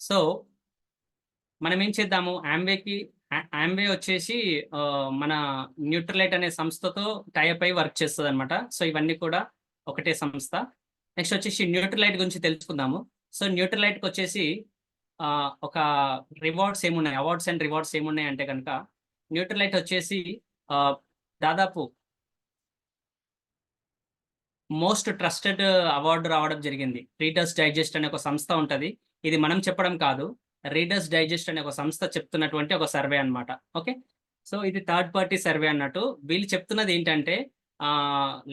So, మనం ఏం చేద్దాము అమ్వే వచ్చేసి మన న్యూట్రలైట్ అనే సంస్థతో టై అప్ అయ్యి వర్క్ చేస్తదనమాట. సో, ఇవన్నీ కూడా ఒకటే సంస్థ. నెక్స్ట్ వచ్చేసి న్యూట్రలైట్ గురించి తెలుసుకుందాము. సో, న్యూట్రలైట్‌కొచ్చేసి ఒక అవార్డ్స్ అండ్ రివార్డ్స్ ఏమున్నాయంటే గనక న్యూట్రలైట్ వచ్చేసి ఆహ్, దాదాపు మోస్ట్ ట్రస్టెడ్ అవార్డ్ రావడం జరిగింది. 'రీడర్స్ డైజెస్ట్' అనే ఒక సంస్థ ఉంటది. ఇది మనం చెప్పడం కాదు. 'రీడర్స్ డైజెస్ట్' అనే ఒక సంస్థ చెప్తున్నటువంటి ఒక సర్వే అన్నమాట. ఓకే. సో, ఇది థర్డ్ పార్టీ సర్వే అన్నట్టు. వీళ్ళు చెప్తున్నది ఏంటంటే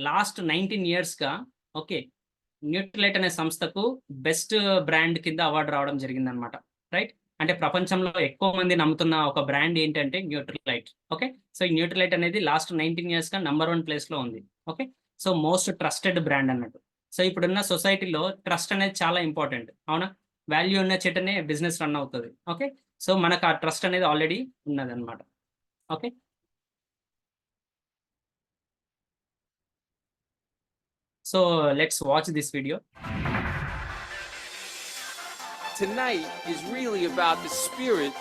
లాస్ట్ 19 ఇయర్స్‌గా ఓకే. న్యూట్రిలైట్ అనే సంస్థకు బెస్ట్ బ్రాండ్ కింద అవార్డ్ రావడం జరిగిందన్నమాట. రైట్? అంటే ప్రపంచంలో ఎక్కువ మంది నమ్ముతున్న ఒక బ్రాండ్ ఏంటంటే న్యూట్రిలైట్. ఓకే. సో ఈ న్యూట్రిలైట్ అనేది లాస్ట్ 19 ఇయర్స్‌గా నంబర్ 1 ప్లేస్‌లో ఉంది. Okay. So most trusted brand అన్నట్టు. సో ఇప్పుడున్న సొసైటీలో ట్రస్ట్ అనేది చాలా ఇంపార్టెంట్. అవునా? వాల్యూ ఉన్న చోటనే బిజినెస్ రన్ అవుతది. ఓకే. సో మనకు ఆ ట్రస్ట్ అనేది ఆల్రెడీ ఉన్నదన్నమాట. Okay. So let's watch this video. Tonight is really about the spirit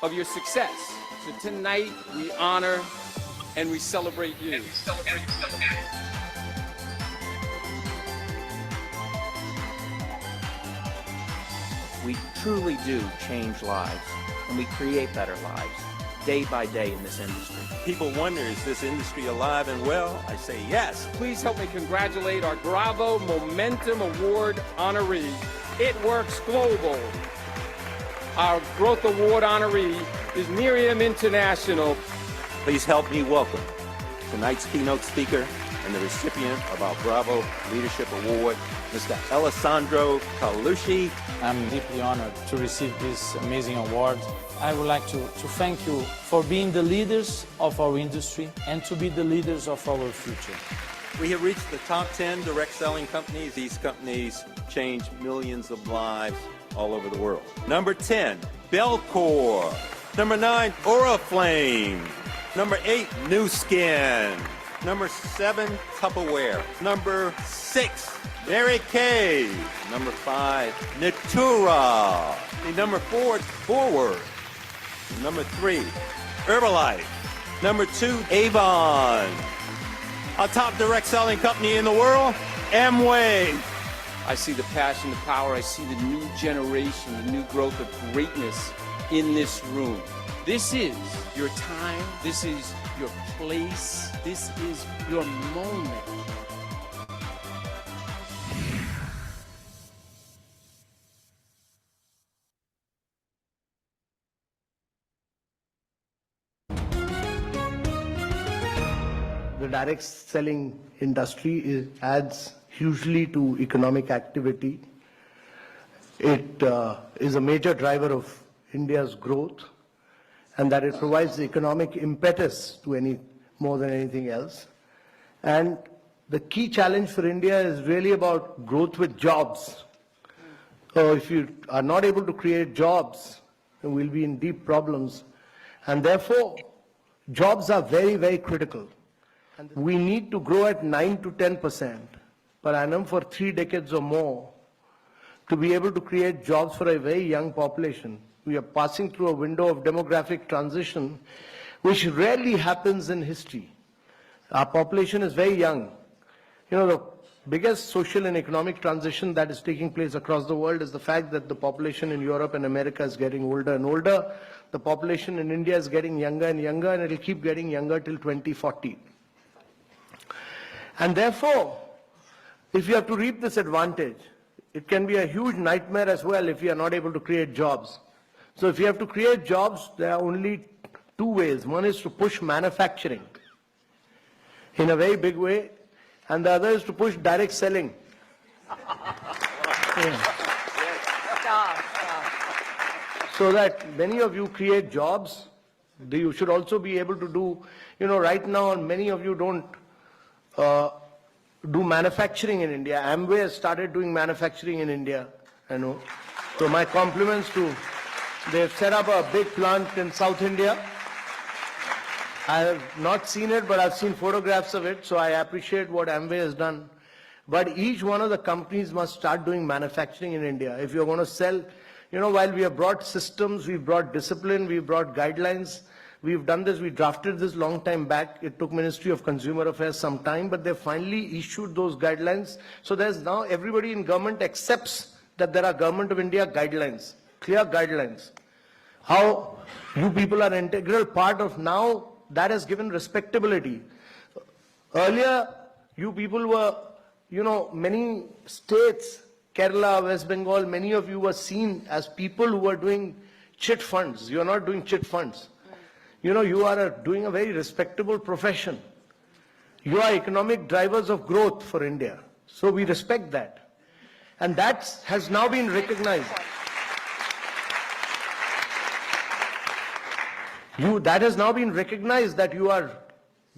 of your success. So tonight we honor and we celebrate you. We truly do change lives, and we create better lives day by day in this industry. People wonder, is this industry alive and well? I say yes. Please help me congratulate our Bravo Momentum Award honoree. It Works Global. Our Growth Award honoree is Miriam International. Please help me welcome tonight's keynote speaker and the recipient of our Bravo Leadership Award, Mr. Alessandro Calucci. I'm deeply honored to receive this amazing award. I would like to thank you for being the leaders of our industry and to be the leaders of our future. We have reached the top 10 direct selling companies. These companies change millions of lives all over the world. Number 10, Belcor. Number 9, Oriflame. Number 8, New Skin. Number 7, Tupperware. Number 6, Mary Kay. Number 5, Natura. Number 4, Forward. Number 3, Herbalife. Number 2, Avon. Our top direct selling company in the world, Amway. I see the passion, the power. I see the new generation, the new growth of greatness in this room. This is your time. This is your place. This is your moment. The direct selling industry adds hugely to economic activity. It is a major driver of India's growth, and that it provides the economic impetus to more than anything else. And the key challenge for India is really about growth with jobs. So if you are not able to create jobs, then we'll be in deep problems. And therefore, jobs are very, very critical. And we need to grow at 9 to 10% per annum for 3 decades or more to be able to create jobs for a very young population. We are passing through a window of demographic transition, which rarely happens in history. Our population is very young. You know, the biggest social and economic transition that is taking place across the world is the fact that the population in Europe and America is getting older and older. The population in India is getting younger and younger, and it will keep getting younger till 2040. And therefore, if you have to reap this advantage, it can be a huge nightmare as well if you are not able to create jobs. So if you have to create jobs, there are only 2 ways. One is to push manufacturing in a very big way, and the other is to push direct selling. Yeah. So that many of you create jobs, you should also be able to do, you know, right now many of you don't do manufacturing in India. Amway has started doing manufacturing in India, I know. So my compliments to, they've set up a big plant in South India. I have not seen it, but I've seen photographs of it, so I appreciate what Amway has done. But each one of the companies must start doing manufacturing in India. If you're going to sell, you know, while we have brought systems, we've brought discipline, we've brought guidelines, we've done this, we drafted this long time back. It took Ministry of Consumer Affairs some time, but they finally issued those guidelines. So there's now everybody in government accepts that there are Government of India guidelines, clear guidelines. How you people are an integral part of now, that has given respectability. Earlier, you people were, you know, many states, Kerala, West Bengal, many of you were seen as people who were doing chit funds. You are not doing chit funds. You know, you are doing a very respectable profession. You are economic drivers of growth for India. So we respect that. And that has now been recognized. That has now been recognized that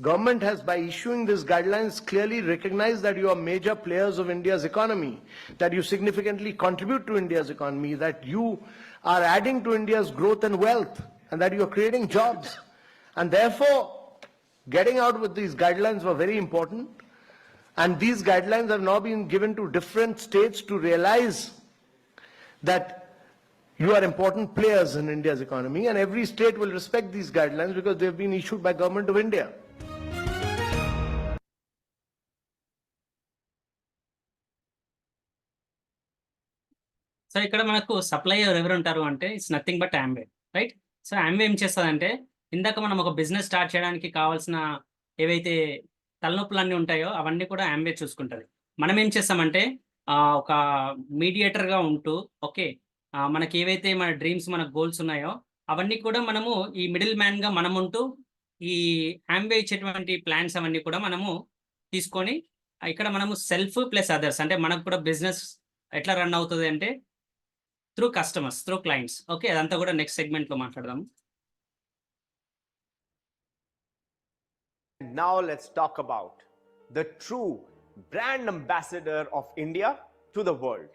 government has, by issuing these guidelines, clearly recognized that you are major players of India's economy, that you significantly contribute to India's economy, that you are adding to India's growth and wealth, and that you are creating jobs. And therefore, getting out with these guidelines were very important. And these guidelines have now been given to different states to realize that you are important players in India's economy, and every state will respect these guidelines because they have been issued by Government of India. So ఇక్కడ మనకు supplier ఎవరు ఉంటారు అంటే it's nothing but Ambe, right? So Ambe ఏం చేస్తుందంటే, ఇందాక మనం ఒక బిజినెస్ స్టార్ట్ చేయడానికి కావాల్సిన ఏవైతే తలనొప్పులన్నీ ఉంటాయో అవన్నీ కూడా ఆంబే చూసుకుంటుంది. మనం ఏం చేస్తామంటే ఒక మీడియేటర్గా ఉంటూ, ఓకే, మనకి ఏవైతే మన డ్రీమ్స్, మన గోల్స్ ఉన్నాయో అవన్నీ కూడా మనము ఈ మిడిల్ మ్యాన్గా మనం ఉంటూ ఈ ఆంబే ఇచ్చేటువంటి ప్లాన్స్ అవన్నీ కూడా మనము తీసుకొని ఇక్కడ మనము సెల్ఫ్ ప్లస్ అదర్స్, అంటే మనకు కూడా బిజినెస్ ఎట్లా రన్ అవుతుంది అంటే through customers, through clients. Okay, అదంతా కూడా నెక్స్ట్ సెగ్మెంట్లో మాట్లాడదాము. Now let's talk about the true brand ambassador of India to the world.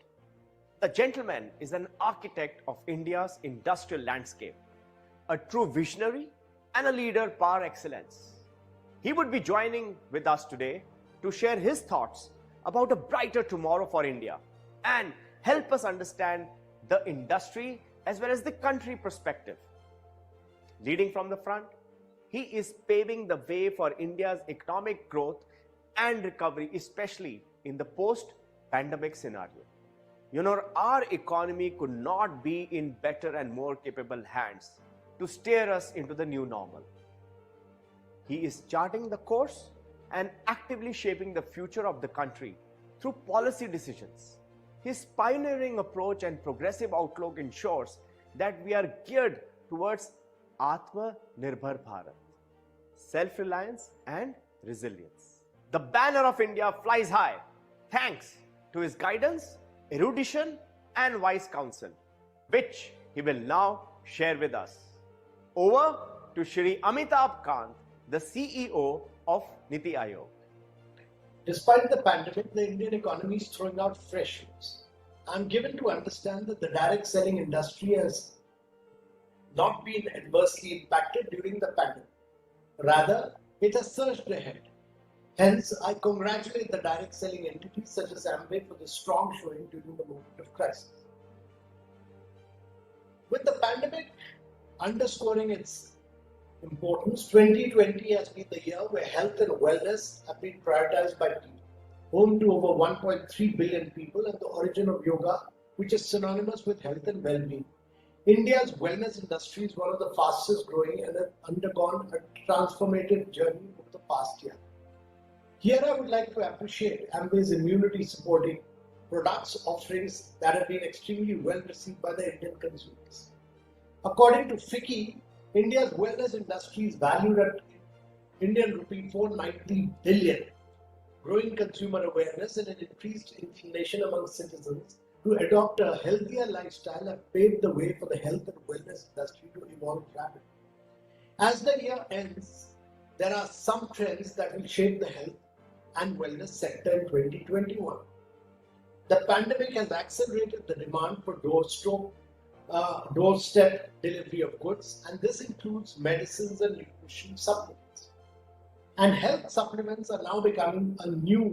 The gentleman is an architect of India's industrial landscape, a true visionary and a leader par excellence. He would be joining with us today to share his thoughts about a brighter tomorrow for India and help us understand the industry as well as the country perspective. Leading from the front, he is paving the way for India's economic growth and recovery, especially in the post-pandemic scenario. You know, our economy could not be in better and more capable hands to steer us into the new normal. He is charting the course and actively shaping the future of the country through policy decisions. His pioneering approach and progressive outlook ensures that we are geared towards Atmanirbhar Bharat, self-reliance and resilience. The banner of India flies high thanks to his guidance, erudition and wise counsel, which he will now share with us. Over to Shri Amitabh Kant, the CEO of Niti Aayog. Despite the pandemic, the Indian economy is throwing out fresh fruits. I'm given to understand that the direct selling industry has not been adversely impacted during the pandemic. Rather, it has surged ahead. Hence, I congratulate the direct selling entities such as Amway for the strong showing during the moment of crisis. With the pandemic underscoring its importance, 2020 has been the year where health and wellness have been prioritized by people. Home to over 1.3 billion people and the origin of yoga, which is synonymous with health and well-being. India's wellness industry is one of the fastest growing and has undergone a transformative journey over the past year. Here I would like to appreciate Amway's immunity supporting products offerings that have been extremely well received by the Indian consumers. According to FICCI, India's wellness industry is valued at Indian rupee 490 billion. Growing consumer awareness and an increased inclination among citizens to adopt a healthier lifestyle have paved the way for the health and wellness industry to evolve rapidly. As the year ends, there are some trends that will shape the health and wellness sector in 2021. The pandemic has accelerated the demand for doorstep delivery of goods, and this includes medicines and nutrition supplements. And health supplements are now becoming a new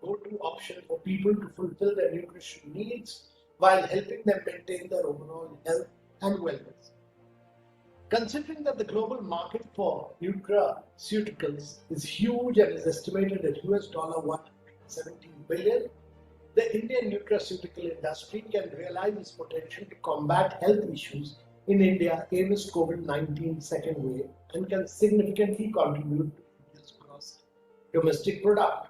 go-to option for people to fulfill their nutrition needs while helping them maintain their overall health and wellness. Considering that the global market for nutraceuticals is huge and is estimated at $117 billion, the Indian nutraceutical industry can realize its potential to combat health issues in India amidst COVID-19 second wave and can significantly contribute to India's gross domestic product.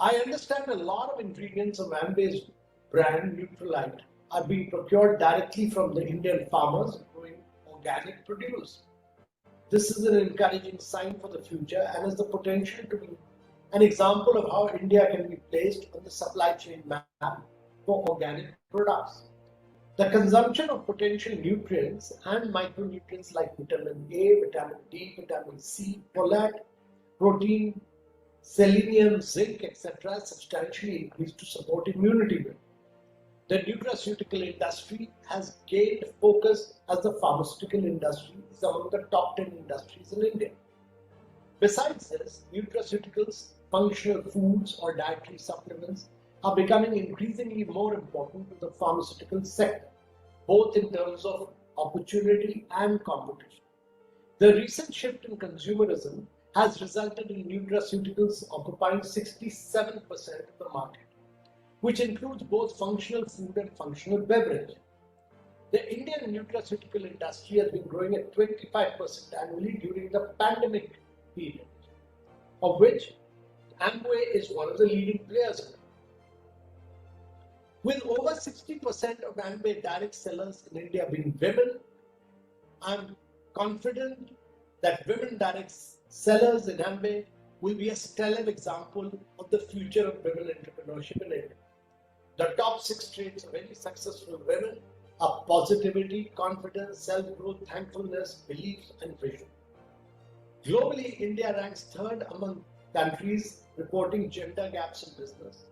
I understand a lot of ingredients of Amway's brand Nutralite are being procured directly from the Indian farmers growing organic produce. This is an encouraging sign for the future and has the potential to be an example of how India can be placed on the supply chain map for organic products. The consumption of potential nutrients and micronutrients like vitamin A, vitamin D, vitamin C, folate, protein, selenium, zinc, etc. substantially increased to support immunity building. The nutraceutical industry has gained focus as the pharmaceutical industry is among the top 10 industries in India. Besides this, nutraceuticals, functional foods or dietary supplements are becoming increasingly more important to the pharmaceutical sector, both in terms of opportunity and competition. The recent shift in consumerism has resulted in nutraceuticals occupying 67% of the market, which includes both functional food and functional beverage. The Indian nutraceutical industry has been growing at 25% annually during the pandemic period, of which Amway is one of the leading players. With over 60% of Amway direct sellers in India being women, I'm confident that women direct sellers in Amway will be a stellar example of the future of women entrepreneurship in India. The top 6 traits of any successful women are positivity, confidence, self-growth, thankfulness, beliefs, and vision. Globally, India ranks 3rd among countries reporting gender gaps in business.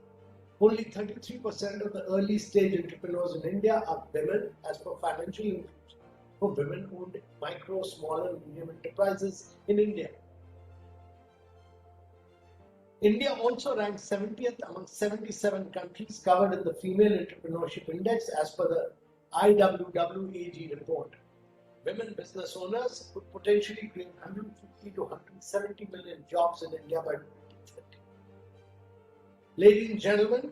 Only 33% of the early stage entrepreneurs in India are women as per financial inclusion for women-owned micro, small and medium enterprises in India. India also ranks 70th among 77 countries covered in the Female Entrepreneurship Index as per the IWWAG report. Women business owners could potentially create 150 to 170 million jobs in India by 2030. Ladies and gentlemen,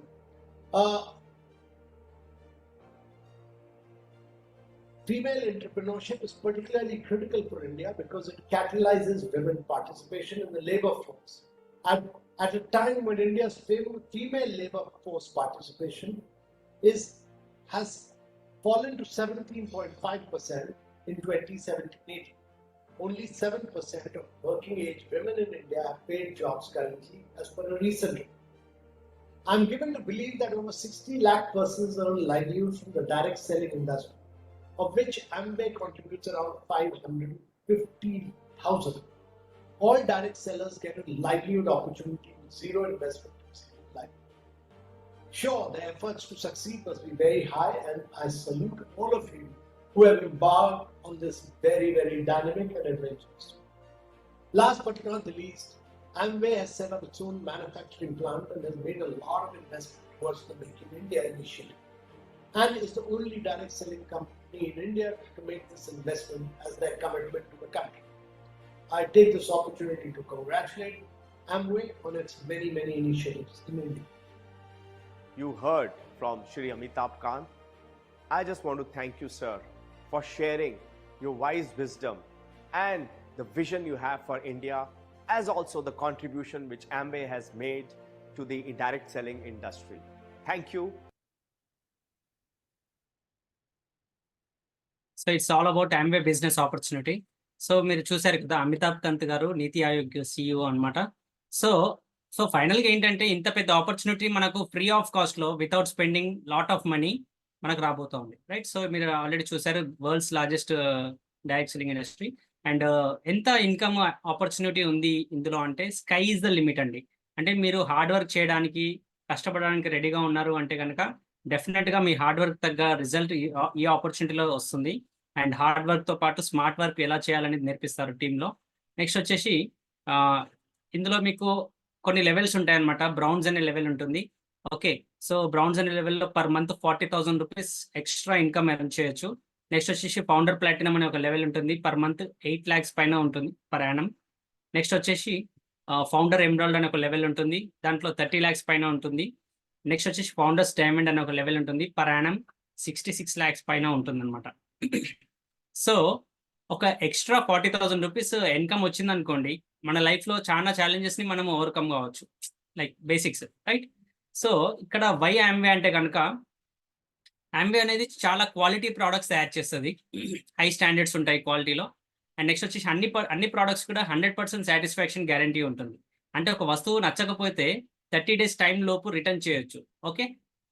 female entrepreneurship is particularly critical for India because it catalyzes women participation in the labor force. At a time when India's female labor force participation has fallen to 17.5% in 2017-18. Only 7% of working age women in India have paid jobs currently as per a recent report. I'm given to believe that over 60 lakh persons earn livelihoods from the direct selling industry, of which Amway contributes around 550,000. All direct sellers get a livelihood opportunity with zero investment in selling livelihood. Sure, the efforts to succeed must be very high, and I salute all of you who have embarked on this very, very dynamic and adventurous. Last but not the least, Amway has set up its own manufacturing plant and has made a lot of investment towards the Make in India initiative, and is the only direct selling company in India to make this investment as their commitment to the country. I take this opportunity to congratulate Amway on its many, many initiatives in India. You heard from Shri Amitabh Kant. I just want to thank you, sir, for sharing your wise wisdom and the vision you have for India, as also the contribution which Amway has made to the indirect selling industry. Thank you. So it's all about Amway business opportunity. So మీరు చూసారు కదా, అమితాబ్ కంత్ గారు నీతి Aayog CEO అనమాట. So ఫైనల్గా ఏంటంటే, ఇంత పెద్ద opportunity మనకు ఫ్రీ ఆఫ్ కాస్ట్లో without spending lot of money మనకు రాబోతోంది, రైట్? సో మీరు ఆల్రెడీ చూసారు, world's largest direct selling industry. And ఎంత ఇన్కమ్ ఆపర్చునిటీ ఉంది ఇందులో అంటే, స్కై ఈజ్ ద లిమిట్ అండి. అంటే మీరు హార్డ్ వర్క్ చేయడానికి, కష్టపడడానికి రెడీగా ఉన్నారు అంటే కనుక డెఫినెట్గా మీ హార్డ్ వర్క్ తగ్గ రిజల్ట్ ఈ ఆపర్చునిటీలో వస్తుంది. అండ్ హార్డ్ వర్క్తో పాటు స్మార్ట్ వర్క్ ఎలా చేయాలనేది నేర్పిస్తారు టీంలో. నెక్స్ట్ వచ్చేసి ఇందులో మీకు కొన్ని లెవెల్స్ ఉంటాయన్నమాట. బ్రౌన్స్ అనే లెవెల్ ఉంటుంది. ఓకే, సో బ్రౌన్స్ అనే లెవెల్లో per month 40,000 rupees extra income earn చేయొచ్చు. నెక్స్ట్ వచ్చేసి ఫౌండర్ ప్లాటినం అనే ఒక లెవెల్ ఉంటుంది. పర్ మంత్ 8 lakhs పైన ఉంటుంది పర్ యానం. నెక్స్ట్ వచ్చేసి ఫౌండర్ ఎమరాల్డ్ అనే ఒక లెవెల్ ఉంటుంది. దాంట్లో 30 lakhs పైన ఉంటుంది. నెక్స్ట్ వచ్చేసి ఫౌండర్స్ డైమండ్ అనే ఒక లెవెల్ ఉంటుంది. పర్ యానం 66 lakhs పైన ఉంటుంది అనమాట. సో ఒక ఎక్స్ట్రా 40,000 రూపీస్ ఇన్కమ్ వచ్చింది అనుకోండి, మన లైఫ్లో చాలా ఛాలెంజెస్ని మనం ఓవర్కమ్ కావచ్చు, లైక్ బేసిక్స్, రైట్? సో ఇక్కడ వై Amway అంటే కనుక, Amway అనేది చాలా క్వాలిటీ ప్రోడక్ట్స్ తయారు చేస్తుంది. హై స్టాండర్డ్స్ ఉంటాయి క్వాలిటీలో. అండ్ నెక్స్ట్ వచ్చేసి అన్ని ప్రోడక్ట్స్ కూడా 100% సాటిస్ఫాక్షన్ గ్యారంటీ ఉంటుంది. అంటే ఒక వస్తువు నచ్చకపోతే 30 days టైం లోపు రిటర్న్ చేయొచ్చు. ఓకే,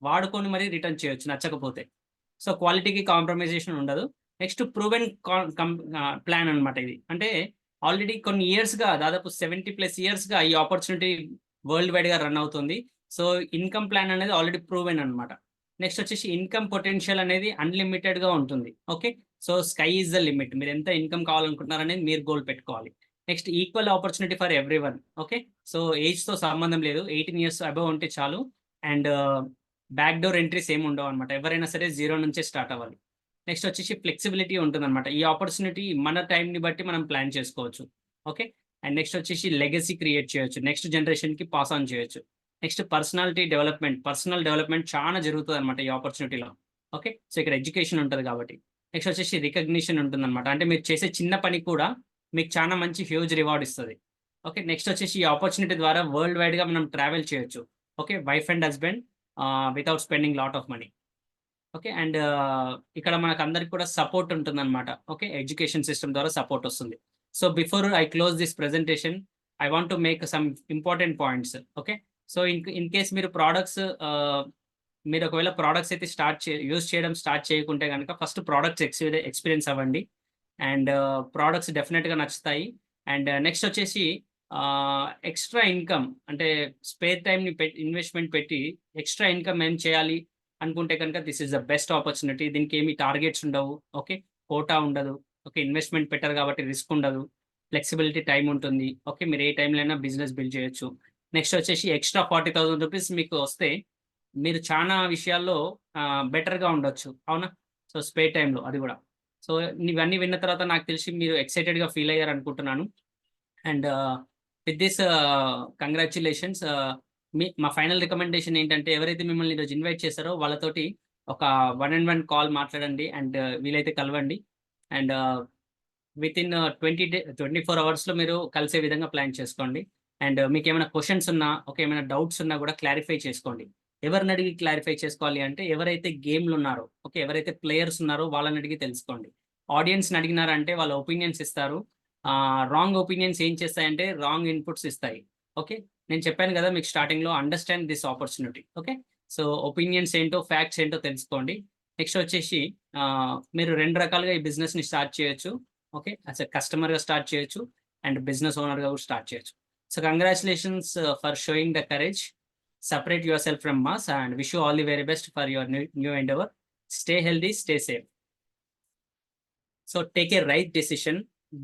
వాడుకొని మరీ రిటర్న్ చేయొచ్చు నచ్చకపోతే. సో క్వాలిటీకి కాంప్రమైజేషన్ ఉండదు. నెక్స్ట్ ప్రూవెన్ ప్లాన్ అన్నమాట ఇది. అంటే ఆల్రెడీ కొన్ని ఇయర్స్‌గా దాదాపు 70+ ఇయర్స్‌గా ఈ ఆపర్చునిటీ వరల్డ్ వైడ్‌గా రన్ అవుతుంది. సో ఇన్‌కమ్ ప్లాన్ అనేది ఆల్రెడీ ప్రూవెన్ అన్నమాట. నెక్స్ట్ వచ్చేసి ఇన్‌కమ్ పొటెన్షియల్ అనేది అన్‌లిమిటెడ్‌గా ఉంటుంది. Okay. So sky is the limit. మీరు ఎంత ఇన్‌కమ్ కావాలనుకుంటున్నారనేది మీరు గోల్ పెట్టుకోవాలి. Next equal opportunity for everyone. Okay. So ఏజ్‌తో సంబంధం లేదు. 18 ఇయర్స్ అబోవ్ ఉంటే చాలు. అండ్ బ్యాక్ డోర్ ఎంట్రీస్ ఏమి ఉండవన్నమాట. ఎవరైనా సరే 0 నుంచే స్టార్ట్ అవ్వాలి. నెక్స్ట్ వచ్చేసి ఫ్లెక్సిబిలిటీ ఉంటుందన్నమాట. ఈ ఆపర్చునిటీ మన టైంని బట్టి మనం ప్లాన్ చేసుకోవచ్చు. ఓకే. అండ్ నెక్స్ట్ వచ్చేసి లెగసీ క్రియేట్ చేయొచ్చు. నెక్స్ట్ జనరేషన్‌కి పాస్ ఆన్ చేయొచ్చు. నెక్స్ట్ పర్సనల్ డెవలప్మెంట్ చాలా జరుగుతుందన్నమాట ఈ ఆపర్చునిటీలో. ఓకే. సో ఇక్కడ ఎడ్యుకేషన్ ఉంటది కాబట్టి. నెక్స్ట్ వచ్చేసి రికగ్నిషన్ ఉంటుందన్నమాట. అంటే మీరు చేసే చిన్న పని కూడా మీకు చాలా మంచి హ్యూజ్ రివార్డ్ ఇస్తది. ఓకే. నెక్స్ట్ వచ్చేసి ఈ ఆపర్చునిటీ ద్వారా వరల్డ్ వైడ్‌గా మనం ట్రావెల్ చేయొచ్చు. Okay. Wife and husband without spending lot of money. Okay. And ఇక్కడ మనకందరికి కూడా సపోర్ట్ ఉంటుందన్నమాట. ఓకే. ఎడ్యుకేషన్ సిస్టమ్ ద్వారా సపోర్ట్ వస్తుంది. So before I close this presentation, I want to make some important points. Okay. So in case మీరు మీరు ఒకవేళ products అయితే use చేయడం స్టార్ట్ చేయకుంటే గనుక ఫస్ట్ ప్రొడక్ట్స్ ఎక్స్పీరియన్స్ అవ్వండి. అండ్ ప్రొడక్ట్స్ డెఫినెట్‌గా నచ్చుతాయి. అండ్ నెక్స్ట్ వచ్చేసి ఎక్స్ట్రా ఇన్‌కమ్ అంటే స్పేర్ టైమ్‌ని ఇన్వెస్ట్‌మెంట్ పెట్టి ఎక్స్ట్రా ఇన్‌కమ్ ఏం చేయాలి అనుకుంటే కనుక this is the best opportunity. దీనికి ఏమి టార్గెట్స్ ఉండవు. ఓకే. కోటా ఉండదు. ఓకే. ఇన్వెస్ట్‌మెంట్ పెట్టరు కాబట్టి రిస్క్ ఉండదు. ఫ్లెక్సిబిలిటీ టైమ్ ఉంటుంది. ఓకే. మీరు ఏ టైంలో అయినా బిజినెస్ బిల్డ్ చేయొచ్చు. నెక్స్ట్ వచ్చేసి ఎక్స్ట్రా ₹40,000 మీకు వస్తే మీరు చాలా విషయాల్లో బెటర్‌గా ఉండొచ్చు. అవునా? సో స్పేర్ టైమ్‌లో అది కూడా. సో ఇవన్నీ విన్న తర్వాత నాకు తెలిసి మీరు ఎక్సైటెడ్‌గా ఫీల్ అయ్యారనుకుంటున్నాను. And with this congratulations. మా ఫైనల్ రికమెండేషన్ ఏంటంటే ఎవరైతే మిమ్మల్ని ఈరోజు ఇన్వైట్ చేశారో వాళ్ళతోటి ఒక 1-on-1 కాల్ మాట్లాడండి. అండ్ వీలైతే కలవండి. అండ్ వితిన్ 24 అవర్స్‌లో మీరు కలిసే విధంగా ప్లాన్ చేసుకోండి. అండ్ మీకేమైనా క్వెషన్స్ ఉన్నా, ఓకే, ఏమైనా డౌట్స్ ఉన్నా కూడా క్లారిఫై చేసుకోండి. ఎవరిని అడిగి క్లారిఫై చేసుకోవాలి అంటే ఎవరైతే గేమ్‌లో ఉన్నారో, ఓకే, ఎవరైతే ప్లేయర్స్ ఉన్నారో వాళ్ళని అడిగి తెలుసుకోండి. ఆడియన్స్‌ని అడిగినారంటే వాళ్ళ ఒపీనియన్స్ ఇస్తారు. రాంగ్ ఒపీనియన్స్ ఏం చేస్తాయంటే రాంగ్ ఇన్‌పుట్స్ ఇస్తాయి. ఓకే. నేను చెప్పాను కదా మీకు స్టార్టింగ్‌లో understand this opportunity. Okay. So opinions ఏంటో, ఫ్యాక్ట్స్ ఏంటో తెలుసుకోండి. నెక్స్ట్ వచ్చేసి మీరు 2 రకాలుగా ఈ బిజినెస్‌ని స్టార్ట్ చేయొచ్చు. ఓకే. యాస్ ఎ కస్టమర్‌గా స్టార్ట్ చేయొచ్చు. అండ్ బిజినెస్ ఓనర్‌గా కూడా స్టార్ట్ చేయొచ్చు. So congratulations for showing the courage. Separate yourself from mass and wish you all the very best for your new endeavor. Stay healthy, stay safe. So take a right decision.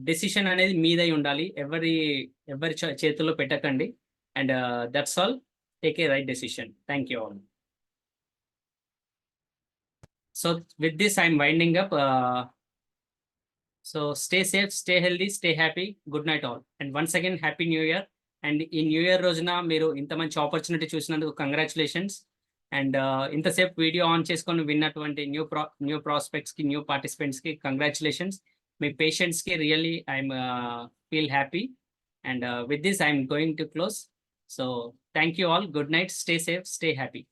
Decision అనేది మీదై ఉండాలి. ఎవరి చేతుల్లో పెట్టకండి. And that's all. Take a right decision. Thank you all. So with this I'm winding up. So stay safe, stay healthy, stay happy. Good night all. And once again happy new year. And ఈ new year రోజున మీరు ఇంత మంచి opportunity చూసినందుకు congratulations. And ఇంతసేపు video on చేసుకొని విన్నటువంటి new ప్రాస్పెక్ట్స్కి, new పార్టిసిపెంట్స్కి congratulations. మీ పేషెంట్స్కి really I'm feel happy. And with this I'm going to close. So thank you all. Good night. Stay safe, stay happy.